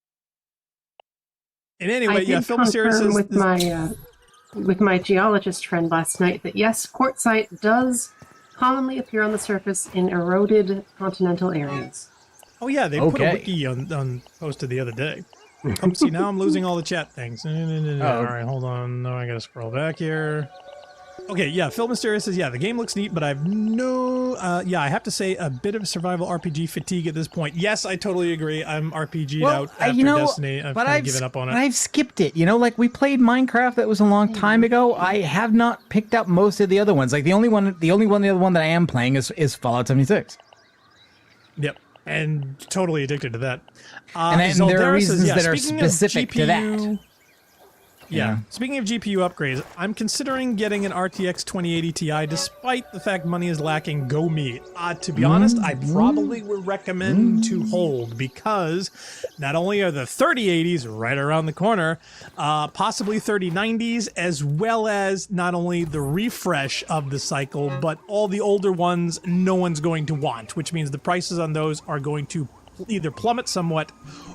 Speaker 1: And anyway,
Speaker 3: I
Speaker 1: yeah,
Speaker 3: did
Speaker 1: Phil Mysterious
Speaker 3: confirm
Speaker 1: says
Speaker 3: with my geologist friend last night that yes, quartzite does commonly appear on the surface in eroded continental areas.
Speaker 1: oh yeah, they put a
Speaker 2: Okay.
Speaker 1: wiki on posted the other day. Oh, see, now I'm losing all the chat things. All right, hold on. No, I gotta scroll back here. Okay, yeah, Phil Mysterious says, yeah, the game looks neat, but I've I have to say a bit of survival RPG fatigue at this point. Yes, I totally agree. I'm RPG'd out after Destiny. I've kind of given up on it.
Speaker 2: I've skipped it. You know, like we played Minecraft that was a long time ago. I have not picked up most of the other ones. Like the other one that I am playing is Fallout 76.
Speaker 1: Yep, and totally addicted to that.
Speaker 2: And there are reasons that are
Speaker 1: speaking of
Speaker 2: specific to that.
Speaker 1: Yeah. Speaking of GPU upgrades, I'm considering getting an RTX 2080 Ti despite the fact money is lacking. Go me. To be honest, I probably would recommend to hold because not only are the 3080s right around the corner, possibly 3090s, as well as not only the refresh of the cycle, but all the older ones no one's going to want, which means the prices on those are going to either plummet somewhat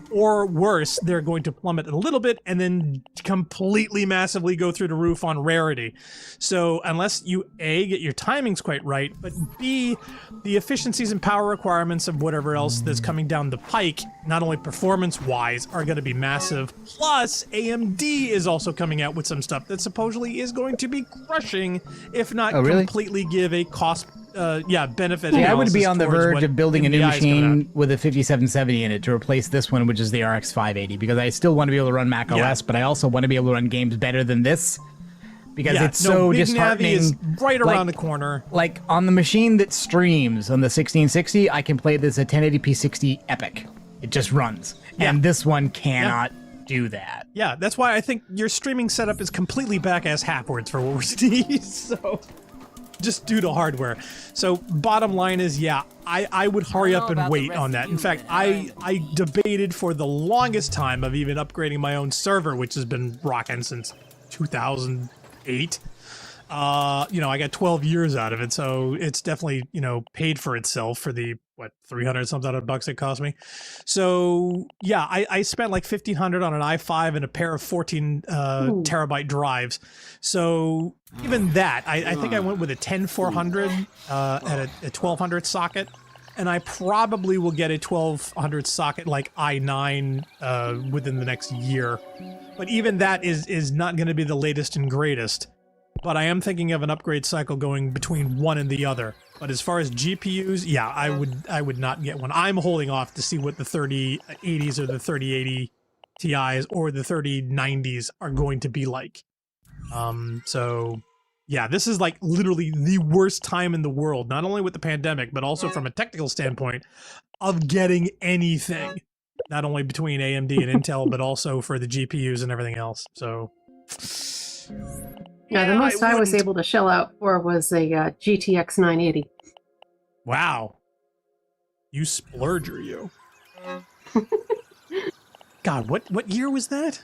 Speaker 1: or worse, they're going to plummet a little bit and then completely massively go through the roof on rarity. So unless you A, get your timings quite right, but B, the efficiencies and power requirements of whatever else that's coming down the pike, not only performance-wise, are going to be massive. Plus, AMD is also coming out with some stuff that supposedly is going to be crushing, if not completely give a cost benefit.
Speaker 2: Yeah, I would be on the verge of building a new machine
Speaker 1: out
Speaker 2: with a 5770 in it to replace this one, which is the RX 580, because I still want to be able to run Mac OS, but I also want to be able to run games better than this, because it's so
Speaker 1: Big
Speaker 2: disheartening.
Speaker 1: Navi is right around the corner.
Speaker 2: Like, on the machine that streams on the 1660, I can play this at 1080p 60 epic. It just runs. And this one cannot do that.
Speaker 1: Yeah, that's why I think your streaming setup is completely back-ass halfwards for what we're seeing, so... just due to hardware. So bottom line is, yeah, I would hurry up and wait on that. In fact, I debated for the longest time of even upgrading my own server, which has been rocking since 2008. I got 12 years out of it, so it's definitely, paid for itself for the, 300 something bucks it cost me. So yeah, I spent like $1,500 on an i5 and a pair of 14 terabyte drives. So even that, I think I went with a 10400 at a 1200 socket, and I probably will get a 1200 socket like i9 within the next year. But even that is not going to be the latest and greatest. But I am thinking of an upgrade cycle going between one and the other. But as far as GPUs, yeah, I would not get one. I'm holding off to see what the 3080s or the 3080 Ti's or the 3090s are going to be like. So yeah, this is like literally the worst time in the world, not only with the pandemic, but also from a technical standpoint of getting anything, not only between AMD and Intel, but also for the GPUs and everything else. So
Speaker 3: yeah, the most I was able to shell out for was a GTX 980.
Speaker 1: Wow. You splurger, you. God, what year was that?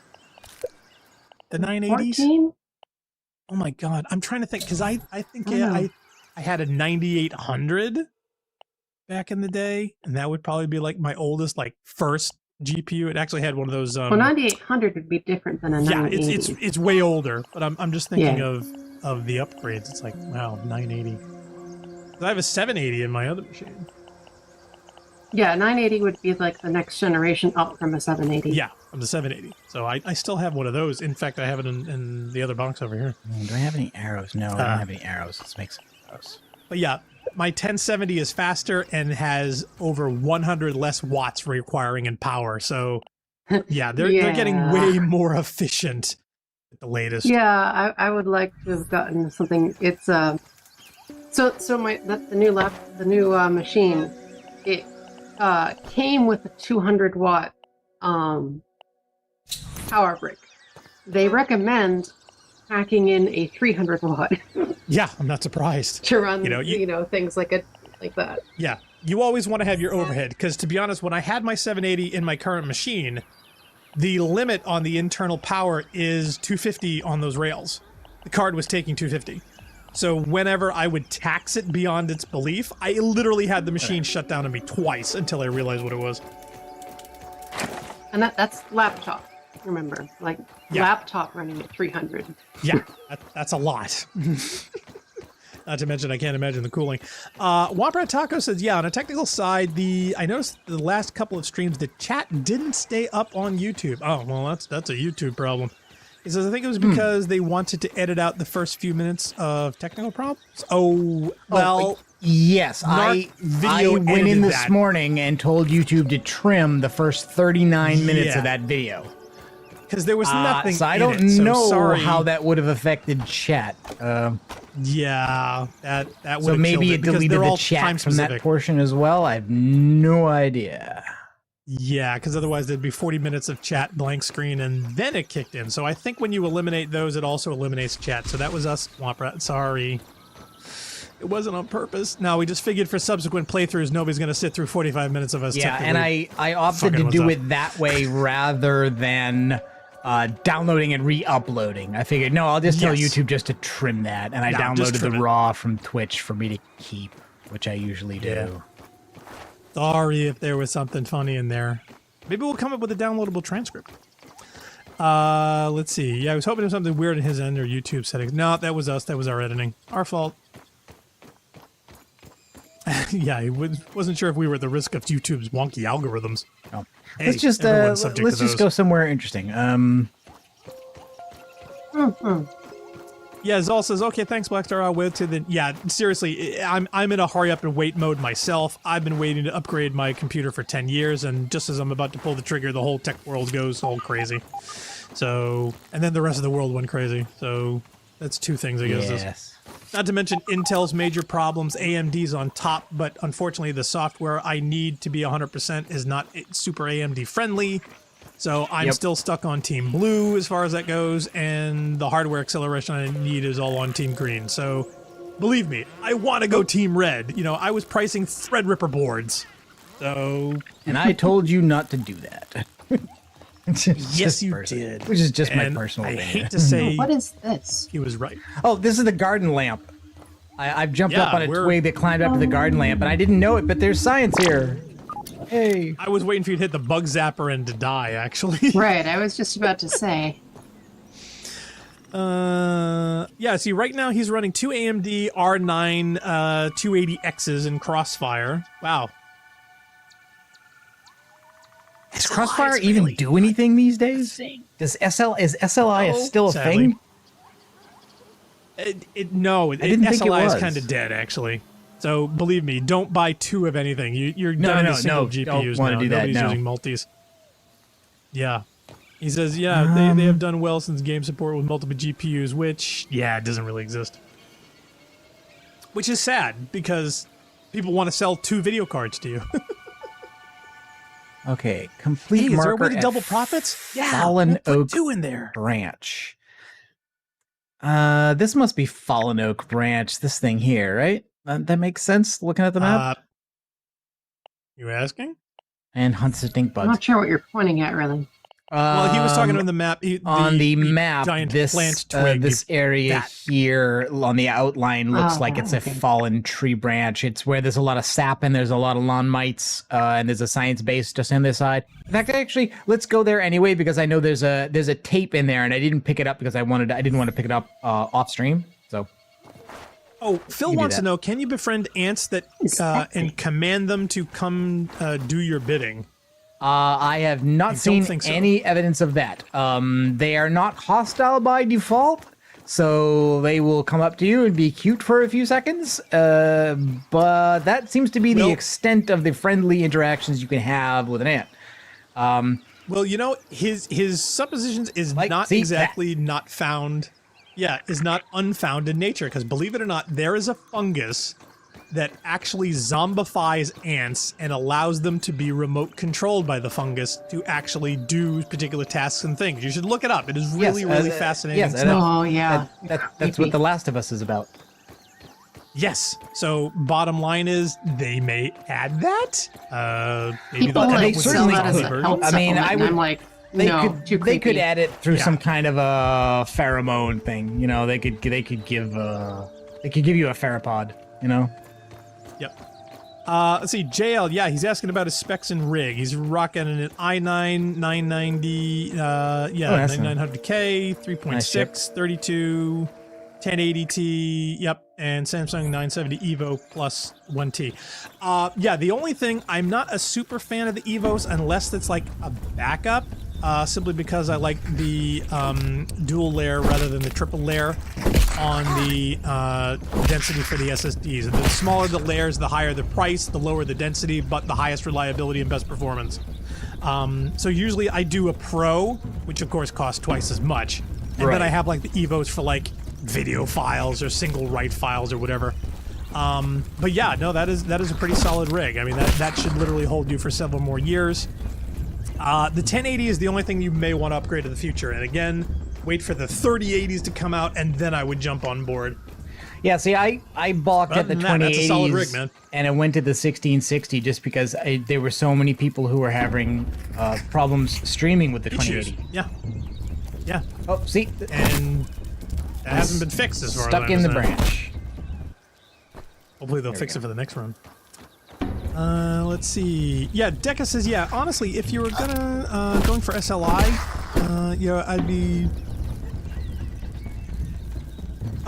Speaker 1: The 980s?
Speaker 3: 14?
Speaker 1: Oh my God, I'm trying to think, because I think I had a 9800 back in the day, and that would probably be like my oldest, first GPU. It actually had one of those.
Speaker 3: Well, 9800 would be different than a 980.
Speaker 1: Yeah, it's way older, but I'm just thinking of the upgrades. It's like, wow, 980. I have a 780 in my other machine.
Speaker 3: Yeah, 980 would be like the next generation up from a 780.
Speaker 1: Yeah, from the 780. So I still have one of those. In fact, I have it in the other box over here.
Speaker 2: Do I have any arrows? No, I don't have any arrows. Let's make some arrows.
Speaker 1: But yeah, my 1070 is faster and has over 100 less watts requiring in power. So yeah, they're getting way more efficient at the latest.
Speaker 3: Yeah, I would like to have gotten something. It's the new machine. It came with a 200 watt power brick. They recommend packing in a 300 watt.
Speaker 1: Yeah, I'm not surprised
Speaker 3: to run things like that.
Speaker 1: Yeah, you always want to have your overhead, because to be honest, when I had my 780 in my current machine, the limit on the internal power is 250 on those rails. The card was taking 250. So whenever I would tax it beyond its belief, I literally had the machine shut down on me twice until I realized what it was.
Speaker 3: And that's laptop. remember. Like,
Speaker 1: Yeah.
Speaker 3: laptop running at 300.
Speaker 1: Yeah, that's a lot. Not to mention, I can't imagine the cooling. Womp Taco says, yeah, on a technical side, I noticed the last couple of streams, the chat didn't stay up on YouTube. Oh, well, that's a YouTube problem. He says, I think it was because they wanted to edit out the first few minutes of technical problems. Oh, well...
Speaker 2: Yes, I went in this morning and told YouTube to trim the first 39 minutes of that video.
Speaker 1: Because there was nothing
Speaker 2: so I
Speaker 1: in
Speaker 2: don't
Speaker 1: it, so
Speaker 2: know
Speaker 1: sorry.
Speaker 2: how that would have affected chat.
Speaker 1: Yeah, that would
Speaker 2: So
Speaker 1: have
Speaker 2: maybe
Speaker 1: killed
Speaker 2: it deleted the
Speaker 1: time
Speaker 2: chat from
Speaker 1: specific.
Speaker 2: that portion as well. I have no idea.
Speaker 1: Yeah, because otherwise there'd be 40 minutes of chat blank screen and then it kicked in. So I think when you eliminate those, it also eliminates chat. So that was us, Womp. Sorry. It wasn't on purpose. No, we just figured for subsequent playthroughs, nobody's going to sit through 45 minutes of us.
Speaker 2: Yeah, and I opted to do it that way rather than downloading and re-uploading. I figured, no, I'll just tell YouTube just to trim that. And I downloaded the raw from Twitch for me to keep, which I usually do.
Speaker 1: Yeah. Sorry if there was something funny in there. Maybe we'll come up with a downloadable transcript. Let's see. Yeah, I was hoping there was something weird in his end or YouTube settings. No, that was us. That was our editing. Our fault. Yeah, he wasn't sure if we were at the risk of YouTube's wonky algorithms.
Speaker 2: Oh.
Speaker 1: Hey,
Speaker 2: let's just go somewhere interesting.
Speaker 1: Yeah, Zol says, okay, thanks, Blackstar. I'll wait to the... Yeah, seriously, I'm in a hurry up and wait mode myself. I've been waiting to upgrade my computer for 10 years, and just as I'm about to pull the trigger, the whole tech world goes all crazy. So, and then the rest of the world went crazy. So, that's two things, I guess.
Speaker 2: Yes.
Speaker 1: Not to mention Intel's major problems, AMD's on top, but unfortunately the software I need to be 100% is not super AMD friendly. So I'm still stuck on Team Blue as far as that goes, and the hardware acceleration I need is all on Team Green. So believe me, I want to go Team Red. You know, I was pricing Threadripper boards. So...
Speaker 2: And I told you not to do that.
Speaker 1: Yes, you did.
Speaker 2: Which is just my
Speaker 1: And
Speaker 2: personal
Speaker 1: I
Speaker 2: opinion.
Speaker 1: hate to say
Speaker 3: What is this?
Speaker 1: he was right.
Speaker 2: Oh, this is the garden lamp. I've jumped up
Speaker 1: Yeah,
Speaker 2: on a
Speaker 1: we're-
Speaker 2: twig that climbed up to the garden lamp, and I didn't know it, but there's science here. Hey.
Speaker 1: I was waiting for you to hit the bug zapper and to die, actually.
Speaker 3: Right, I was just about to say.
Speaker 1: Yeah, see, right now he's running two AMD R9 280Xs in Crossfire. Wow.
Speaker 2: Does Crossfire even do anything these days? Is SLI still a
Speaker 1: sadly.
Speaker 2: thing?
Speaker 1: No,
Speaker 2: didn't think it
Speaker 1: SLI is
Speaker 2: was.
Speaker 1: kind of dead, actually. So believe me, don't buy two of anything. You're down to single GPUs
Speaker 2: don't wanna
Speaker 1: now.
Speaker 2: do that,
Speaker 1: Nobody's
Speaker 2: no.
Speaker 1: using multis. Yeah. He says, yeah, they have done well since game support with multiple GPUs, which, yeah, it doesn't really exist. Which is sad, because people want to sell two video cards to you.
Speaker 2: Okay, complete
Speaker 1: Hey, is there a
Speaker 2: marker
Speaker 1: way to
Speaker 2: at
Speaker 1: double profits? Yeah,
Speaker 2: Fallen
Speaker 1: we'll
Speaker 2: Oak
Speaker 1: put two in there.
Speaker 2: Branch. This must be Fallen Oak Branch, this thing here, right? That makes sense, looking at the map?
Speaker 1: You asking?
Speaker 2: And hunts the stink
Speaker 3: I'm
Speaker 2: bugs.
Speaker 3: not sure what you're pointing at, really.
Speaker 1: Well, he was talking on the map.
Speaker 2: On the map,
Speaker 1: giant
Speaker 2: this
Speaker 1: plant twig.
Speaker 2: this area here on the outline looks like it's a
Speaker 3: okay.
Speaker 2: fallen tree branch. It's where there's a lot of sap and there's a lot of lawn mites, and there's a science base just on this side. In fact, actually, let's go there anyway because I know there's a tape in there, and I didn't pick it up because I didn't want to pick it up off stream. So.
Speaker 1: Oh, Phil
Speaker 2: do
Speaker 1: wants to
Speaker 2: that.
Speaker 1: know: can you befriend ants that
Speaker 3: Exactly.
Speaker 1: and command them to come do your bidding?
Speaker 2: I have not
Speaker 1: don't
Speaker 2: seen
Speaker 1: think so.
Speaker 2: any evidence of that. They are not hostile by default, so they will come up to you and be cute for a few seconds. But that seems to be the
Speaker 1: Well-
Speaker 2: extent of the friendly interactions you can have with an ant.
Speaker 1: Well, you know, his suppositions is
Speaker 2: Like,
Speaker 1: not
Speaker 2: see,
Speaker 1: exactly not found. Yeah, is not unfound in nature because believe it or not, there is a fungus that actually zombifies ants and allows them to be remote controlled by the fungus to actually do particular tasks and things. You should look it up. It is really, really fascinating
Speaker 2: yes,
Speaker 1: stuff.
Speaker 3: Oh, yeah.
Speaker 2: That's what The Last of Us is about.
Speaker 1: Yes. So bottom line is they may add that. Maybe
Speaker 3: People
Speaker 1: they'll come
Speaker 3: like
Speaker 1: up with
Speaker 3: sell
Speaker 2: certainly
Speaker 3: that as a
Speaker 1: zombie
Speaker 3: health
Speaker 1: versions.
Speaker 2: I mean,
Speaker 3: supplement,
Speaker 2: I
Speaker 3: and
Speaker 2: would-
Speaker 3: I'm like,
Speaker 2: They
Speaker 3: no, too
Speaker 2: could
Speaker 3: creepy.
Speaker 2: add it through
Speaker 1: Yeah.
Speaker 2: some kind of a pheromone thing. You know, they could give you a pherapod. You know.
Speaker 1: Yep. Let's see, JL, yeah, he's asking about his specs and rig. He's rocking an i9 990, 9900K, 3.6, 32, 1080T, yep, and Samsung 970 Evo plus 1T. Yeah, the only thing, I'm not a super fan of the Evos unless it's like a backup, simply because I like the dual layer rather than the triple layer on the density for the SSDs. The smaller the layers, the higher the price, the lower the density, but the highest reliability and best performance. So usually I do a Pro, which of course costs twice as much, and then I have like the Evos for like video files or single write files or whatever. But yeah, no, that is a pretty solid rig. I mean, that should literally hold you for several more years. The 1080 is the only thing you may want to upgrade in the future, and again, wait for the 3080s to come out, and then I would jump on board.
Speaker 2: Yeah, see, I balked at the 2080s,
Speaker 1: that's a solid rig, man.
Speaker 2: And I went to the 1660 just because there were so many people who were having problems streaming with the 2080.
Speaker 1: Yeah. Yeah.
Speaker 2: Oh, see?
Speaker 1: And that hasn't been fixed as far as I
Speaker 2: Stuck in the
Speaker 1: understand.
Speaker 2: branch.
Speaker 1: Hopefully they'll fix it for the next run. Let's see. Yeah, Deca says, yeah, honestly, if you were going for SLI, you know, I'd be...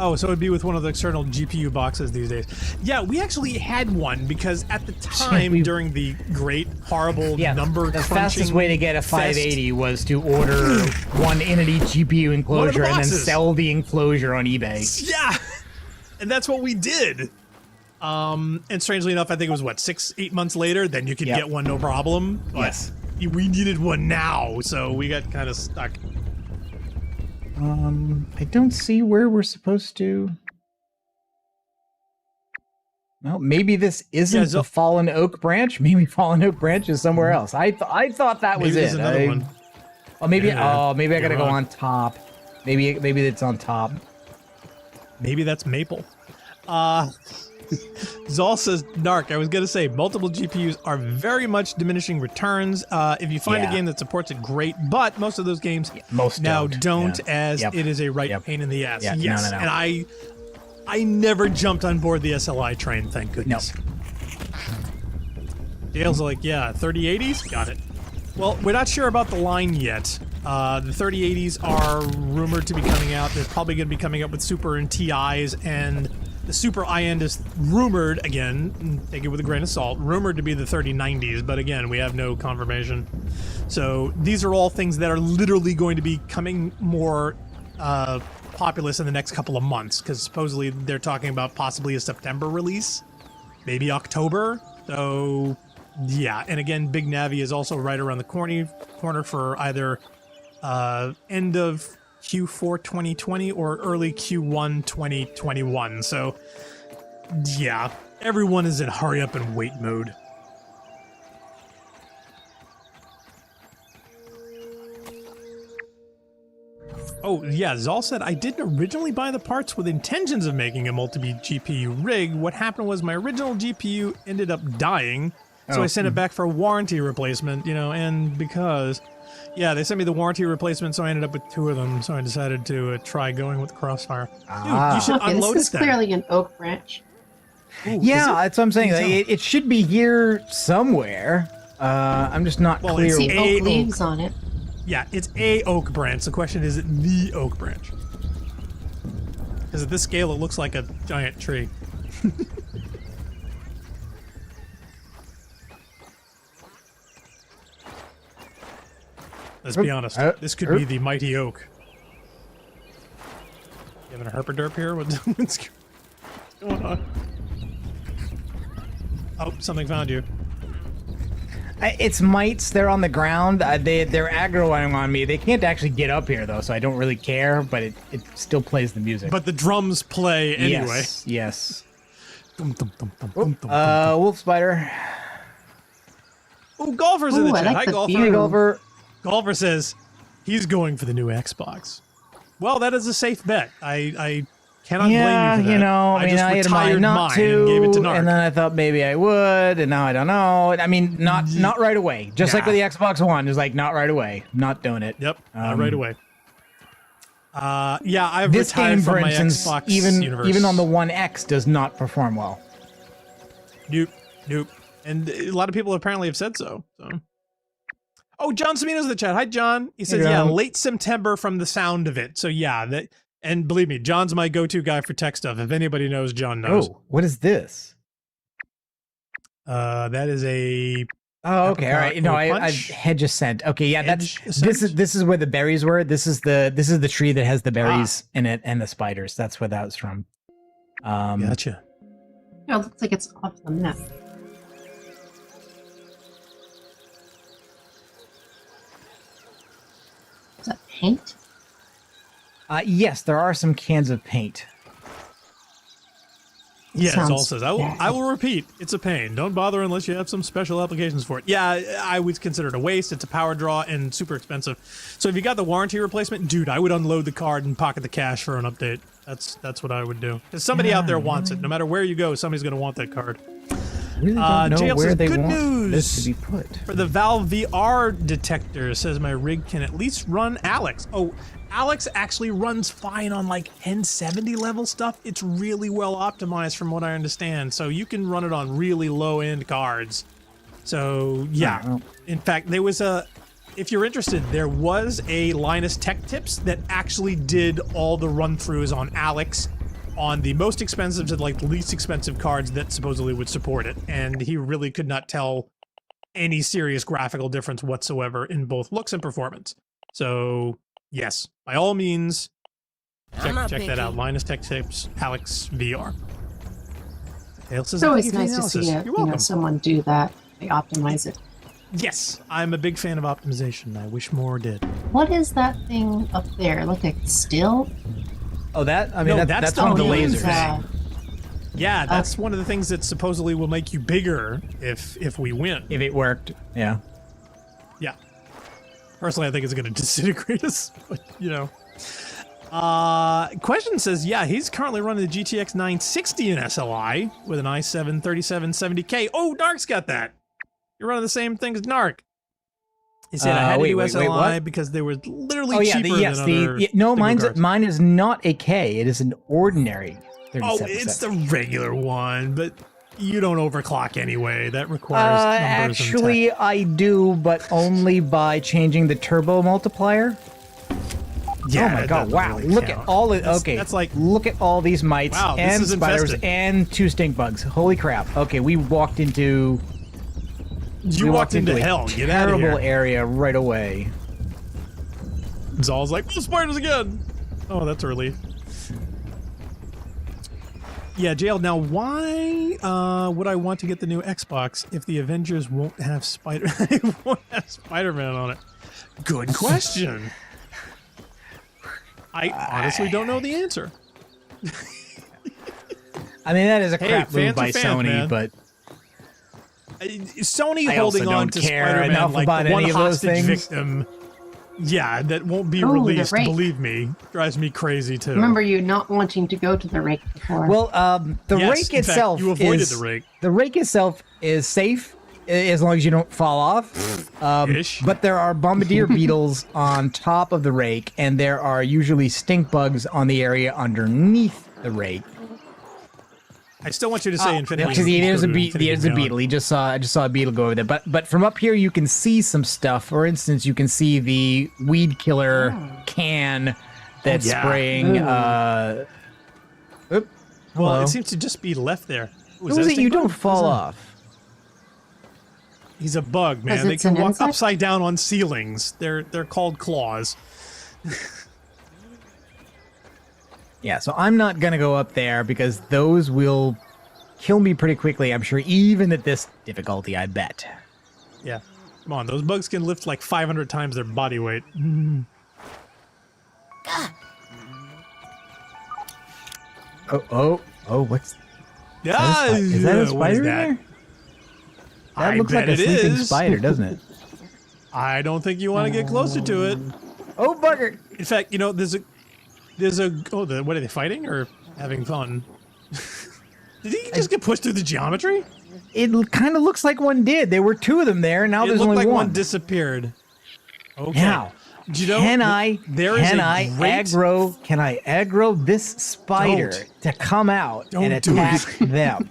Speaker 1: Oh, so it'd be with one of the external GPU boxes these days. Yeah, we actually had one because at the time during the great, horrible number
Speaker 2: the fastest way to get a 580 was to order one Entity GPU enclosure and then sell the enclosure on eBay.
Speaker 1: Yeah, and that's what we did. And strangely enough, I think it was what, 6-8 months later, then you could get one no problem. But
Speaker 2: yes,
Speaker 1: we needed one now, so we got kind of stuck.
Speaker 2: I don't see where we're supposed to. Well, maybe this isn't the Fallen Oak branch. Maybe Fallen Oak branch is somewhere else. I thought that was
Speaker 1: maybe
Speaker 2: it.
Speaker 1: Another one.
Speaker 2: Oh, maybe. Oh, maybe I gotta go on top. Maybe it's on top.
Speaker 1: Maybe that's Maple. Zol says, Narc, I was going to say, multiple GPUs are very much diminishing returns. If you find a game that supports it, great, but most of those games now don't as it is a pain in the ass.
Speaker 2: Yeah,
Speaker 1: yes,
Speaker 2: no.
Speaker 1: And I never jumped on board the SLI train, thank goodness. Dale's like, yeah, 3080s? Got it. Well, we're not sure about the line yet. The 3080s are rumored to be coming out. They're probably going to be coming up with Super and TIs, and the Super high-end is rumored, again, take it with a grain of salt, rumored to be the 3090s, but again, we have no confirmation. So these are all things that are literally going to be coming more populous in the next couple of months, because supposedly they're talking about possibly a September release, maybe October. So yeah, and again, Big Navi is also right around the corner for either end of Q4 2020 or early Q1 2021. So yeah, everyone is in hurry up and wait mode. Oh yeah, Zal said, I didn't originally buy the parts with intentions of making a multi-GPU rig. What happened was my original GPU ended up dying, so I sent it back for a warranty replacement, you know, and because... Yeah, they sent me the warranty replacement, so I ended up with 2 of them, so I decided to try going with the Crossfire. Dude, you should unload
Speaker 3: this is clearly an oak branch.
Speaker 2: Ooh, yeah, that's what I'm saying. It should be here somewhere. I'm just not clear.
Speaker 3: See oak leaves on it.
Speaker 1: Yeah, it's a oak branch. The question is it the oak branch? Because at this scale, it looks like a giant tree. Let's be honest. This could be the mighty oak. You having a herpaderp here? What's going on? Oh, something found you.
Speaker 2: It's mites. They're on the ground. They're aggroing on me. They can't actually get up here though, so I don't really care. But it still plays the music.
Speaker 1: But the drums play anyway.
Speaker 2: Yes.
Speaker 1: Yes.
Speaker 2: Wolf spider.
Speaker 1: Oh, Golfer's in the chat. Hi, Golfer.
Speaker 2: Hi, Golfer.
Speaker 1: Golfer says he's going for the new Xbox. Well, that is a safe bet. I cannot blame you for that.
Speaker 2: You know, I just retired mine
Speaker 1: and gave it to Narc.
Speaker 2: And then I thought maybe I would, and now I don't know. I mean, not right away. Just like with the Xbox One, is like not right away. Not doing it.
Speaker 1: Yep, not right away. Yeah, I've
Speaker 2: this
Speaker 1: retired
Speaker 2: game,
Speaker 1: from
Speaker 2: for
Speaker 1: my
Speaker 2: instance,
Speaker 1: Xbox universe.
Speaker 2: even on the One X, does not perform well.
Speaker 1: Nope. Nope. And a lot of people apparently have said so. Oh, John Semino's in the chat. Hi, John. He says, yeah, late September from the sound of it. So yeah, and believe me, John's my go-to guy for tech stuff. If anybody knows, John knows.
Speaker 2: Oh, what is this?
Speaker 1: That is a.
Speaker 2: Oh, okay, all right. No, I hedge ascent. Okay, yeah, this is where the berries were. This is the tree that has the berries in it and the spiders. That's where that was from.
Speaker 1: Gotcha.
Speaker 3: Yeah, it looks like it's off the map. Is that paint?
Speaker 2: Yes, there are some cans of paint.
Speaker 1: Yes, all says. I will repeat, it's a pain. Don't bother unless you have some special applications for it. Yeah, I would consider it a waste. It's a power draw and super expensive. So if you got the warranty replacement, dude, I would unload the card and pocket the cash for an update. That's what I would do. Because somebody out there wants it. No matter where you go, somebody's going to want that card.
Speaker 2: Really don't know
Speaker 1: JL
Speaker 2: where
Speaker 1: says,
Speaker 2: they
Speaker 1: good
Speaker 2: want
Speaker 1: news
Speaker 2: this to be put.
Speaker 1: For the Valve VR detector, says my rig can at least run Alex. Oh, Alex actually runs fine on like 1070 level stuff. It's really well optimized from what I understand. So you can run it on really low end cards. So yeah, in fact, there was if you're interested, there was a Linus Tech Tips that actually did all the run throughs on Alex on the most expensive to like the least expensive cards that supposedly would support it. And he really could not tell any serious graphical difference whatsoever in both looks and performance. So yes, by all means, check that out. Linus Tech Tips, Alex VR.
Speaker 3: It's always nice to see someone do that. They optimize it.
Speaker 1: Yes, I'm a big fan of optimization. I wish more did.
Speaker 3: What is that thing up there? Look like still?
Speaker 2: Oh, that? I mean, no, that's one of the lasers.
Speaker 1: Yeah, that's one of the things that supposedly will make you bigger if we win.
Speaker 2: If it worked, yeah.
Speaker 1: Yeah. Personally, I think it's going to disintegrate us, but, you know. Question says, yeah, he's currently running the GTX 960 in SLI with an i7 3770K. Oh, Narc's got that. You're running the same thing as Narc. He said I had to do SLI because they were literally cheaper than other.
Speaker 2: No, mine is not a K. It is an ordinary 3770.
Speaker 1: Oh, it's the regular one, but you don't overclock anyway. That requires numbers.
Speaker 2: Actually, I do, but only by changing the turbo multiplier.
Speaker 1: Yeah,
Speaker 2: oh my god! Wow!
Speaker 1: Really
Speaker 2: look
Speaker 1: count.
Speaker 2: At all it.
Speaker 1: That's,
Speaker 2: Okay,
Speaker 1: that's like
Speaker 2: look at all these mites and spiders
Speaker 1: infested.
Speaker 2: and 2 stink bugs. Holy crap! Okay, we walked into.
Speaker 1: You walked into hell. Get out of here.
Speaker 2: Terrible area right away.
Speaker 1: Zal's like, oh, spiders again. Oh, that's a relief. Yeah, JL. Now, why would I want to get the new Xbox if the Avengers won't have Spider-Man on it? Good question. I honestly don't know the answer.
Speaker 2: I mean, that is a crap move by Sony,
Speaker 1: man.
Speaker 2: But
Speaker 1: Sony holding on to Spider-Man like one hostage victim. Yeah, that won't be released. Believe me, drives me crazy too.
Speaker 3: Remember you not wanting to go to the rake before.
Speaker 2: Well, the rake itself
Speaker 1: you avoided the rake.
Speaker 2: The rake itself is safe as long as you don't fall off. But there are bombardier beetles on top of the rake, and there are usually stink bugs on the area underneath the rake.
Speaker 1: I still want you to say infinity.
Speaker 2: Because there's a beetle. I just saw a beetle go over there. But from up here, you can see some stuff. For instance, you can see the weed killer can that's spraying.
Speaker 1: Well, it seems to just be left there.
Speaker 2: Ooh, is you don't fall off.
Speaker 1: He's a bug, man. They can walk upside down on ceilings. They're called claws.
Speaker 2: Yeah, so I'm not going to go up there because those will kill me pretty quickly, I'm sure, even at this difficulty, I bet.
Speaker 1: Yeah. Come on, those bugs can lift like 500 times their body weight.
Speaker 2: Oh, what's...
Speaker 1: Yeah,
Speaker 2: is that a spider in there? That looks like a sleeping spider, doesn't it?
Speaker 1: I don't think you want to get closer to it.
Speaker 2: Oh, bugger!
Speaker 1: In fact, you know, there's a what are they fighting or having fun? Did he just get pushed through the geometry?
Speaker 2: It kind of looks like one did. There were 2 of them there. Now there's only one.
Speaker 1: It looked like one disappeared. Okay.
Speaker 2: Now, can I aggro this spider to come out and attack them?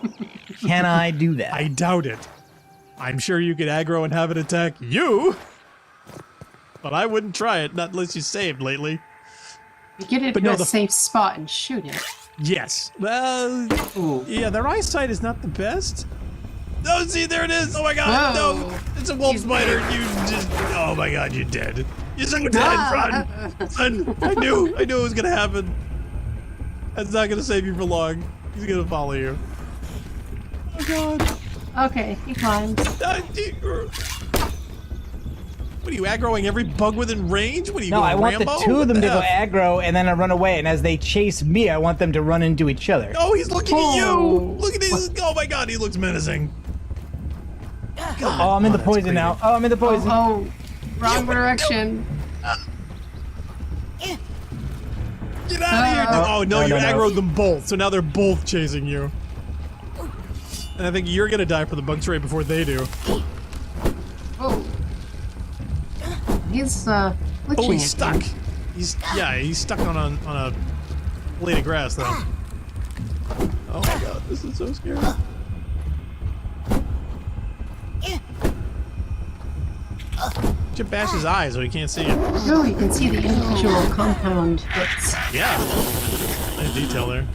Speaker 2: can I do that?
Speaker 1: I doubt it. I'm sure you could aggro and have it attack you, but I wouldn't try it, not unless you saved lately.
Speaker 3: You get it in a safe spot and shoot it.
Speaker 1: Yes. Well, yeah, their eyesight is not the best. Oh, see, there it is. Oh my god, no. It's a wolf spider. You just, oh my god, you're dead. You're so dead, run. Run. I knew it was gonna happen. That's not gonna save you for long. He's gonna follow you. Oh god.
Speaker 3: Okay, he climbs.
Speaker 1: What are you, aggroing every bug within range? What are you,
Speaker 2: No,
Speaker 1: going
Speaker 2: I want
Speaker 1: Rambo?
Speaker 2: the two of them to go
Speaker 1: F?
Speaker 2: aggro and then I run away. And as they chase me, I want them to run into each other.
Speaker 1: Oh, he's looking at you. Look at this. Oh my god, he looks menacing. God,
Speaker 2: I'm in the poison now. Oh, I'm in the poison.
Speaker 3: Oh, wrong direction.
Speaker 1: Get out of here. Oh, no, you aggroed them both. So now they're both chasing you. And I think you're gonna die for the bug spray before they do.
Speaker 3: Oh. He's glitching.
Speaker 1: Oh, he's stuck. He's stuck on a blade of grass though. Oh my god, this is so scary. Should bash his eyes so he can't see it.
Speaker 3: No, you can see the individual compound bits.
Speaker 1: Yeah. Nice detail there.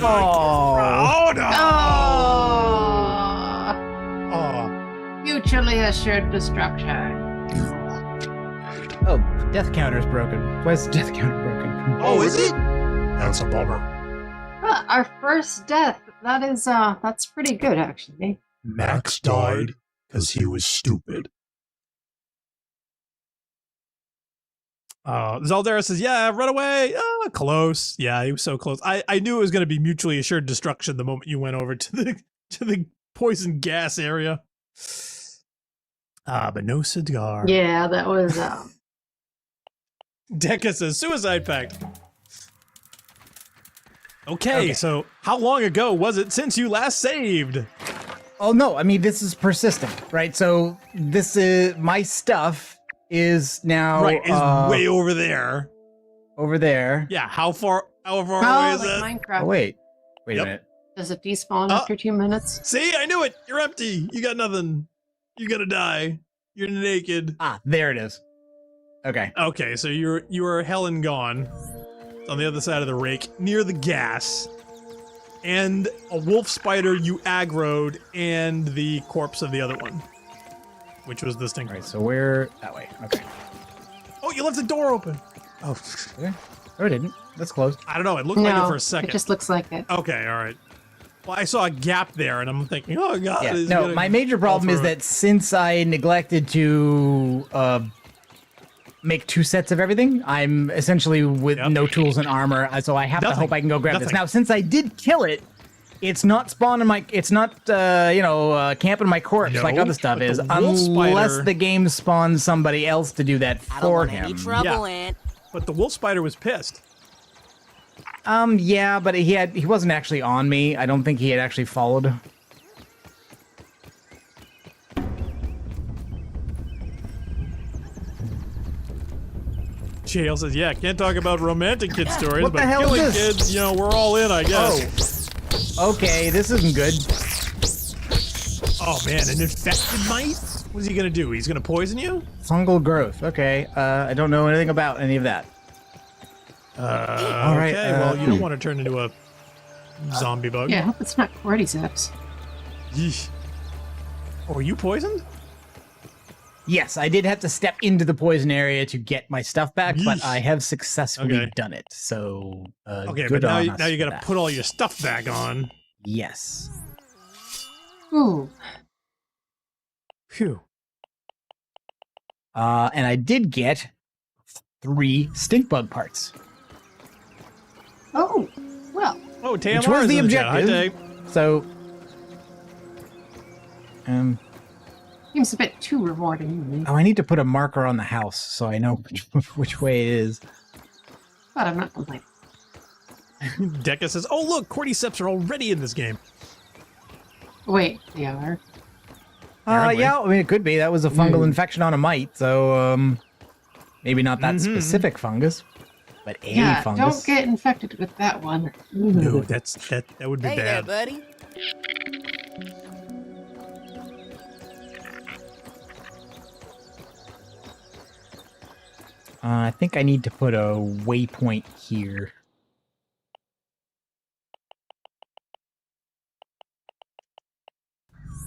Speaker 1: Oh no!
Speaker 3: Oh. Mutually assured destruction.
Speaker 2: Oh, death counter's broken. Why is the death counter broken?
Speaker 1: Oh, is it? That's a bummer.
Speaker 3: Our first death. That is, that's pretty good, actually.
Speaker 8: Max died because he was stupid.
Speaker 1: Zaldera says, yeah, run away. Oh, close. Yeah, he was so close. I knew it was going to be mutually assured destruction the moment you went over to the poison gas area. But no cigar.
Speaker 3: Yeah, that was,
Speaker 1: Deca says, suicide pact. Okay, so how long ago was it since you last saved?
Speaker 2: Oh, no, I mean, this is persistent, right? So this is, my stuff is now...
Speaker 1: Right, is way over there.
Speaker 2: Over there.
Speaker 1: Yeah, how far away is
Speaker 3: like
Speaker 1: it?
Speaker 3: Minecraft.
Speaker 2: Oh, wait a minute.
Speaker 3: Does it despawn after 2 minutes?
Speaker 1: See, I knew it. You're empty. You got nothing. You're gonna die. You're naked.
Speaker 2: Ah, there it is. Okay.
Speaker 1: Okay, so you are hell and gone. On the other side of the rake, near the gas, and a wolf spider you aggroed, and the corpse of the other one, which was this thing.
Speaker 2: All right, so we're that way. Okay.
Speaker 1: Oh, you left the door open. Oh,
Speaker 2: Okay. Oh, it didn't. That's closed.
Speaker 1: I don't know. It looked like it for a
Speaker 3: It
Speaker 1: second.
Speaker 3: just looks like it.
Speaker 1: Okay, all right. Well, I saw a gap there, and I'm thinking, oh god.
Speaker 2: Yeah.
Speaker 1: he's
Speaker 2: No,
Speaker 1: gonna
Speaker 2: my major problem
Speaker 1: fall
Speaker 2: is
Speaker 1: through it.
Speaker 2: that since I neglected to make 2 sets of everything, I'm essentially with no tools and armor, so I have to hope I can go grab this. Now, since I did kill it, it's not spawning my, it's not, camping my corpse like
Speaker 1: No,
Speaker 2: other stuff
Speaker 1: but
Speaker 2: is,
Speaker 1: the wolf
Speaker 2: unless
Speaker 1: spider-
Speaker 2: the game spawns somebody else to do that
Speaker 6: I don't
Speaker 2: for
Speaker 6: want
Speaker 2: him.
Speaker 6: any trouble,
Speaker 1: Yeah.
Speaker 6: Aunt.
Speaker 1: But the wolf spider was pissed.
Speaker 2: Yeah, but he wasn't actually on me. I don't think he had actually followed.
Speaker 1: JL says, yeah, can't talk about romantic kid stories,
Speaker 2: What the
Speaker 1: but
Speaker 2: hell
Speaker 1: killing
Speaker 2: is this?
Speaker 1: kids, we're all in, I guess.
Speaker 2: Okay, this isn't good.
Speaker 1: Oh man, an infected mite? What is he gonna do? He's gonna poison you?
Speaker 2: Fungal growth. Okay, I don't know anything about any of that. All right,
Speaker 1: Okay, well, you don't want to turn into a zombie bug.
Speaker 3: Yeah, I hope it's not cordyceps.
Speaker 1: Yeesh. Oh, are you poisoned?
Speaker 2: Yes, I did have to step into the poison area to get my stuff back, but
Speaker 1: Yeesh.
Speaker 2: I have successfully
Speaker 1: Okay.
Speaker 2: done it. So,
Speaker 1: Okay,
Speaker 2: good
Speaker 1: but now,
Speaker 2: on
Speaker 1: now
Speaker 2: us
Speaker 1: you
Speaker 2: for
Speaker 1: gotta
Speaker 2: that.
Speaker 1: put all your stuff back on.
Speaker 2: Yes.
Speaker 3: Ooh.
Speaker 1: Phew.
Speaker 2: And I did get 3 stink bug parts,
Speaker 3: Oh, well.
Speaker 1: Oh, TMR
Speaker 2: which was
Speaker 1: is
Speaker 2: the
Speaker 1: in chat. Hi,
Speaker 2: objective.
Speaker 1: Tay.
Speaker 2: So,
Speaker 3: Seems a bit too rewarding.
Speaker 2: oh, I need to put a marker on the house so I know which way it is.
Speaker 3: But I'm not complaining.
Speaker 1: Deca says, oh look, cordyceps are already in this game.
Speaker 3: Wait, they are.
Speaker 1: Apparently.
Speaker 2: Yeah, I mean, it could be. That was a fungal infection on a mite, so, maybe not that
Speaker 1: Mm-hmm.
Speaker 2: specific fungus. But a
Speaker 3: Yeah,
Speaker 2: fungus.
Speaker 3: don't get infected with that one.
Speaker 1: No, that would be
Speaker 6: Hey there,
Speaker 1: bad.
Speaker 6: buddy.
Speaker 2: I think I need to put a waypoint here.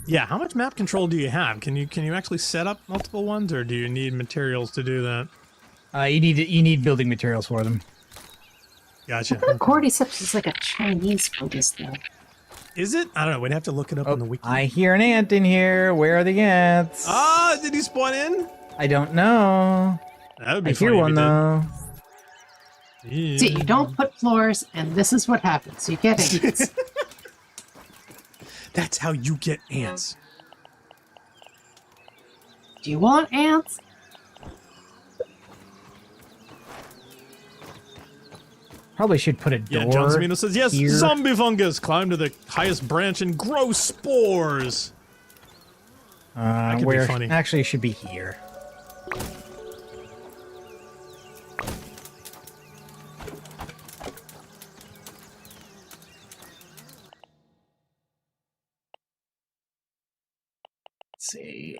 Speaker 1: Yeah, how much map control do you have? Can you actually set up multiple ones, or do you need materials to do that?
Speaker 2: You need building materials for them.
Speaker 1: Gotcha.
Speaker 3: I thought cordyceps is like a Chinese fungus, though.
Speaker 1: Is it? I don't know. We'd have to look it up on the wiki.
Speaker 2: I hear an ant in here. Where are the ants?
Speaker 1: Ah, did he spawn in?
Speaker 2: I don't know.
Speaker 1: That would be
Speaker 2: I
Speaker 1: funny
Speaker 2: hear
Speaker 1: if
Speaker 2: one
Speaker 1: he did.
Speaker 2: though.
Speaker 1: Yeah.
Speaker 3: See, you don't put floors, and this is what happens. You get ants.
Speaker 1: That's how you get ants.
Speaker 3: Do you want ants?
Speaker 2: Probably should put a door.
Speaker 1: Yeah, John Samino says, yes,
Speaker 2: here.
Speaker 1: zombie fungus. Climb to the highest branch and grow spores. could be
Speaker 2: Where
Speaker 1: funny.
Speaker 2: actually it should be here. Let's see.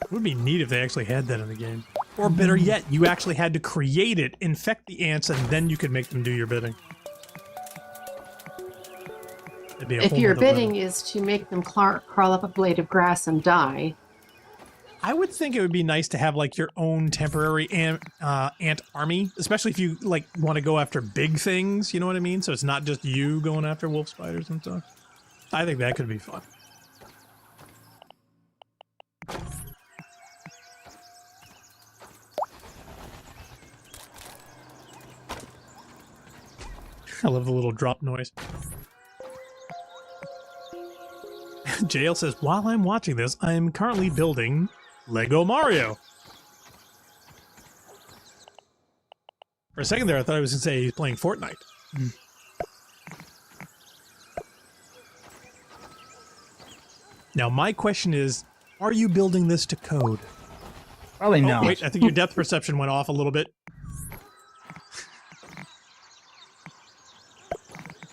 Speaker 1: It would be neat if they actually had that in the game. Or better yet, you actually had to create it, infect the ants, and then you could make them do your bidding. It'd be a
Speaker 3: If
Speaker 1: whole
Speaker 3: your
Speaker 1: nother level.
Speaker 3: bidding is to make them crawl up a blade of grass and die,
Speaker 1: I would think it would be nice to have like your own temporary ant army, especially if you like want to go after big things. You know what I mean? So it's not just you going after wolf spiders and stuff. I think that could be fun. I love the little drop noise. Jail says, while I'm watching this, I'm currently building Lego Mario. For a second there, I thought I was going to say he's playing Fortnite. Now, my question is, are you building this to code?
Speaker 2: Probably
Speaker 1: Oh,
Speaker 2: not.
Speaker 1: wait, I think your depth perception went off a little bit.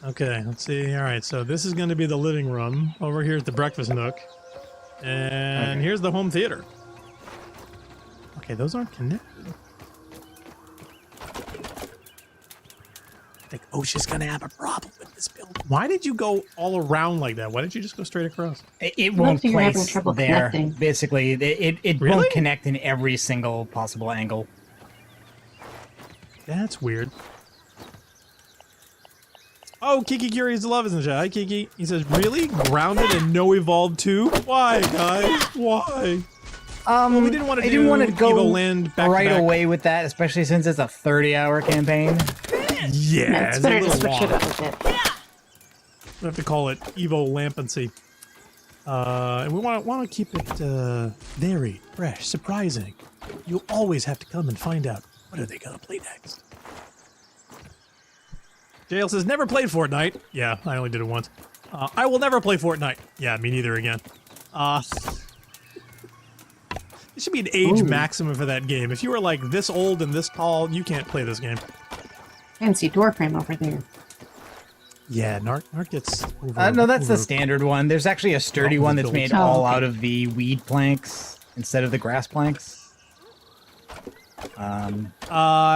Speaker 1: Okay, let's see. All right, so this is going to be the living room. Over here is the breakfast nook. And here's the home theater. Okay, those aren't connected. I think OSHA's going to have a problem with this building. Why did you go all around like that? Why didn't you just go straight across?
Speaker 2: It won't
Speaker 3: you're having
Speaker 2: place
Speaker 3: trouble
Speaker 2: there.
Speaker 3: connecting.
Speaker 2: Basically, it
Speaker 1: Really?
Speaker 2: won't connect in every single possible angle.
Speaker 1: That's weird. Oh, Kiki Curious Love is in the chat. Hi, Kiki. He says, really? Grounded and no Evolved 2? Why, guys? Why? Well, we didn't want to
Speaker 2: I didn't want to go
Speaker 1: Evo Land back
Speaker 2: right
Speaker 1: to back.
Speaker 2: away with that, especially since it's a 30-hour campaign.
Speaker 1: Yeah,
Speaker 3: it's
Speaker 1: it's a
Speaker 3: better to
Speaker 1: little
Speaker 3: switch
Speaker 1: long.
Speaker 3: it up a bit.
Speaker 1: We have to call it Evo Lampancy. And we want to keep it varied, fresh, surprising. You always have to come and find out, what are they going to play next? JL says, never played Fortnite. Yeah, I only did it once. I will never play Fortnite. Yeah, me neither again. There should be an age maximum for that game. If you were like this old and this tall, you can't play this game.
Speaker 3: Fancy door frame over there.
Speaker 1: Yeah, Narc gets over.
Speaker 2: No, that's the
Speaker 1: over-
Speaker 2: standard one. There's actually a sturdy one that's made
Speaker 3: Oh,
Speaker 2: all
Speaker 3: okay.
Speaker 2: out of the weed planks instead of the grass planks.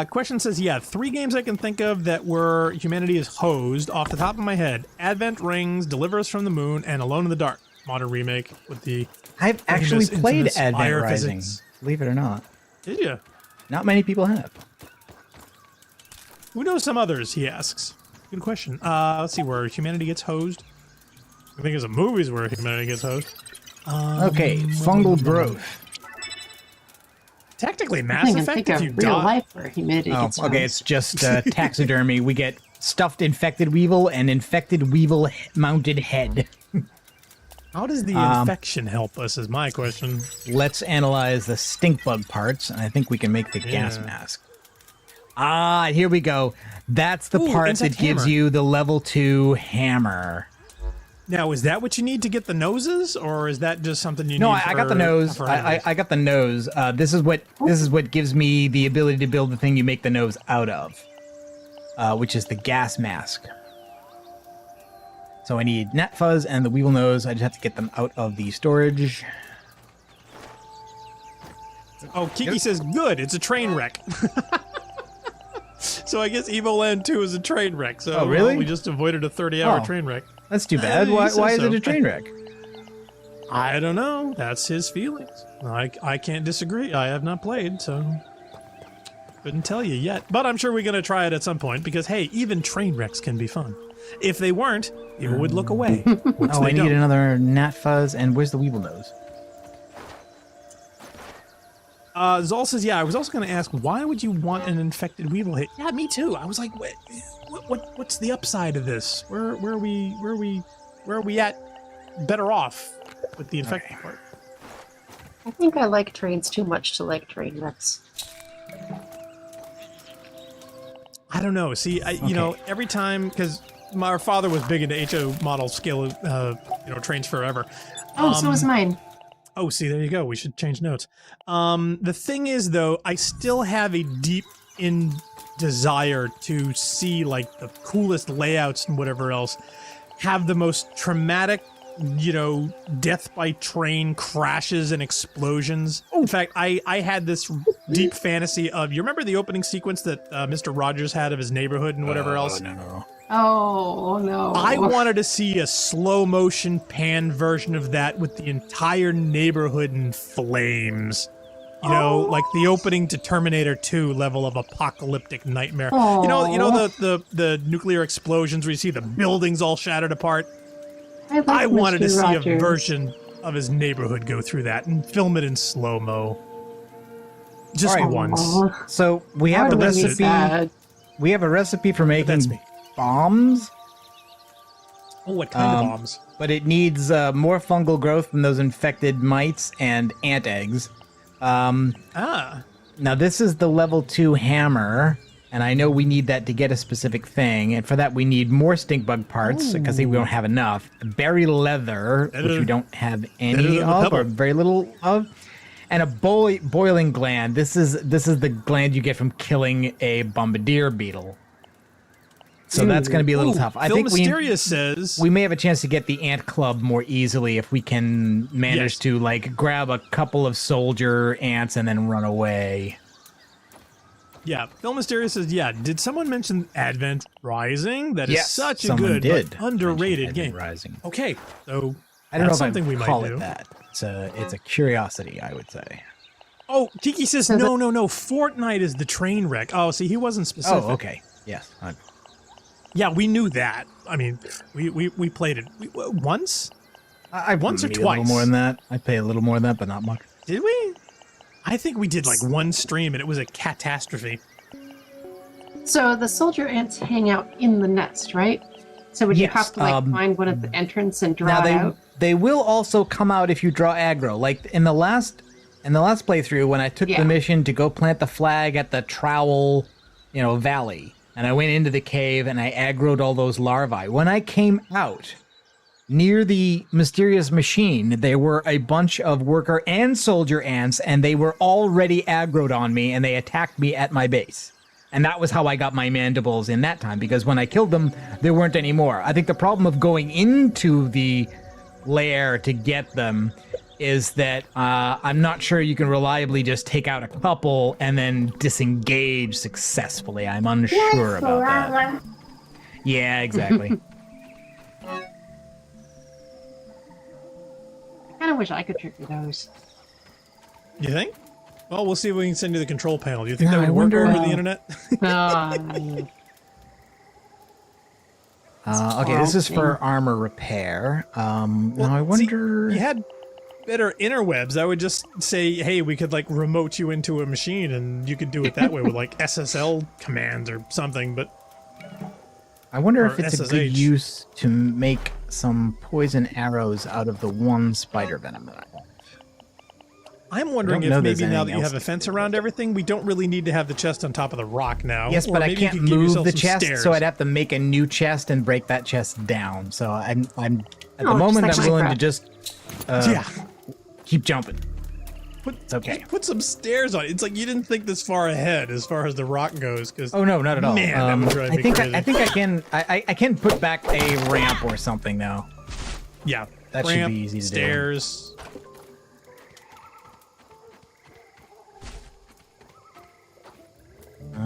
Speaker 1: Question says, yeah, 3 games I can think of that were humanity is hosed off the top of my head. Advent Rings, Deliver Us from the Moon, and Alone in the Dark. Modern remake with the...
Speaker 2: I've actually
Speaker 1: infamous
Speaker 2: played
Speaker 1: fire
Speaker 2: Advent Rising,
Speaker 1: physics.
Speaker 2: believe it or not.
Speaker 1: Did you?
Speaker 2: Not many people have.
Speaker 1: Who knows some others, he asks. Good question. Let's see, where humanity gets hosed. I think there's a movies where humanity gets hosed.
Speaker 2: Okay, fungal growth.
Speaker 1: Technically,
Speaker 3: I
Speaker 1: Mass
Speaker 3: think
Speaker 1: Effect,
Speaker 3: of
Speaker 1: if you
Speaker 3: real
Speaker 1: die...
Speaker 3: life where humidity
Speaker 2: Oh,
Speaker 3: gets
Speaker 2: okay,
Speaker 3: hosed.
Speaker 2: it's just taxidermy. We get stuffed infected weevil and infected weevil mounted head.
Speaker 1: How does the infection help us, is my question.
Speaker 2: Let's analyze the stink bug parts, and I think we can make the gas
Speaker 1: Yeah.
Speaker 2: mask. Ah, here we go. That's the
Speaker 1: Ooh,
Speaker 2: part
Speaker 1: insect
Speaker 2: that gives
Speaker 1: hammer.
Speaker 2: you the level 2 hammer.
Speaker 1: Now, is that what you need to get the noses, or is that just something you
Speaker 2: No,
Speaker 1: need?
Speaker 2: I got the nose. I got the nose. This is what gives me the ability to build the thing you make the nose out of, which is the gas mask. So I need Gnat Fuzz and the Weevil Nose. I just have to get them out of the storage.
Speaker 1: Oh, Kiki says, good, it's a train wreck. So I guess Evo Land 2 is a train wreck. So
Speaker 2: Oh, really?
Speaker 1: we just avoided a 30-hour train wreck.
Speaker 2: That's too bad. Why is it a train wreck?
Speaker 1: I don't know. That's his feelings. I can't disagree. I have not played, so couldn't tell you yet. But I'm sure we're going to try it at some point because, hey, even train wrecks can be fun. If they weren't, people would look away.
Speaker 2: Oh, I need another Gnat Fuzz. And where's the Weevil Nose?
Speaker 1: Zol says, yeah, I was also going to ask, why would you want an infected Weevil hit? Yeah, me too. I was like, what's the upside of this? Where are we at better off with the infected part?
Speaker 3: I think I like trains too much to like train wrecks.
Speaker 1: I don't know. See, you know, every time, because my father was big into HO model scale, trains forever.
Speaker 3: Oh, so was mine.
Speaker 1: Oh, see, there you go. We should change notes. The thing is, though, I still have a deep desire to see, like, the coolest layouts and whatever else, have the most traumatic, death by train crashes and explosions. In fact, I had this deep fantasy of, you remember the opening sequence that Mr. Rogers had of his neighborhood and whatever else?
Speaker 2: No.
Speaker 3: Oh, no.
Speaker 1: I wanted to see a slow motion pan version of that with the entire neighborhood in flames. Like the opening to Terminator 2 level of apocalyptic nightmare.
Speaker 3: Aww.
Speaker 1: The nuclear explosions where you see the buildings all shattered apart.
Speaker 3: I
Speaker 1: wanted to see
Speaker 3: Rogers.
Speaker 1: a version of his neighborhood go through that and film it in slow-mo. Just once.
Speaker 2: So we have a recipe. We have a recipe for making bombs.
Speaker 1: Oh, what kind of bombs?
Speaker 2: But it needs more fungal growth than those infected mites and ant eggs. Now this is the level 2 hammer, and I know we need that to get a specific thing, and for that we need more stink bug parts, because we don't have enough. Berry leather, which we don't have any of, or very little of. And a boiling gland. This is the gland you get from killing a bombardier beetle. So that's going to be a little tough. I think
Speaker 1: Mysterious says
Speaker 2: we may have a chance to get the ant club more easily if we can manage to grab a couple of soldier ants and then run away.
Speaker 1: Yeah, Phil Mysterious says, did someone mention Advent Rising? That is such a good but underrated game.
Speaker 2: Rising.
Speaker 1: Okay, so
Speaker 2: I don't know if
Speaker 1: something
Speaker 2: I
Speaker 1: we
Speaker 2: call
Speaker 1: might
Speaker 2: it
Speaker 1: do.
Speaker 2: that. It's a curiosity, I would say.
Speaker 1: Oh, Kiki says, no. Fortnite is the train wreck. Oh, see, he wasn't specific.
Speaker 2: Oh, okay. Yes.
Speaker 1: Yeah, we knew that. I mean, we played it once? Once or
Speaker 2: maybe
Speaker 1: twice?
Speaker 2: A little more than that. I pay a little more than that, but not much.
Speaker 1: Did we? I think we did one stream and it was a catastrophe.
Speaker 3: So the soldier ants hang out in the nest, right? So would you have to find one at the entrance and draw it out?
Speaker 2: They will also come out if you draw aggro. Like in the last playthrough, when I took the mission to go plant the flag at the Trowel, valley, and I went into the cave and I aggroed all those larvae. When I came out near the mysterious machine, there were a bunch of worker and soldier ants, and they were already aggroed on me, and they attacked me at my base. And that was how I got my mandibles in that time, because when I killed them, there weren't any more. I think the problem of going into the lair to get them is that I'm not sure you can reliably just take out a couple and then disengage successfully. I'm unsure about that. Yeah, exactly.
Speaker 3: I kind of wish I could trigger those.
Speaker 1: You think? Well, we'll see if we can send you the control panel. Do you think that would work over the internet?
Speaker 2: Okay, this is for armor repair. Now I wonder...
Speaker 1: See, you had better interwebs. I would just say, hey, we could remote you into a machine and you could do it that way with SSL commands or something, but...
Speaker 2: I wonder if it's
Speaker 1: SSH.
Speaker 2: a good use to make some poison arrows out of the one spider venom that I have.
Speaker 1: I'm wondering
Speaker 2: don't know
Speaker 1: if
Speaker 2: there's
Speaker 1: maybe now that
Speaker 2: anything
Speaker 1: you
Speaker 2: else
Speaker 1: have a
Speaker 2: to
Speaker 1: fence
Speaker 2: do
Speaker 1: around
Speaker 2: with it.
Speaker 1: everything, we don't really need to have the chest on top of the rock now.
Speaker 2: Yes,
Speaker 1: Or
Speaker 2: but I
Speaker 1: maybe you
Speaker 2: can't
Speaker 1: could give
Speaker 2: move
Speaker 1: yourself
Speaker 2: the
Speaker 1: some
Speaker 2: chest,
Speaker 1: stairs.
Speaker 2: so I'd have to make a new chest and break that chest down. So I'm at the
Speaker 3: Oh, just
Speaker 2: moment
Speaker 3: like
Speaker 2: I'm willing to
Speaker 3: Minecraft.
Speaker 2: just keep jumping. It's okay.
Speaker 1: Put some stairs on it. It's like you didn't think this far ahead as far as the rock goes. Cause,
Speaker 2: Oh no, not at all.
Speaker 1: Man, that would drive
Speaker 2: I
Speaker 1: me
Speaker 2: think
Speaker 1: crazy.
Speaker 2: I think I can put back a ramp or something though.
Speaker 1: Yeah,
Speaker 2: That should
Speaker 1: ramp,
Speaker 2: be easy to do.
Speaker 1: stairs.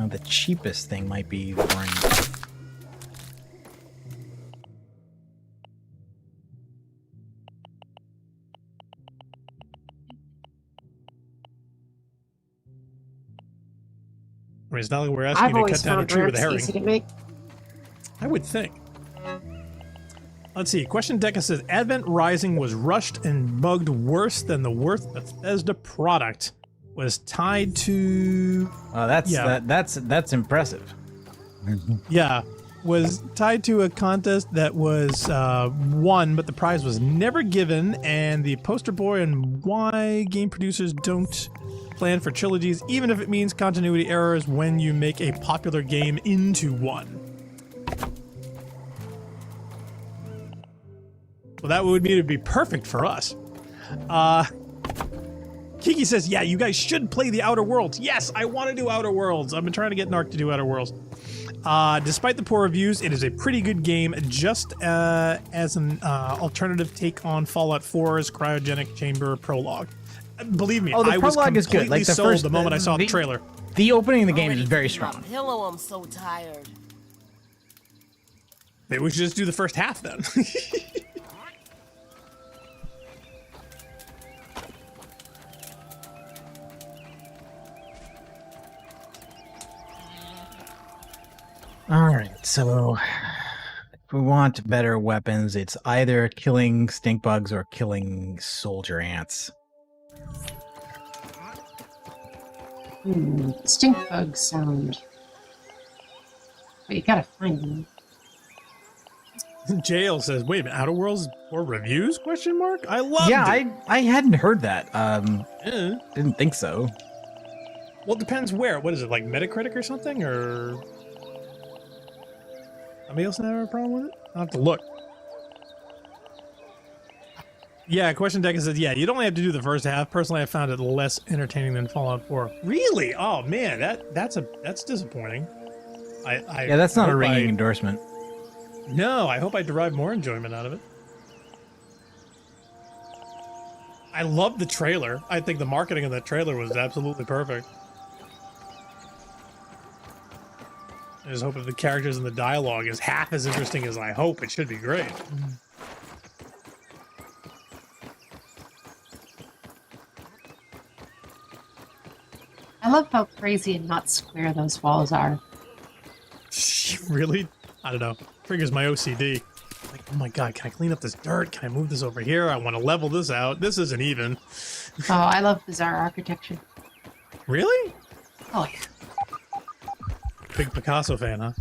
Speaker 2: The cheapest thing might be the ramp.
Speaker 1: I mean, it's not like we're asking
Speaker 3: I've
Speaker 1: you to
Speaker 3: always
Speaker 1: cut down a
Speaker 3: found
Speaker 1: tree with a
Speaker 3: ramps
Speaker 1: herring.
Speaker 3: easy to make.
Speaker 1: I would think. Let's see. Question Deca says Advent Rising was rushed and mugged worse than the worst Bethesda product. Was tied to
Speaker 2: Oh, that's
Speaker 1: Yeah.
Speaker 2: that's impressive.
Speaker 1: was tied to a contest that was won, but the prize was never given. And the poster boy on why game producers don't plan for trilogies, even if it means continuity errors when you make a popular game into one. Well, that would mean it'd be perfect for us. Kiki says, yeah, you guys should play the Outer Worlds. Yes, I want to do Outer Worlds. I've been trying to get Narc to do Outer Worlds. Despite the poor reviews, it is a pretty good game, just as an alternative take on Fallout 4's Cryogenic Chamber prologue. Believe me,
Speaker 2: Oh, the
Speaker 1: I was
Speaker 2: prologue is good.
Speaker 1: completely
Speaker 2: Like the
Speaker 1: sold
Speaker 2: first,
Speaker 1: the moment I saw the trailer.
Speaker 2: The opening of the game
Speaker 6: Already
Speaker 2: is very
Speaker 6: thinking about
Speaker 2: strong.
Speaker 6: Pillow, I'm so tired.
Speaker 1: Maybe we should just do the first half then.
Speaker 2: All right, so if we want better weapons, it's either killing stink bugs or killing soldier ants.
Speaker 3: Stink bug sound. But you gotta find them.
Speaker 1: Jail says, wait a minute, Outer Worlds or reviews? Question mark. I love
Speaker 2: Yeah,
Speaker 1: it.
Speaker 2: I hadn't heard that.
Speaker 1: Eh.
Speaker 2: Didn't think so.
Speaker 1: Well, it depends where. What is it, like Metacritic or something? Or somebody else have a problem with it? I'll have to look. Yeah, Question Deck says, yeah, you'd only have to do the first half. Personally, I found it less entertaining than Fallout 4. Really? Oh man, that's disappointing.
Speaker 2: Yeah, that's not a
Speaker 1: hope
Speaker 2: ringing endorsement.
Speaker 1: No, I hope I derive more enjoyment out of it. I love the trailer. I think the marketing of that trailer was absolutely perfect. I just hope if the characters and the dialogue is half as interesting as I hope, it should be great.
Speaker 3: I love how crazy and not square those walls are.
Speaker 1: Really? I don't know. Triggers my OCD. Like, oh my god, can I clean up this dirt? Can I move this over here? I want to level this out. This isn't even.
Speaker 3: Oh, I love bizarre architecture.
Speaker 1: Really?
Speaker 3: Oh yeah.
Speaker 1: Big Picasso fan, huh?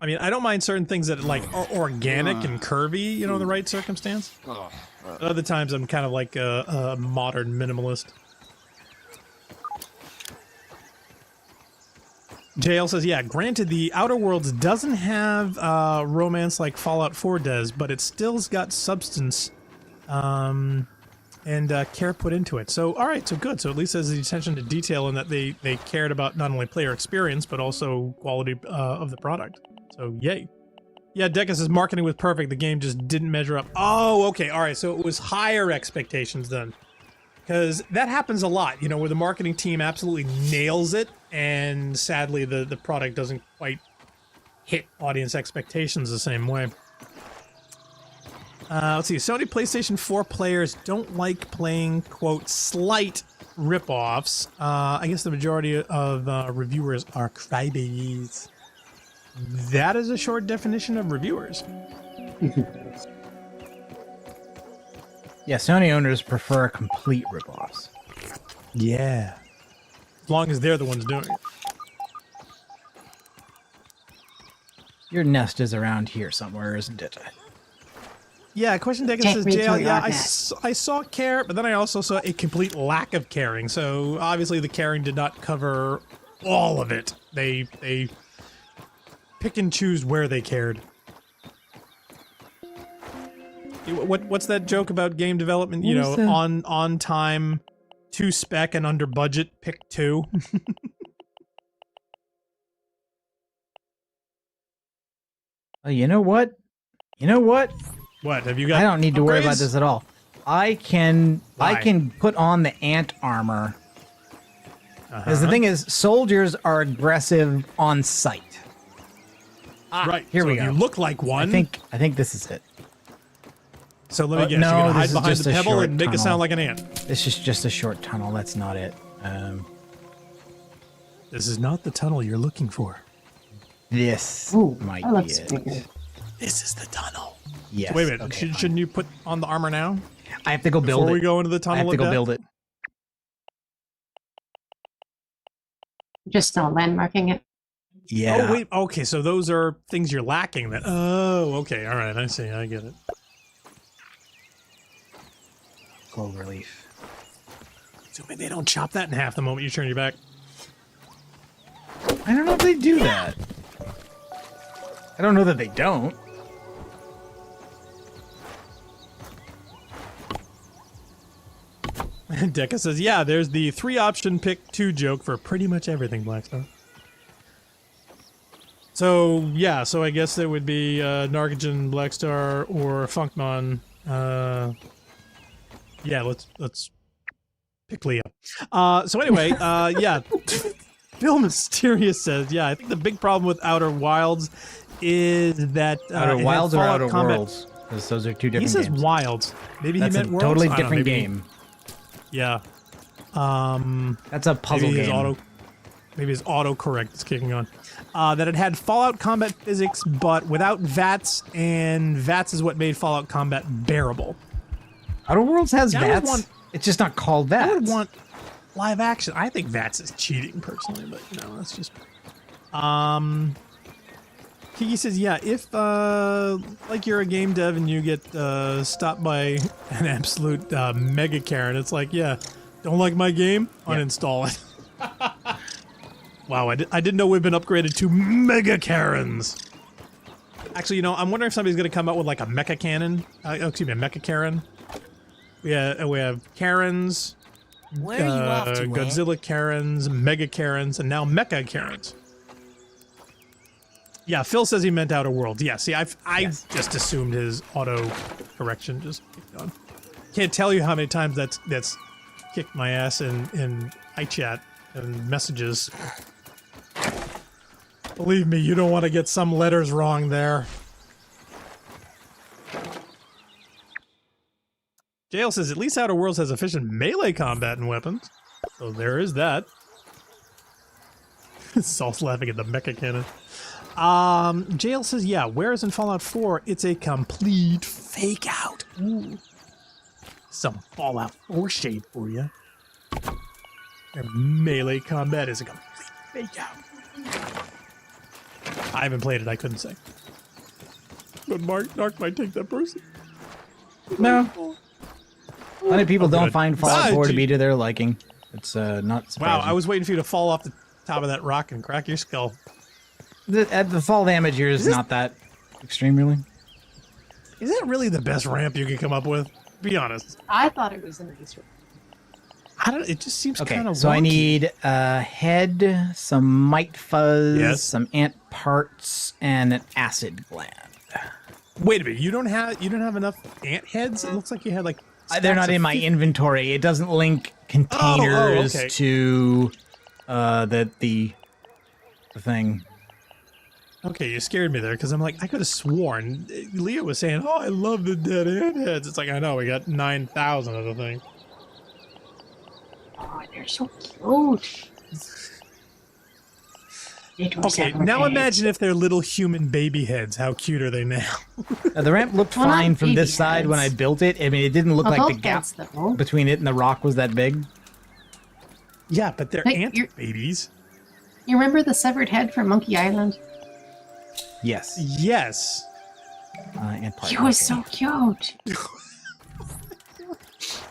Speaker 1: I mean, I don't mind certain things that like are organic and curvy, you know, in the right circumstance. Other times I'm kind of like a modern minimalist. JL says, yeah, granted the Outer Worlds doesn't have romance like Fallout 4 does, but it still's got substance and care put into it. So, all right, so good. So at least there's the attention to detail in that they cared about not only player experience, but also quality of the product. So, yay. Yeah, Deca says marketing was perfect. The game just didn't measure up. Oh, okay. All right. So it was higher expectations then. Because that happens a lot, you know, where the marketing team absolutely nails it, and sadly the product doesn't quite hit audience expectations the same way. Let's see. Sony PlayStation 4 players don't like playing, quote, slight ripoffs. I guess the majority of reviewers are crybabies. That is a short definition of reviewers.
Speaker 2: Yeah, Sony owners prefer complete ripoffs.
Speaker 1: Yeah. As long as they're the ones doing it.
Speaker 2: Your nest is around here somewhere, isn't it?
Speaker 1: Yeah, question Deacon
Speaker 3: Take
Speaker 1: says,
Speaker 3: me to
Speaker 1: JL,
Speaker 3: your
Speaker 1: yeah,
Speaker 3: nest.
Speaker 1: I saw care, but then I also saw a complete lack of caring. So obviously the caring did not cover all of it. They pick and choose where they cared. What's that joke about game development? You know, on time, to spec, and under budget, pick 2.
Speaker 2: You know what? You know what?
Speaker 1: What have you got?
Speaker 2: I don't need to worry about
Speaker 1: upgrades?
Speaker 2: this at all. I can
Speaker 1: Why?
Speaker 2: put on the ant armor. Because the thing is, soldiers are aggressive on sight.
Speaker 1: Right.
Speaker 2: Here
Speaker 1: so
Speaker 2: we
Speaker 1: if
Speaker 2: go.
Speaker 1: You look like one.
Speaker 2: I think this is it.
Speaker 1: So let me guess.
Speaker 2: no,
Speaker 1: You're gonna
Speaker 2: this
Speaker 1: hide
Speaker 2: is
Speaker 1: behind
Speaker 2: just
Speaker 1: the
Speaker 2: a
Speaker 1: pebble
Speaker 2: short
Speaker 1: and make it
Speaker 2: tunnel.
Speaker 1: sound like an ant.
Speaker 2: This is just a short tunnel. That's not it.
Speaker 1: This is not the tunnel you're looking for.
Speaker 2: This
Speaker 3: Ooh,
Speaker 2: might
Speaker 3: that
Speaker 2: be
Speaker 3: looks
Speaker 2: it.
Speaker 3: bigger.
Speaker 1: This is the tunnel.
Speaker 2: Yes.
Speaker 1: Wait a minute.
Speaker 2: Okay, fine.
Speaker 1: Shouldn't you put on the armor now?
Speaker 2: I have to go build
Speaker 1: Before
Speaker 2: it.
Speaker 1: we go into the
Speaker 2: I
Speaker 1: tunnel
Speaker 2: have to
Speaker 1: of
Speaker 2: go
Speaker 1: death?
Speaker 2: build it.
Speaker 3: Just now landmarking it.
Speaker 2: Yeah.
Speaker 1: Oh, wait. Okay, so those are things you're lacking then. Oh, okay. All right. I see. I get it.
Speaker 2: Clover leaf.
Speaker 1: Assuming they don't chop that in half the moment you turn your back.
Speaker 2: I don't know if they do that. I don't know that they don't.
Speaker 1: Deca says, yeah, there's the 3-option pick 2 joke for pretty much everything, Blackstar. So, yeah, so I guess it would be Narcogen, Blackstar, or Funkmon. Yeah, let's pick Leo. So anyway, yeah. Bill Mysterious says, yeah, I think the big problem with Outer Wilds is that
Speaker 2: Outer
Speaker 1: it had
Speaker 2: Wilds or
Speaker 1: Fallout
Speaker 2: Outer
Speaker 1: combat.
Speaker 2: Worlds? Because those are two different
Speaker 1: He says
Speaker 2: games.
Speaker 1: Wilds. Maybe
Speaker 2: That's
Speaker 1: he
Speaker 2: a
Speaker 1: meant Worlds?
Speaker 2: totally
Speaker 1: I don't know,
Speaker 2: different
Speaker 1: maybe-
Speaker 2: game.
Speaker 1: Yeah.
Speaker 2: That's a puzzle
Speaker 1: maybe
Speaker 2: game.
Speaker 1: Maybe his autocorrect is kicking on. That it had Fallout combat physics, but without VATS, and VATS is what made Fallout combat bearable.
Speaker 2: Outer Worlds has
Speaker 1: Yeah, I would
Speaker 2: VATS.
Speaker 1: want-
Speaker 2: It's just not called VATS.
Speaker 1: I would want live action. I think VATS is cheating personally, but you know, that's just. Kiki says, yeah, if like you're a game dev and you get stopped by an absolute mega Karen, it's like, yeah, don't like my game, uninstall it. Wow, I didn't know we've been upgraded to mega Karens. Actually, you know, I'm wondering if somebody's going to come out with like a mecha cannon. Excuse me, a mecha Karen. We have Karens,
Speaker 6: Where are you off to, Ant?
Speaker 1: Godzilla Karens, Mega Karens, and now Mecha Karens. Yeah, Phil says he meant Outer Worlds. Yeah, see, I just assumed his auto correction just kicked on. Can't tell you how many times that's kicked my ass in iChat and messages. Believe me, you don't want to get some letters wrong there. JL says, at least Outer Worlds has efficient melee combat and weapons. So there is that. Saul's laughing at the mecha cannon. JL says, yeah, whereas in Fallout 4, it's a complete fake out. Ooh. Some Fallout 4 shade for you. Their melee combat is a complete fake out. I haven't played it, I couldn't say. But Narc might take that person.
Speaker 2: No. Many people don't
Speaker 1: good.
Speaker 2: find Fallout 4 to
Speaker 1: gee.
Speaker 2: be to their liking. It's not surprising.
Speaker 1: Wow, I was waiting for you to fall off the top of that rock and crack your skull.
Speaker 2: The fall damage here is not that extreme, really.
Speaker 1: Is that really the best ramp you can come up with? Be honest.
Speaker 3: I thought it was a nice one.
Speaker 1: I don't. It just seems kind
Speaker 2: Okay,
Speaker 1: of.
Speaker 2: so I need a head, some mite fuzz,
Speaker 1: Yes.
Speaker 2: some ant parts, and an acid gland.
Speaker 1: Wait a minute. You don't have enough ant heads. It looks like you had like.
Speaker 2: They're
Speaker 1: stacks
Speaker 2: not
Speaker 1: of
Speaker 2: in my
Speaker 1: 50
Speaker 2: inventory. It doesn't link containers
Speaker 1: okay.
Speaker 2: to the thing.
Speaker 1: Okay, you scared me there because I'm like, I could have sworn Leah was saying, "Oh, I love the dead ant heads." It's like, I know we got 9,000 of the thing.
Speaker 3: Oh, they're so cute.
Speaker 1: Okay, now imagine if they're little human baby heads. How cute are they now?
Speaker 2: The ramp looked
Speaker 3: Well, not
Speaker 2: fine from this
Speaker 3: baby
Speaker 2: side when I
Speaker 3: heads.
Speaker 2: built it. I mean, it didn't look
Speaker 3: Well,
Speaker 2: like the
Speaker 3: both
Speaker 2: gap
Speaker 3: heads, though.
Speaker 2: between it and the rock was that big.
Speaker 1: Yeah, but they're
Speaker 3: Hey,
Speaker 1: ant
Speaker 3: you're-
Speaker 1: babies.
Speaker 3: You remember the severed head from Monkey Island?
Speaker 2: Yes.
Speaker 1: Yes.
Speaker 2: And
Speaker 3: He was so cute.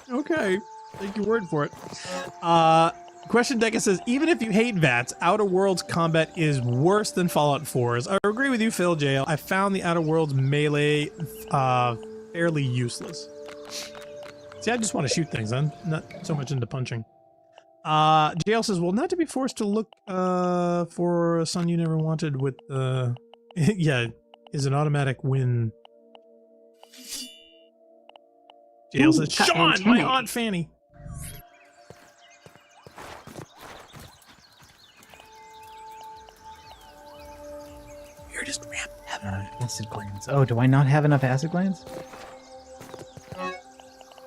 Speaker 1: Okay. Take your word for it. Question Deca says, even if you hate VATS, Outer Worlds combat is worse than Fallout 4's. I agree with you, Phil Jail. I found the Outer Worlds melee fairly useless. See, I just want to shoot things. I'm not so much into punching. JL says, well, not to be forced to look for a son you never wanted with yeah, is an automatic win. JL says, Sean, my Aunt Fanny. You're just
Speaker 2: acid glands. Oh, do I not have enough acid glands?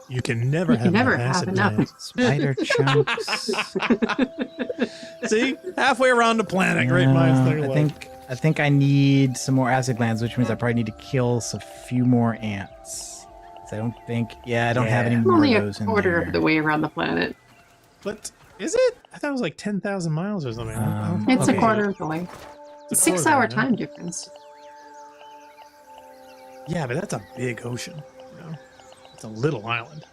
Speaker 1: You can never have
Speaker 3: enough.
Speaker 2: Spider chunks.
Speaker 1: See? Halfway around the planet. Great minds think.
Speaker 2: I think I need some more acid glands, which means I probably need to kill a few more ants. I don't think... Yeah, I don't have any more
Speaker 3: only
Speaker 2: of those in there.
Speaker 3: Only a quarter of the way around the planet.
Speaker 1: But is it? I thought it was like 10,000 miles or something.
Speaker 3: It's a quarter of the way. It's a 6-hour time difference.
Speaker 1: Yeah, but that's a big ocean. You know? It's a little island.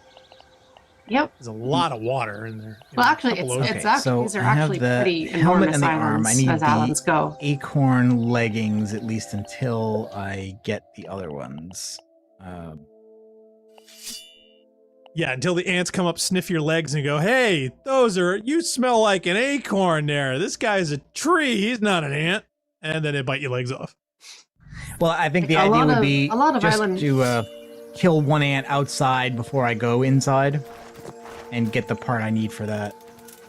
Speaker 3: Yep.
Speaker 1: There's a lot of water in there.
Speaker 3: Well, actually, it's actually
Speaker 2: so
Speaker 3: these are
Speaker 2: I have
Speaker 3: actually
Speaker 2: the
Speaker 3: pretty
Speaker 2: helmet
Speaker 3: enormous
Speaker 2: and the
Speaker 3: islands
Speaker 2: arm. I need
Speaker 3: as islands
Speaker 2: the
Speaker 3: go.
Speaker 2: acorn leggings at least until I get the other ones.
Speaker 1: Yeah, until the ants come up, sniff your legs, and go, "Hey, you smell like an acorn there. This guy's a tree. He's not an ant." And then they bite your legs off.
Speaker 2: Well, I think the idea would be just to kill one ant outside before I go inside, and get the part I need for that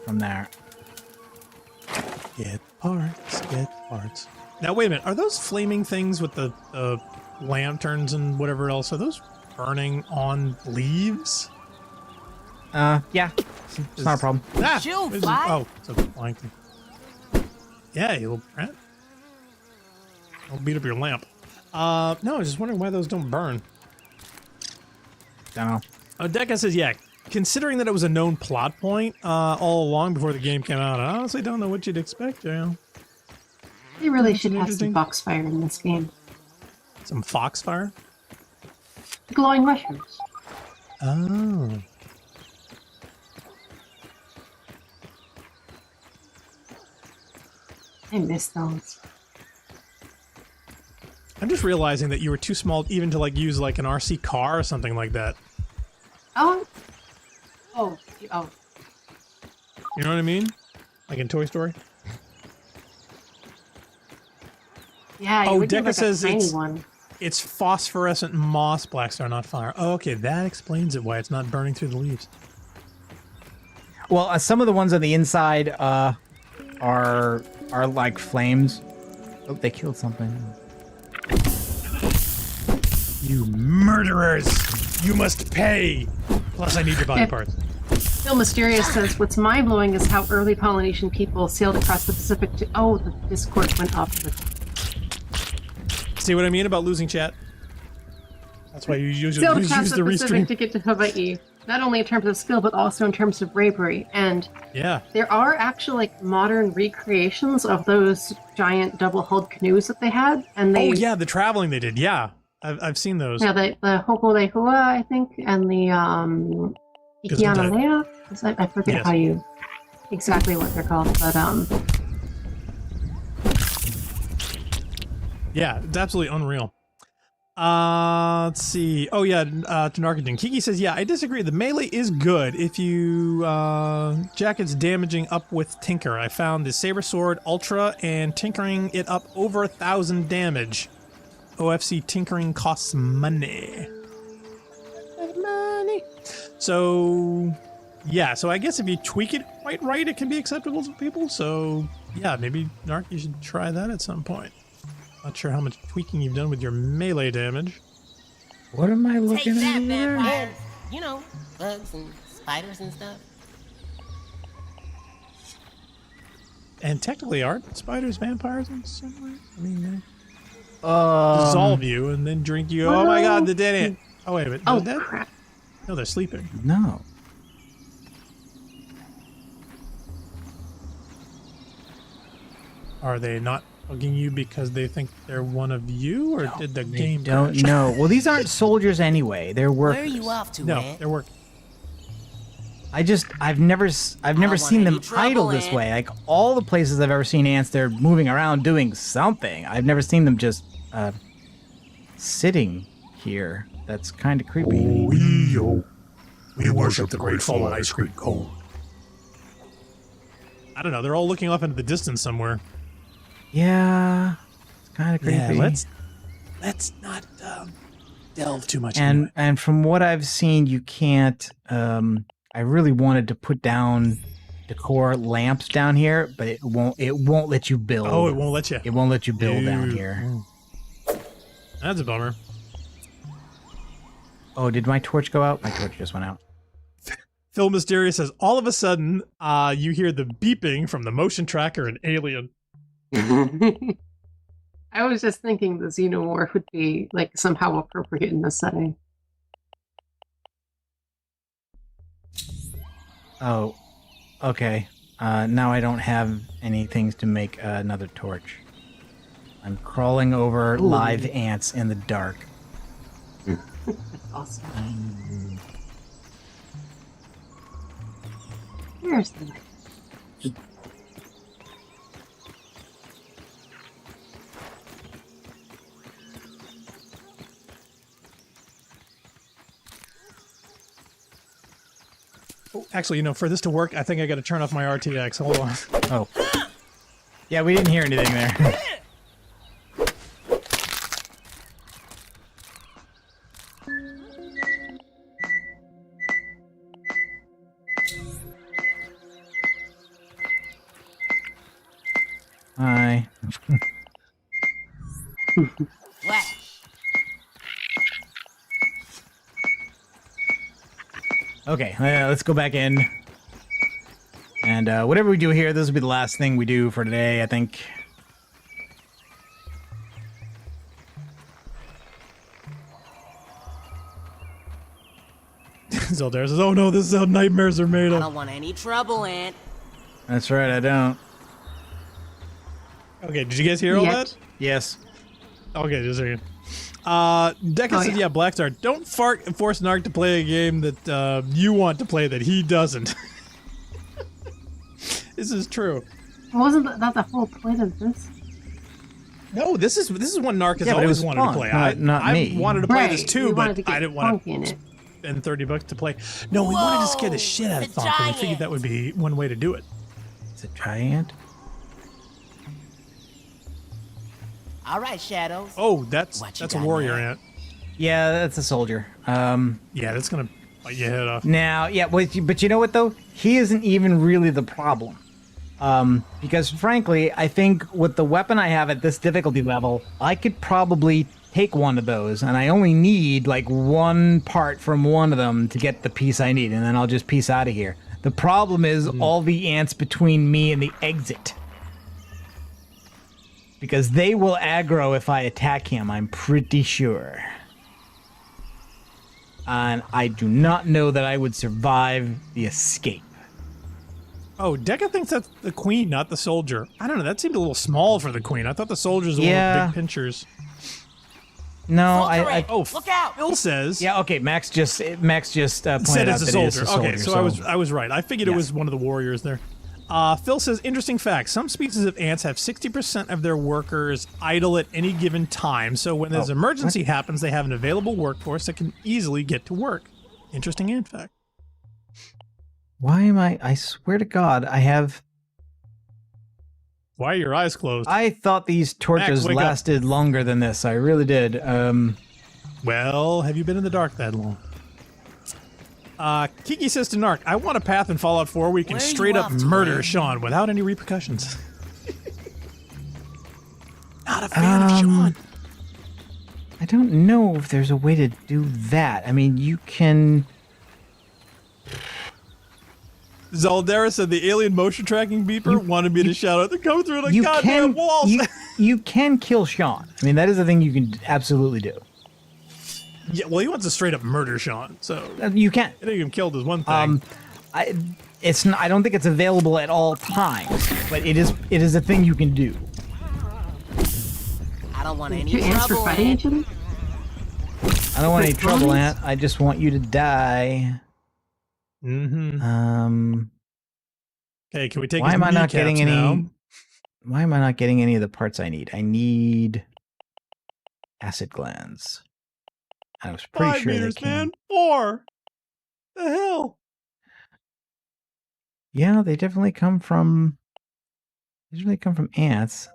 Speaker 2: from there.
Speaker 1: Get parts. Now, wait a minute. Are those flaming things with the lanterns and whatever else, are those burning on leaves?
Speaker 2: Yeah. It's not a problem.
Speaker 1: Oh, it's a flying thing. Yeah, you little brat. Don't beat up your lamp. No, I was just wondering why those don't burn.
Speaker 2: Don't know.
Speaker 1: Deca says, yeah, considering that it was a known plot point all along before the game came out, I honestly don't know what you'd expect, Jail.
Speaker 3: They really should have some foxfire in this game.
Speaker 1: Some foxfire?
Speaker 3: Glowing mushrooms.
Speaker 1: Oh.
Speaker 3: I miss those.
Speaker 1: I'm just realizing that you were too small even to like use like an RC car or something like that.
Speaker 3: Oh.
Speaker 1: You know what I mean? Like in Toy Story?
Speaker 3: Yeah, you would Deca like says
Speaker 1: it's phosphorescent moss, Black Star, not fire. Oh, okay, that explains it, why it's not burning through the leaves.
Speaker 2: Well, some of the ones on the inside are like flames. Oh, they killed something.
Speaker 1: You murderers! You must pay! Plus, I need your body parts.
Speaker 3: Phil Mysterious says, what's mind-blowing is how early Polynesian people sailed across the Pacific to... Oh, the Discord went off.
Speaker 1: See what I mean about losing chat? That's why you usually
Speaker 3: sailed
Speaker 1: use
Speaker 3: across
Speaker 1: the
Speaker 3: the
Speaker 1: restream.
Speaker 3: Pacific to get to Hawaii. Not only in terms of skill, but also in terms of bravery. And
Speaker 1: yeah,
Speaker 3: there are actually like modern recreations of those giant double-hulled canoes that they had. And they,
Speaker 1: oh yeah, the traveling they did. Yeah, I've seen those.
Speaker 3: Yeah, the Hokulehua, I think, and the Ikianalea. I forget exactly what they're called, but
Speaker 1: yeah, it's absolutely unreal. Let's see. Oh yeah, to Narc. Kiki says, yeah, I disagree. The melee is good if you jackets damaging up with Tinker. I found the Saber Sword Ultra and tinkering it up over 1,000 damage. OFC tinkering costs money. So yeah, so I guess if you tweak it quite right, it can be acceptable to people. So yeah, maybe Narc, you should try that at some point. Not sure how much tweaking you've done with your melee damage.
Speaker 2: What am I looking
Speaker 6: Take
Speaker 2: at
Speaker 6: that,
Speaker 2: here?
Speaker 6: vampires. You know, bugs and spiders and stuff.
Speaker 1: And technically, aren't spiders vampires in some way? I mean, they dissolve you and then drink you. Oh my god, the dead ant. Oh wait a minute.
Speaker 3: Oh
Speaker 1: dead?
Speaker 3: crap!
Speaker 1: No, they're sleeping.
Speaker 2: No.
Speaker 1: Are they not bugging you because they think they're one of you, or did the game
Speaker 2: Don't
Speaker 1: crash?
Speaker 2: know. Well, these aren't soldiers anyway. They're workers.
Speaker 6: Where are you off to,
Speaker 1: No,
Speaker 6: Ant?
Speaker 1: they're working.
Speaker 2: I've never
Speaker 6: want
Speaker 2: seen them
Speaker 6: any trouble,
Speaker 2: idle this
Speaker 6: Ant.
Speaker 2: way. Like all the places I've ever seen ants, they're moving around doing something. I've never seen them just sitting here. That's kind of creepy.
Speaker 8: We worship the great fallen ice cream cone.
Speaker 1: I don't know. They're all looking off into the distance somewhere.
Speaker 2: Yeah, it's kind of creepy.
Speaker 1: Yeah, let's not delve too much. into it.
Speaker 2: And from what I've seen, you can't. I really wanted to put down decor lamps down here, but it won't. It won't let you build.
Speaker 1: Oh, it won't let you.
Speaker 2: It won't let you build down
Speaker 1: Ew.
Speaker 2: here.
Speaker 1: That's a bummer.
Speaker 2: Oh, did my torch go out? My torch just went out.
Speaker 1: Phil Mysterious says, all of a sudden, you hear the beeping from the motion tracker and Alien.
Speaker 3: I was just thinking the Xenomorph would be like somehow appropriate in this setting.
Speaker 2: Oh, okay. Now I don't have any things to make another torch. I'm crawling over live ants in the dark.
Speaker 3: Awesome. Here's the knife.
Speaker 1: Oh, actually, for this to work, I think I got to turn off my RTX. Hold on.
Speaker 2: Oh. Yeah, we didn't hear anything there. Hi.
Speaker 6: Flash.
Speaker 2: Okay, let's go back in. And whatever we do here, this will be the last thing we do for today, I think.
Speaker 1: Zeldair says, oh no, this is how nightmares are made
Speaker 6: I
Speaker 1: of.
Speaker 6: don't want any trouble, Ant.
Speaker 2: That's right, I don't.
Speaker 1: Okay, did you guys hear all
Speaker 3: Yet.
Speaker 1: that?
Speaker 2: Yes.
Speaker 1: Okay, just a second. Deca said, yeah, Blackstar, don't force Narc to play a game that you want to play that he doesn't. This is true.
Speaker 3: Wasn't that the whole point of this?
Speaker 1: No, this is what Narc has
Speaker 2: Yeah, but it
Speaker 1: always
Speaker 2: was
Speaker 1: wanted
Speaker 2: fun,
Speaker 1: to play.
Speaker 2: not
Speaker 1: I
Speaker 2: me.
Speaker 1: wanted to play this
Speaker 3: Right,
Speaker 1: too,
Speaker 3: we
Speaker 1: but
Speaker 3: wanted to get
Speaker 1: I didn't want
Speaker 3: funky in
Speaker 1: to
Speaker 3: it.
Speaker 1: spend $30 to play. No, we wanted to scare the
Speaker 6: Whoa,
Speaker 1: shit out of
Speaker 6: the
Speaker 1: Thonk, and we figured
Speaker 6: giant.
Speaker 1: that would be one way to do it.
Speaker 2: It's a giant.
Speaker 6: All right, Shadows.
Speaker 1: Oh, that's
Speaker 6: What you
Speaker 1: a
Speaker 6: got
Speaker 1: warrior
Speaker 6: there?
Speaker 1: ant.
Speaker 2: Yeah, that's a soldier.
Speaker 1: Yeah, that's gonna bite your head off.
Speaker 2: Now, yeah, but you know what though? He isn't even really the problem. Because frankly, I think with the weapon I have at this difficulty level, I could probably take one of those, and I only need like one part from one of them to get the piece I need, and then I'll just piece out of here. The problem is all the ants between me and the exit. Because they will aggro if I attack him, I'm pretty sure. And I do not know that I would survive the escape.
Speaker 1: Oh, Deca thinks that's the queen, not the soldier. I don't know. That seemed a little small for the queen. I thought the soldiers were
Speaker 2: Yeah.
Speaker 1: big pinchers.
Speaker 2: No,
Speaker 6: Full
Speaker 2: I
Speaker 6: correct.
Speaker 1: Oh,
Speaker 6: Look out!
Speaker 1: Phil says.
Speaker 2: yeah, okay. Max just pointed
Speaker 1: said
Speaker 2: out
Speaker 1: it's a
Speaker 2: that it is
Speaker 1: soldier.
Speaker 2: a soldier.
Speaker 1: Okay, so I was right. I figured it
Speaker 2: Yes.
Speaker 1: was one of the warriors there. Phil says, interesting fact. Some species of ants have 60% of their workers idle at any given time. So when there's
Speaker 2: Oh,
Speaker 1: an emergency happens, they have an available workforce that can easily get to work. Interesting ant fact.
Speaker 2: Why am I swear to God, I have.
Speaker 1: Why are your eyes closed?
Speaker 2: I thought these torches
Speaker 1: wake up.
Speaker 2: lasted longer than this. I really did.
Speaker 1: Well, have you been in the dark that long? Kiki says to Narc, I want a path in Fallout 4 where we can
Speaker 6: Where are you
Speaker 1: straight up
Speaker 6: off to,
Speaker 1: murder
Speaker 6: man?
Speaker 1: Sean without any repercussions. Not a fan of Sean.
Speaker 2: I don't know if there's a way to do that. I mean, you can.
Speaker 1: Zaldera said the alien motion tracking beeper wanted me to shout out, they're coming through the
Speaker 2: You
Speaker 1: goddamn
Speaker 2: can.
Speaker 1: walls.
Speaker 2: You can kill Sean. I mean, that is a thing you can absolutely do.
Speaker 1: Yeah, well, he wants to straight up murder Sean, so
Speaker 2: You can.
Speaker 1: getting him killed is one thing.
Speaker 2: It's not, I don't think it's available at all times, but it is a thing you can do.
Speaker 6: I don't want any
Speaker 3: Two ants for
Speaker 6: trouble.
Speaker 3: fighting
Speaker 6: Ant.
Speaker 3: each other?
Speaker 2: I don't want any
Speaker 3: Wait,
Speaker 2: trouble,
Speaker 3: colonies?
Speaker 2: Ant. I just want you to die.
Speaker 1: Mm-hmm. Okay, can we take
Speaker 2: Why
Speaker 1: his
Speaker 2: am I not getting
Speaker 1: kneecaps
Speaker 2: any?
Speaker 1: now?
Speaker 2: Why am I not getting any of the parts I need? I need acid glands. I was pretty
Speaker 1: 5
Speaker 2: sure
Speaker 1: meters,
Speaker 2: they came.
Speaker 1: man. 4. The hell?
Speaker 2: Yeah, they definitely come from. They definitely come from ants.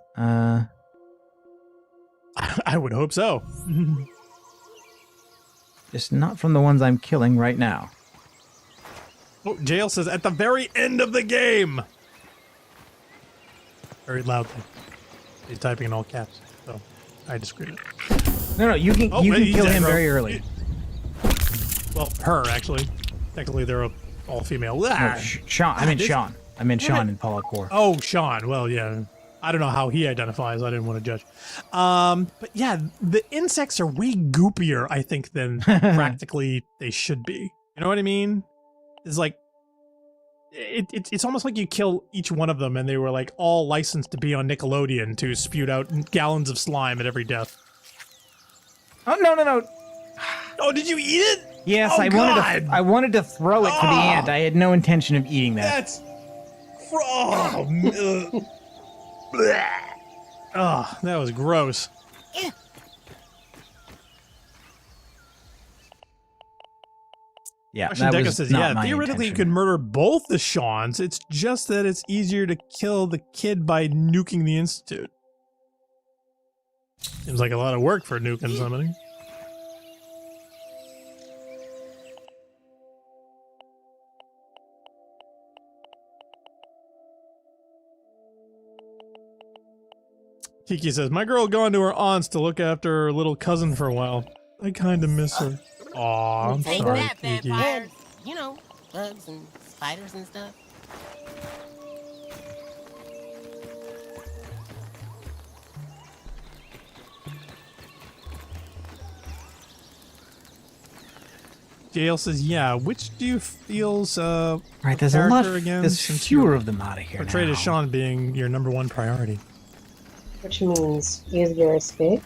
Speaker 1: I would hope so.
Speaker 2: Just not from the ones I'm killing right now.
Speaker 1: Oh, Jail says at the very end of the game. Very loudly. He's typing in all caps, so I disagree with it.
Speaker 2: No, you can
Speaker 1: Oh,
Speaker 2: you
Speaker 1: wait,
Speaker 2: can
Speaker 1: he's
Speaker 2: kill
Speaker 1: dead,
Speaker 2: him
Speaker 1: bro.
Speaker 2: very early.
Speaker 1: Well, her actually. Technically, they're all female.
Speaker 2: No,
Speaker 1: Ah.
Speaker 2: Sean. I meant
Speaker 1: this-
Speaker 2: Sean. I meant Sean in Fallout 4.
Speaker 1: Oh, Sean. Well, yeah. I don't know how he identifies. I didn't want to judge. But yeah, the insects are way goopier, I think, than practically they should be. You know what I mean? It's like it's almost like you kill each one of them, and they were like all licensed to be on Nickelodeon to spew out gallons of slime at every death.
Speaker 2: Oh no!
Speaker 1: Oh, did you eat it?
Speaker 2: Yes,
Speaker 1: Oh,
Speaker 2: I wanted to throw it for the ant. I had no intention of eating that.
Speaker 1: That's oh, that was gross.
Speaker 2: Yeah,
Speaker 1: Question
Speaker 2: that
Speaker 1: Deca
Speaker 2: was
Speaker 1: says,
Speaker 2: not
Speaker 1: yeah,
Speaker 2: my
Speaker 1: theoretically you
Speaker 2: intention.
Speaker 1: could murder both the Shawns. It's just that it's easier to kill the kid by nuking the Institute. Seems like a lot of work for nuking somebody. Kiki says, my girl gone to her aunt's to look after her little cousin for a while. I kind of miss her. Aw, I'm
Speaker 6: Take
Speaker 1: sorry,
Speaker 6: that,
Speaker 1: Kiki.
Speaker 6: vampires. You know, bugs and spiders and stuff.
Speaker 1: Jail says, yeah, which do you feel's
Speaker 2: Right, there's a lot.
Speaker 1: character again,
Speaker 2: There's
Speaker 1: since
Speaker 2: fewer
Speaker 1: you're
Speaker 2: of them out of here
Speaker 1: portrayed
Speaker 2: now.
Speaker 1: as Sean being your #1 priority?
Speaker 10: Which means easier escape.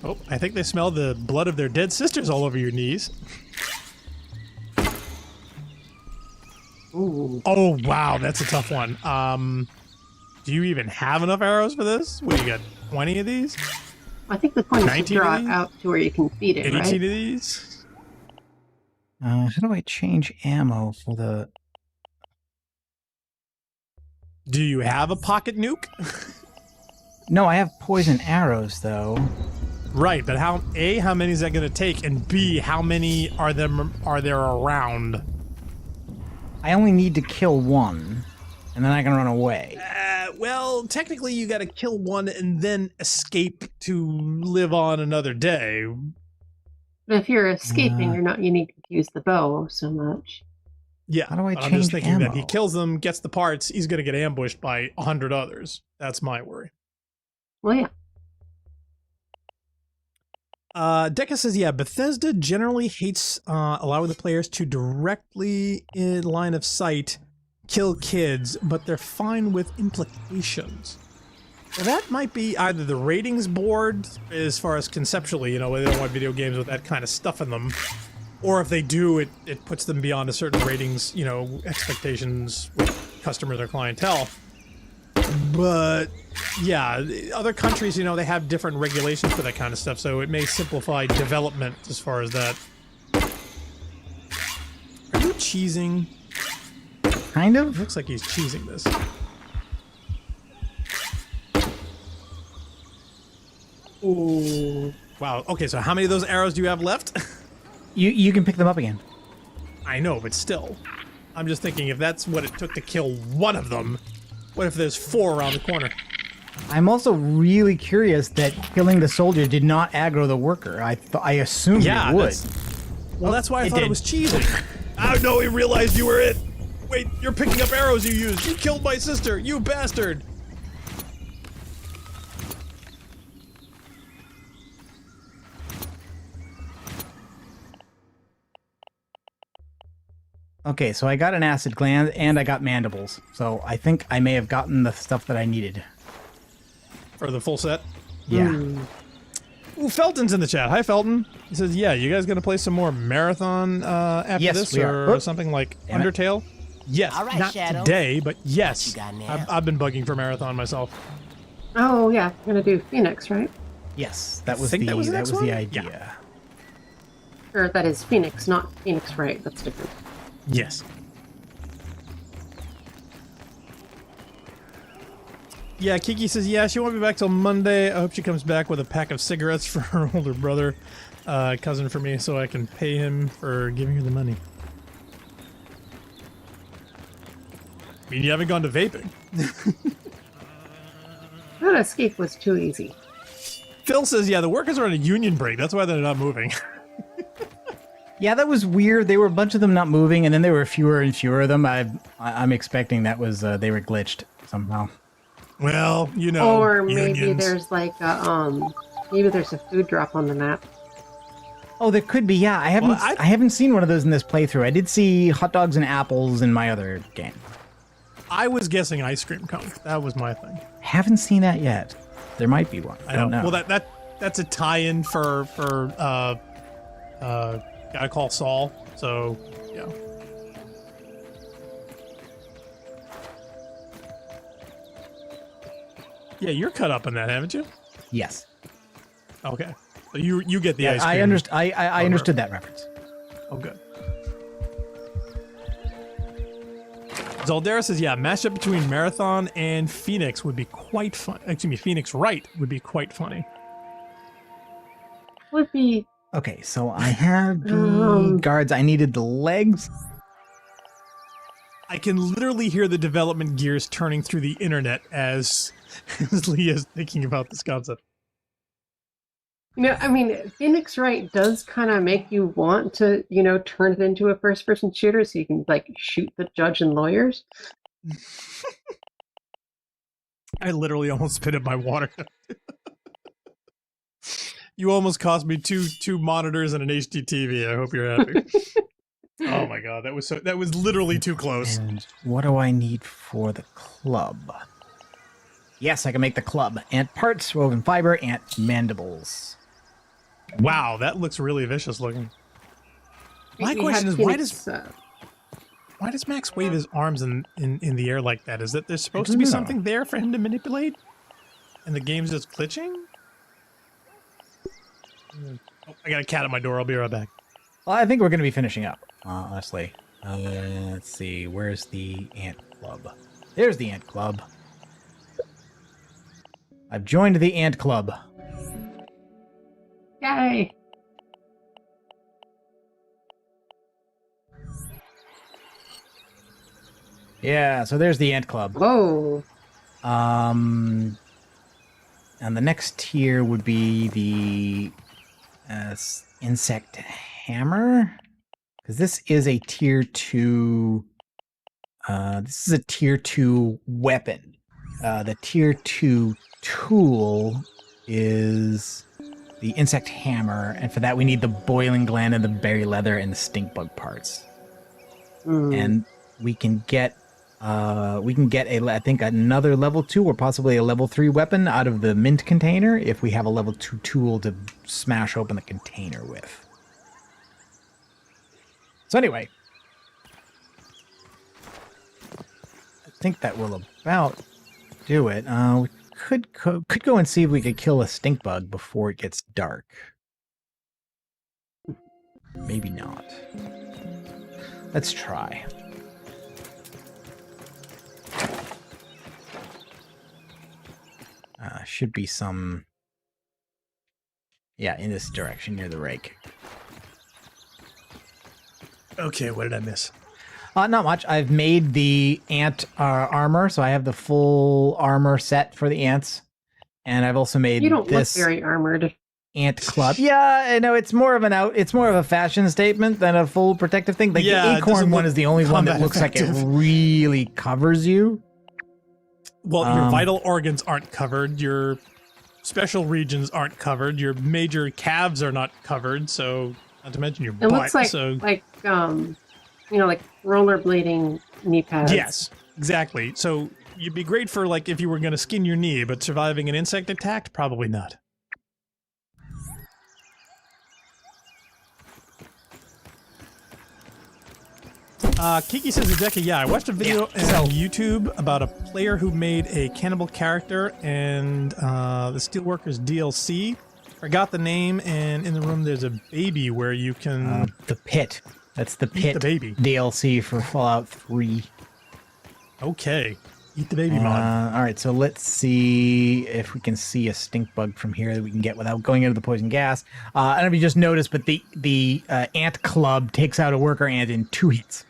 Speaker 1: Oh, I think they smell the blood of their dead sisters all over your knees.
Speaker 3: Ooh.
Speaker 1: Oh, wow, that's a tough one. Do you even have enough arrows for this? What, you got 20 of these?
Speaker 3: I think the point is to
Speaker 1: 19
Speaker 3: draw
Speaker 1: of
Speaker 3: it
Speaker 1: these?
Speaker 3: out to where you can feed it,
Speaker 1: 18
Speaker 3: right?
Speaker 1: of these?
Speaker 2: How do I change ammo for the?
Speaker 1: Do you have a pocket nuke?
Speaker 2: No, I have poison arrows though.
Speaker 1: Right, but how many is that going to take? And B, how many are there around?
Speaker 2: I only need to kill one, and then I can run away.
Speaker 1: Well, technically you got to kill one and then escape to live on another day.
Speaker 3: But if you're escaping, you need to use the bow so much.
Speaker 1: Yeah,
Speaker 2: How do I
Speaker 1: but I'm just
Speaker 2: change
Speaker 1: thinking that he
Speaker 2: ammo?
Speaker 1: kills them, gets the parts, he's going to get ambushed by 100 others. That's my worry.
Speaker 3: Well, yeah.
Speaker 1: Deca says, yeah, Bethesda generally hates allowing the players to directly in line of sight kill kids, but they're fine with implications. Well, that might be either the ratings board, as far as conceptually, they don't want video games with that kind of stuff in them, or if they do, it puts them beyond a certain ratings, expectations with customers or clientele. But yeah, other countries, they have different regulations for that kind of stuff, so it may simplify development as far as that. Are you cheesing?
Speaker 2: Kind of.
Speaker 1: Looks like he's cheesing this. Ooh. Wow. Okay, so how many of those arrows do you have left?
Speaker 2: You can pick them up again.
Speaker 1: I know, but still. I'm just thinking if that's what it took to kill one of them, what if there's 4 around the corner?
Speaker 2: I'm also really curious that killing the soldier did not aggro the worker. I assumed it would.
Speaker 1: That's why I
Speaker 2: it
Speaker 1: thought
Speaker 2: did.
Speaker 1: it was cheesing. Oh no, he realized you were it. Wait, you're picking up arrows you used. You killed my sister, you bastard.
Speaker 2: Okay, so I got an acid gland and I got mandibles. So I think I may have gotten the stuff that I needed.
Speaker 1: For the full set?
Speaker 2: Yeah.
Speaker 1: Ooh, Felton's in the chat. Hi, Felton. He says, yeah, you guys gonna play some more Marathon after
Speaker 2: Yes,
Speaker 1: this?
Speaker 2: we are.
Speaker 1: Or
Speaker 2: Oop.
Speaker 1: something like
Speaker 2: Damn it.
Speaker 1: Undertale? Yes,
Speaker 6: All right,
Speaker 1: not
Speaker 6: Shadow.
Speaker 1: today, but yes.
Speaker 6: What you got now?
Speaker 1: I've been bugging for Marathon myself.
Speaker 3: Oh yeah, I'm gonna do Phoenix, right?
Speaker 2: Yes, that was
Speaker 1: think
Speaker 2: the
Speaker 1: that was the next one?
Speaker 2: idea.
Speaker 1: Yeah.
Speaker 3: Or that is Phoenix, not Phoenix Wright. That's different.
Speaker 1: Yes. Yeah, Kiki says, yeah, she won't be back till Monday. I hope she comes back with a pack of cigarettes for her older brother, cousin for me, so I can pay him for giving her the money. I mean, you haven't gone to vaping.
Speaker 3: That escape was too easy.
Speaker 1: Phil says, yeah, the workers are on a union break. That's why they're not moving.
Speaker 2: Yeah, that was weird. There were a bunch of them not moving, and then there were fewer and fewer of them. I'm expecting that was they were glitched somehow.
Speaker 1: Well, you know,
Speaker 3: Or maybe
Speaker 1: unions.
Speaker 3: there's like a maybe there's a food drop on the map.
Speaker 2: Oh, there could be. Yeah, I haven't seen one of those in this playthrough. I did see hot dogs and apples in my other game.
Speaker 1: I was guessing ice cream cone. That was my thing.
Speaker 2: Haven't seen that yet. There might be one. I don't know.
Speaker 1: Well, that's a tie-in for Gotta Call Saul. So, yeah. Yeah, you're cut up in that, haven't you?
Speaker 2: Yes.
Speaker 1: Okay. So you get the ice cream.
Speaker 2: I understood that reference.
Speaker 1: Oh, good. Zaldera says, yeah, mashup between Marathon and Phoenix would be quite fun. Excuse me, Phoenix Wright would be quite funny.
Speaker 3: Would be
Speaker 2: Okay, so I have the guards. I needed the legs.
Speaker 1: I can literally hear the development gears turning through the internet as Leah's thinking about this concept.
Speaker 3: You know, I mean, Phoenix Wright does kind of make you want to, you know, turn it into a first-person shooter so you can, like, shoot the judge and lawyers.
Speaker 1: I literally almost spit in my water. You almost cost me two monitors and an HD TV. I hope you're happy. Oh my god, that was literally too close.
Speaker 2: And what do I need for the club? Yes, I can make the club. Ant parts, woven fiber, ant mandibles.
Speaker 1: Wow, that looks really vicious looking. My
Speaker 3: We
Speaker 1: question
Speaker 3: had
Speaker 1: is,
Speaker 3: Phoenix,
Speaker 1: why does Max wave his arms in the air like that? Is that there's supposed to
Speaker 2: don't
Speaker 1: be
Speaker 2: know.
Speaker 1: something there for him to manipulate? And the game's just glitching? Oh, I got a cat at my door. I'll be right back.
Speaker 2: Well, I think we're going to be finishing up, honestly. Let's see. Where's the ant club? There's the ant club. I've joined the ant club.
Speaker 3: Yay!
Speaker 2: Yeah, so there's the ant club.
Speaker 3: Whoa!
Speaker 2: And the next tier would be the insect hammer, because this is a tier 2. This is a tier 2 weapon. The tier 2 tool is the insect hammer, and for that we need the boiling gland and the berry leather and the stink bug parts. And we can get I think another level 2 or possibly a level 3 weapon out of the mint container if we have a level 2 tool to smash open the container with. So anyway, I think that will about do it. We could go and see if we could kill a stink bug before it gets dark. Maybe not. Let's try. Should be some... Yeah, in this direction near the rake.
Speaker 1: Okay, what did I miss?
Speaker 2: Not much. I've made the ant armor, so I have the full armor set for the ants. And I've also made
Speaker 3: You don't
Speaker 2: this
Speaker 3: look very armored.
Speaker 2: ant club. Yeah, I know it's more of a fashion statement than a full protective thing. Like
Speaker 1: Yeah,
Speaker 2: the
Speaker 1: it doesn't
Speaker 2: acorn one
Speaker 1: look
Speaker 2: is the only one that
Speaker 1: combat
Speaker 2: looks like it
Speaker 1: effective.
Speaker 2: really covers you.
Speaker 1: Well, your vital organs aren't covered. Your special regions aren't covered. Your major calves are not covered. So, not to mention your
Speaker 3: It
Speaker 1: butt.
Speaker 3: looks like
Speaker 1: so,
Speaker 3: like rollerblading knee pads.
Speaker 1: Yes, exactly. So you'd be great for like if you were going to skin your knee, but surviving an insect attack, probably not. Kiki says, Hideki, yeah, I watched a video on YouTube about a player who made a cannibal character and the Steelworkers DLC. Forgot the name, and in the room there's a baby where you can...
Speaker 2: The Pit. That's the Pit
Speaker 1: the baby.
Speaker 2: DLC for Fallout 3.
Speaker 1: Okay. Eat the baby mod.
Speaker 2: All right, so let's see if we can see a stink bug from here that we can get without going into the poison gas. I don't know if you just noticed, but the ant club takes out a worker ant in 2 hits.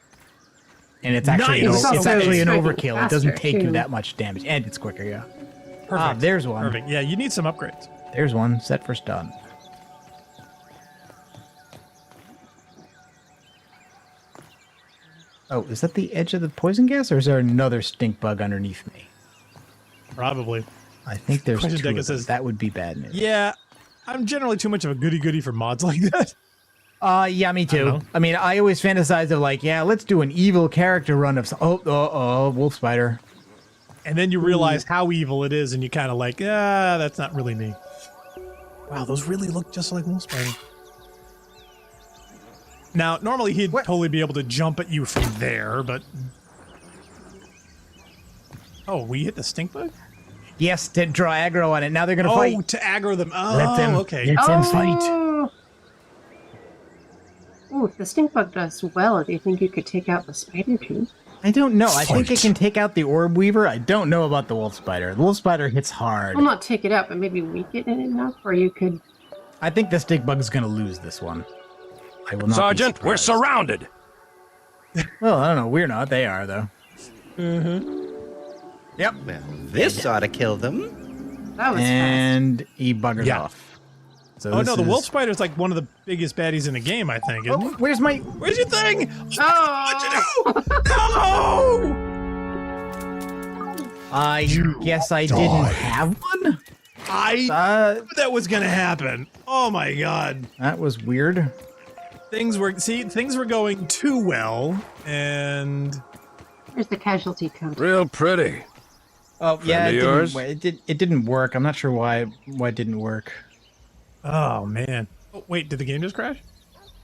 Speaker 2: And it's actually,
Speaker 1: Nice.
Speaker 2: it's actually an
Speaker 3: Striking
Speaker 2: overkill. It doesn't
Speaker 3: faster,
Speaker 2: take you
Speaker 3: too.
Speaker 2: that much damage. And it's quicker, yeah.
Speaker 1: Perfect.
Speaker 2: There's one.
Speaker 1: Perfect. Yeah, you need some upgrades.
Speaker 2: There's one. Set for stun. Oh, is that the edge of the poison gas, or is there another stink bug underneath me?
Speaker 1: Probably.
Speaker 2: I think there's
Speaker 1: Question
Speaker 2: two
Speaker 1: Deca
Speaker 2: of them.
Speaker 1: says-
Speaker 2: That would be bad news.
Speaker 1: Yeah, I'm generally too much of a goody-goody for mods like that.
Speaker 2: Yeah, me too.
Speaker 1: know.
Speaker 2: I mean, I always fantasize of like, yeah, let's do an evil character run of wolf spider.
Speaker 1: And then you realize how evil it is, and you kind of like, that's not really me. Wow, those really look just like Wolf Spider. Now, normally he'd totally be able to jump at you from there, but... Oh, we hit the stink bug?
Speaker 2: Yes, to draw aggro on it. Now they're gonna
Speaker 1: Oh,
Speaker 2: fight.
Speaker 1: to aggro them. Oh,
Speaker 2: Let them,
Speaker 1: okay.
Speaker 2: Let them fight.
Speaker 3: Oh. Ooh, if the stink bug does well, do you think you could take out the spider too?
Speaker 2: I don't know. I think it
Speaker 8: Fight.
Speaker 2: can take out the orb weaver. I don't know about the wolf spider. The wolf spider hits hard.
Speaker 3: Well, not take it out, but maybe weaken it enough, or you could.
Speaker 2: I think the stink bug's gonna lose this one. I will not.
Speaker 11: Sergeant, we're surrounded.
Speaker 2: Well, I don't know. We're not. They are though. Yep.
Speaker 12: Well, this ought to kill them.
Speaker 3: That was
Speaker 2: And he buggers
Speaker 1: Yeah.
Speaker 2: off. So
Speaker 1: Oh
Speaker 2: this
Speaker 1: no, the
Speaker 2: is-
Speaker 1: wolf spider's like one of the biggest baddies in the game, I think. Isn't
Speaker 2: Oh,
Speaker 1: it?
Speaker 2: where's my?
Speaker 1: Where's your thing?
Speaker 3: fast. Oh!
Speaker 1: No!
Speaker 2: I guess I didn't have one.
Speaker 1: I knew that was gonna happen. Oh my god.
Speaker 2: That was weird.
Speaker 1: Things were going too well, and
Speaker 3: Here's the casualty count.
Speaker 11: Real pretty.
Speaker 2: Oh yeah,
Speaker 11: Friend of yours?
Speaker 2: it didn't work. I'm not sure why it didn't work.
Speaker 1: oh man. Oh, wait, did the game just crash?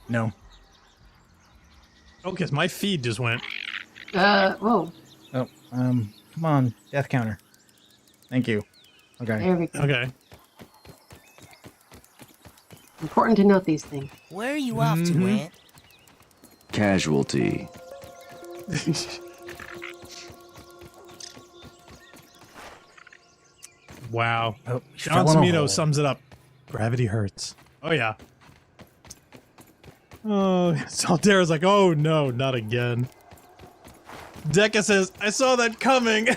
Speaker 2: No.
Speaker 1: Oh, because my feed just went.
Speaker 3: Whoa.
Speaker 2: Oh, come on, death counter. Thank you. Okay.
Speaker 3: There we go.
Speaker 1: Okay.
Speaker 3: Important to note these things.
Speaker 6: Where are you off to, Ant?
Speaker 11: Casualty.
Speaker 1: Wow.
Speaker 2: Oh,
Speaker 1: John
Speaker 2: fell in a
Speaker 1: Cimino
Speaker 2: hole.
Speaker 1: sums it up. Gravity hurts. Oh yeah. Oh, Saltera's like, oh no, not again. Deca says, I saw that coming.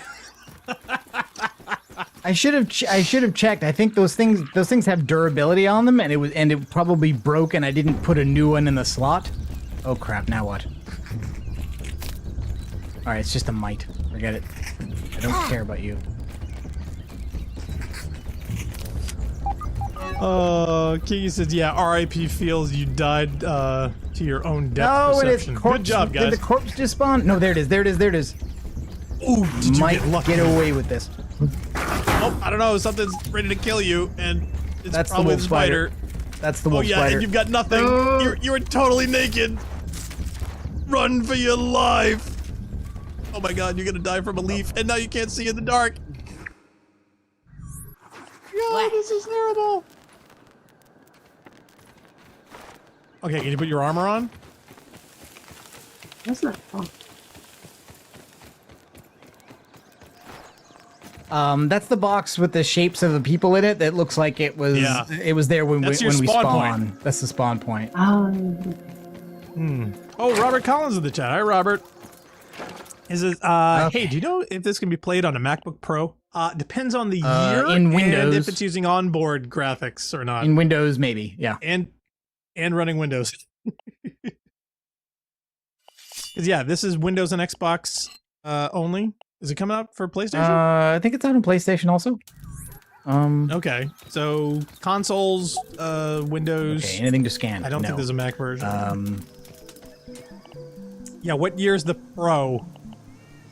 Speaker 2: I should have checked. I think those things have durability on them, and it probably broke, and I didn't put a new one in the slot. Oh crap! Now what? All right, it's just a mite. Forget it. I don't care about you.
Speaker 1: Kiki says, yeah, R.I.P. feels you died to your own depth
Speaker 2: No, it is
Speaker 1: perception.
Speaker 2: corpse.
Speaker 1: Good job,
Speaker 2: Did
Speaker 1: guys.
Speaker 2: the corpse just spawn? No, there it is. There it is. There it is.
Speaker 1: Ooh, did you
Speaker 2: Might
Speaker 1: get lucky?
Speaker 2: get away with this.
Speaker 1: Oh, I don't know. Something's ready to kill you, and it's
Speaker 2: That's the
Speaker 1: probably
Speaker 2: wolf
Speaker 1: the spider.
Speaker 2: That's the
Speaker 1: Oh
Speaker 2: wolf
Speaker 1: yeah,
Speaker 2: spider.
Speaker 1: and you've got nothing. You're totally naked. Run for your life. Oh my god, you're gonna die from a leaf, and now you can't see in the dark. God, this is terrible. Okay, can you put your armor on?
Speaker 3: That's not fun.
Speaker 2: That's the box with the shapes of the people in it. That looks like it was.
Speaker 1: Yeah.
Speaker 2: It was there when
Speaker 1: That's
Speaker 2: we
Speaker 1: your spawn
Speaker 2: spawn.
Speaker 1: point.
Speaker 2: That's the spawn point.
Speaker 1: Oh, Robert Collins in the chat. Hi, Robert. Is it? Hey, do you know if this can be played on a MacBook Pro? Depends on the year
Speaker 2: in
Speaker 1: and
Speaker 2: Windows.
Speaker 1: if it's using onboard graphics or not,
Speaker 2: In Windows, maybe. Yeah.
Speaker 1: and running Windows. Because yeah, this is Windows and Xbox only. Is it coming out for PlayStation?
Speaker 2: I think it's out on PlayStation also.
Speaker 1: Okay, so consoles, Windows.
Speaker 2: Okay, anything to scan.
Speaker 1: I don't
Speaker 2: No.
Speaker 1: think there's a Mac version. Yeah, what year's the Pro?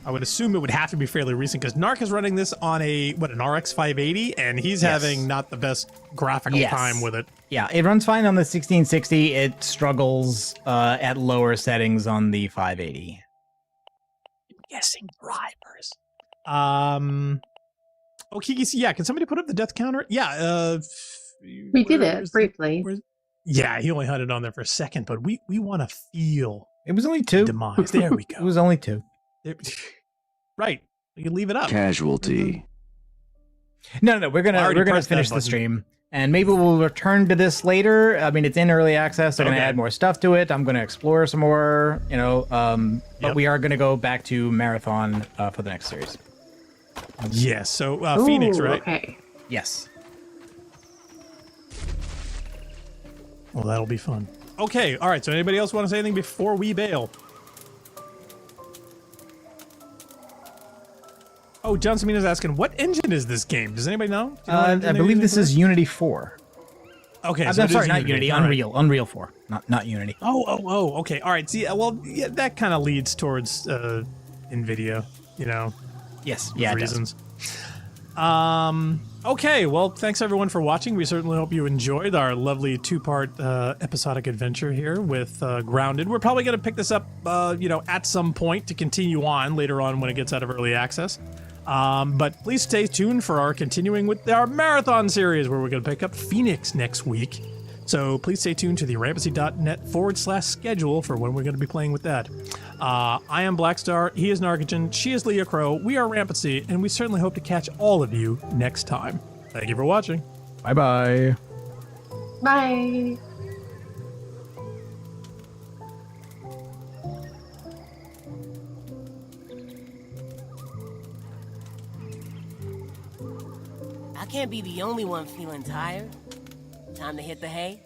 Speaker 1: I would assume it would have to be fairly recent because Narc is running this on an RX 580, and he's having not the best graphical time with it.
Speaker 2: Yeah, it runs fine on the 1660. It struggles at lower settings on the 580.
Speaker 1: Guessing drivers. Oh, Kiki, yeah, can somebody put up the death counter? Yeah,
Speaker 3: we did it briefly.
Speaker 1: Yeah, he only had it on there for a second, but we want to feel.
Speaker 2: It was only 2.
Speaker 1: Demise. There we go.
Speaker 2: It was only 2.
Speaker 1: Right. You can leave it up.
Speaker 11: Casualty.
Speaker 2: No. We're gonna finish the stream, and maybe we'll return to this later. I mean, it's in early access. They're gonna add more stuff to it. I'm gonna explore some more. But we are gonna go back to marathon for the next series.
Speaker 1: Yes. So Phoenix, right?
Speaker 3: Okay.
Speaker 2: Yes.
Speaker 1: Well, that'll be fun. Okay. All right. So anybody else want to say anything before we bail? Oh, John Samina's asking, what engine is this game? Does anybody know?
Speaker 2: I believe this is Unity 4.
Speaker 1: Okay,
Speaker 2: I'm
Speaker 1: so
Speaker 2: sorry, not Unity, Unreal 4, not Unity.
Speaker 1: Oh, okay. All right. See, well, yeah, that kind of leads towards NVIDIA,
Speaker 2: Yes, yeah,
Speaker 1: reasons. Okay, well, thanks everyone for watching. We certainly hope you enjoyed our lovely 2-part episodic adventure here with Grounded. We're probably going to pick this up, at some point to continue on later on when it gets out of early access. But please stay tuned for our continuing with our marathon series where we're going to pick up Phoenix next week. So please stay tuned to the Rampancy.net/schedule for when we're going to be playing with that. I am Blackstar, he is Narcogen, she is Leah Crow, we are Rampancy, and we certainly hope to catch all of you next time. Thank you for watching.
Speaker 2: Bye-bye.
Speaker 3: Bye.
Speaker 6: I can't be the only one feeling tired. Time to hit the hay.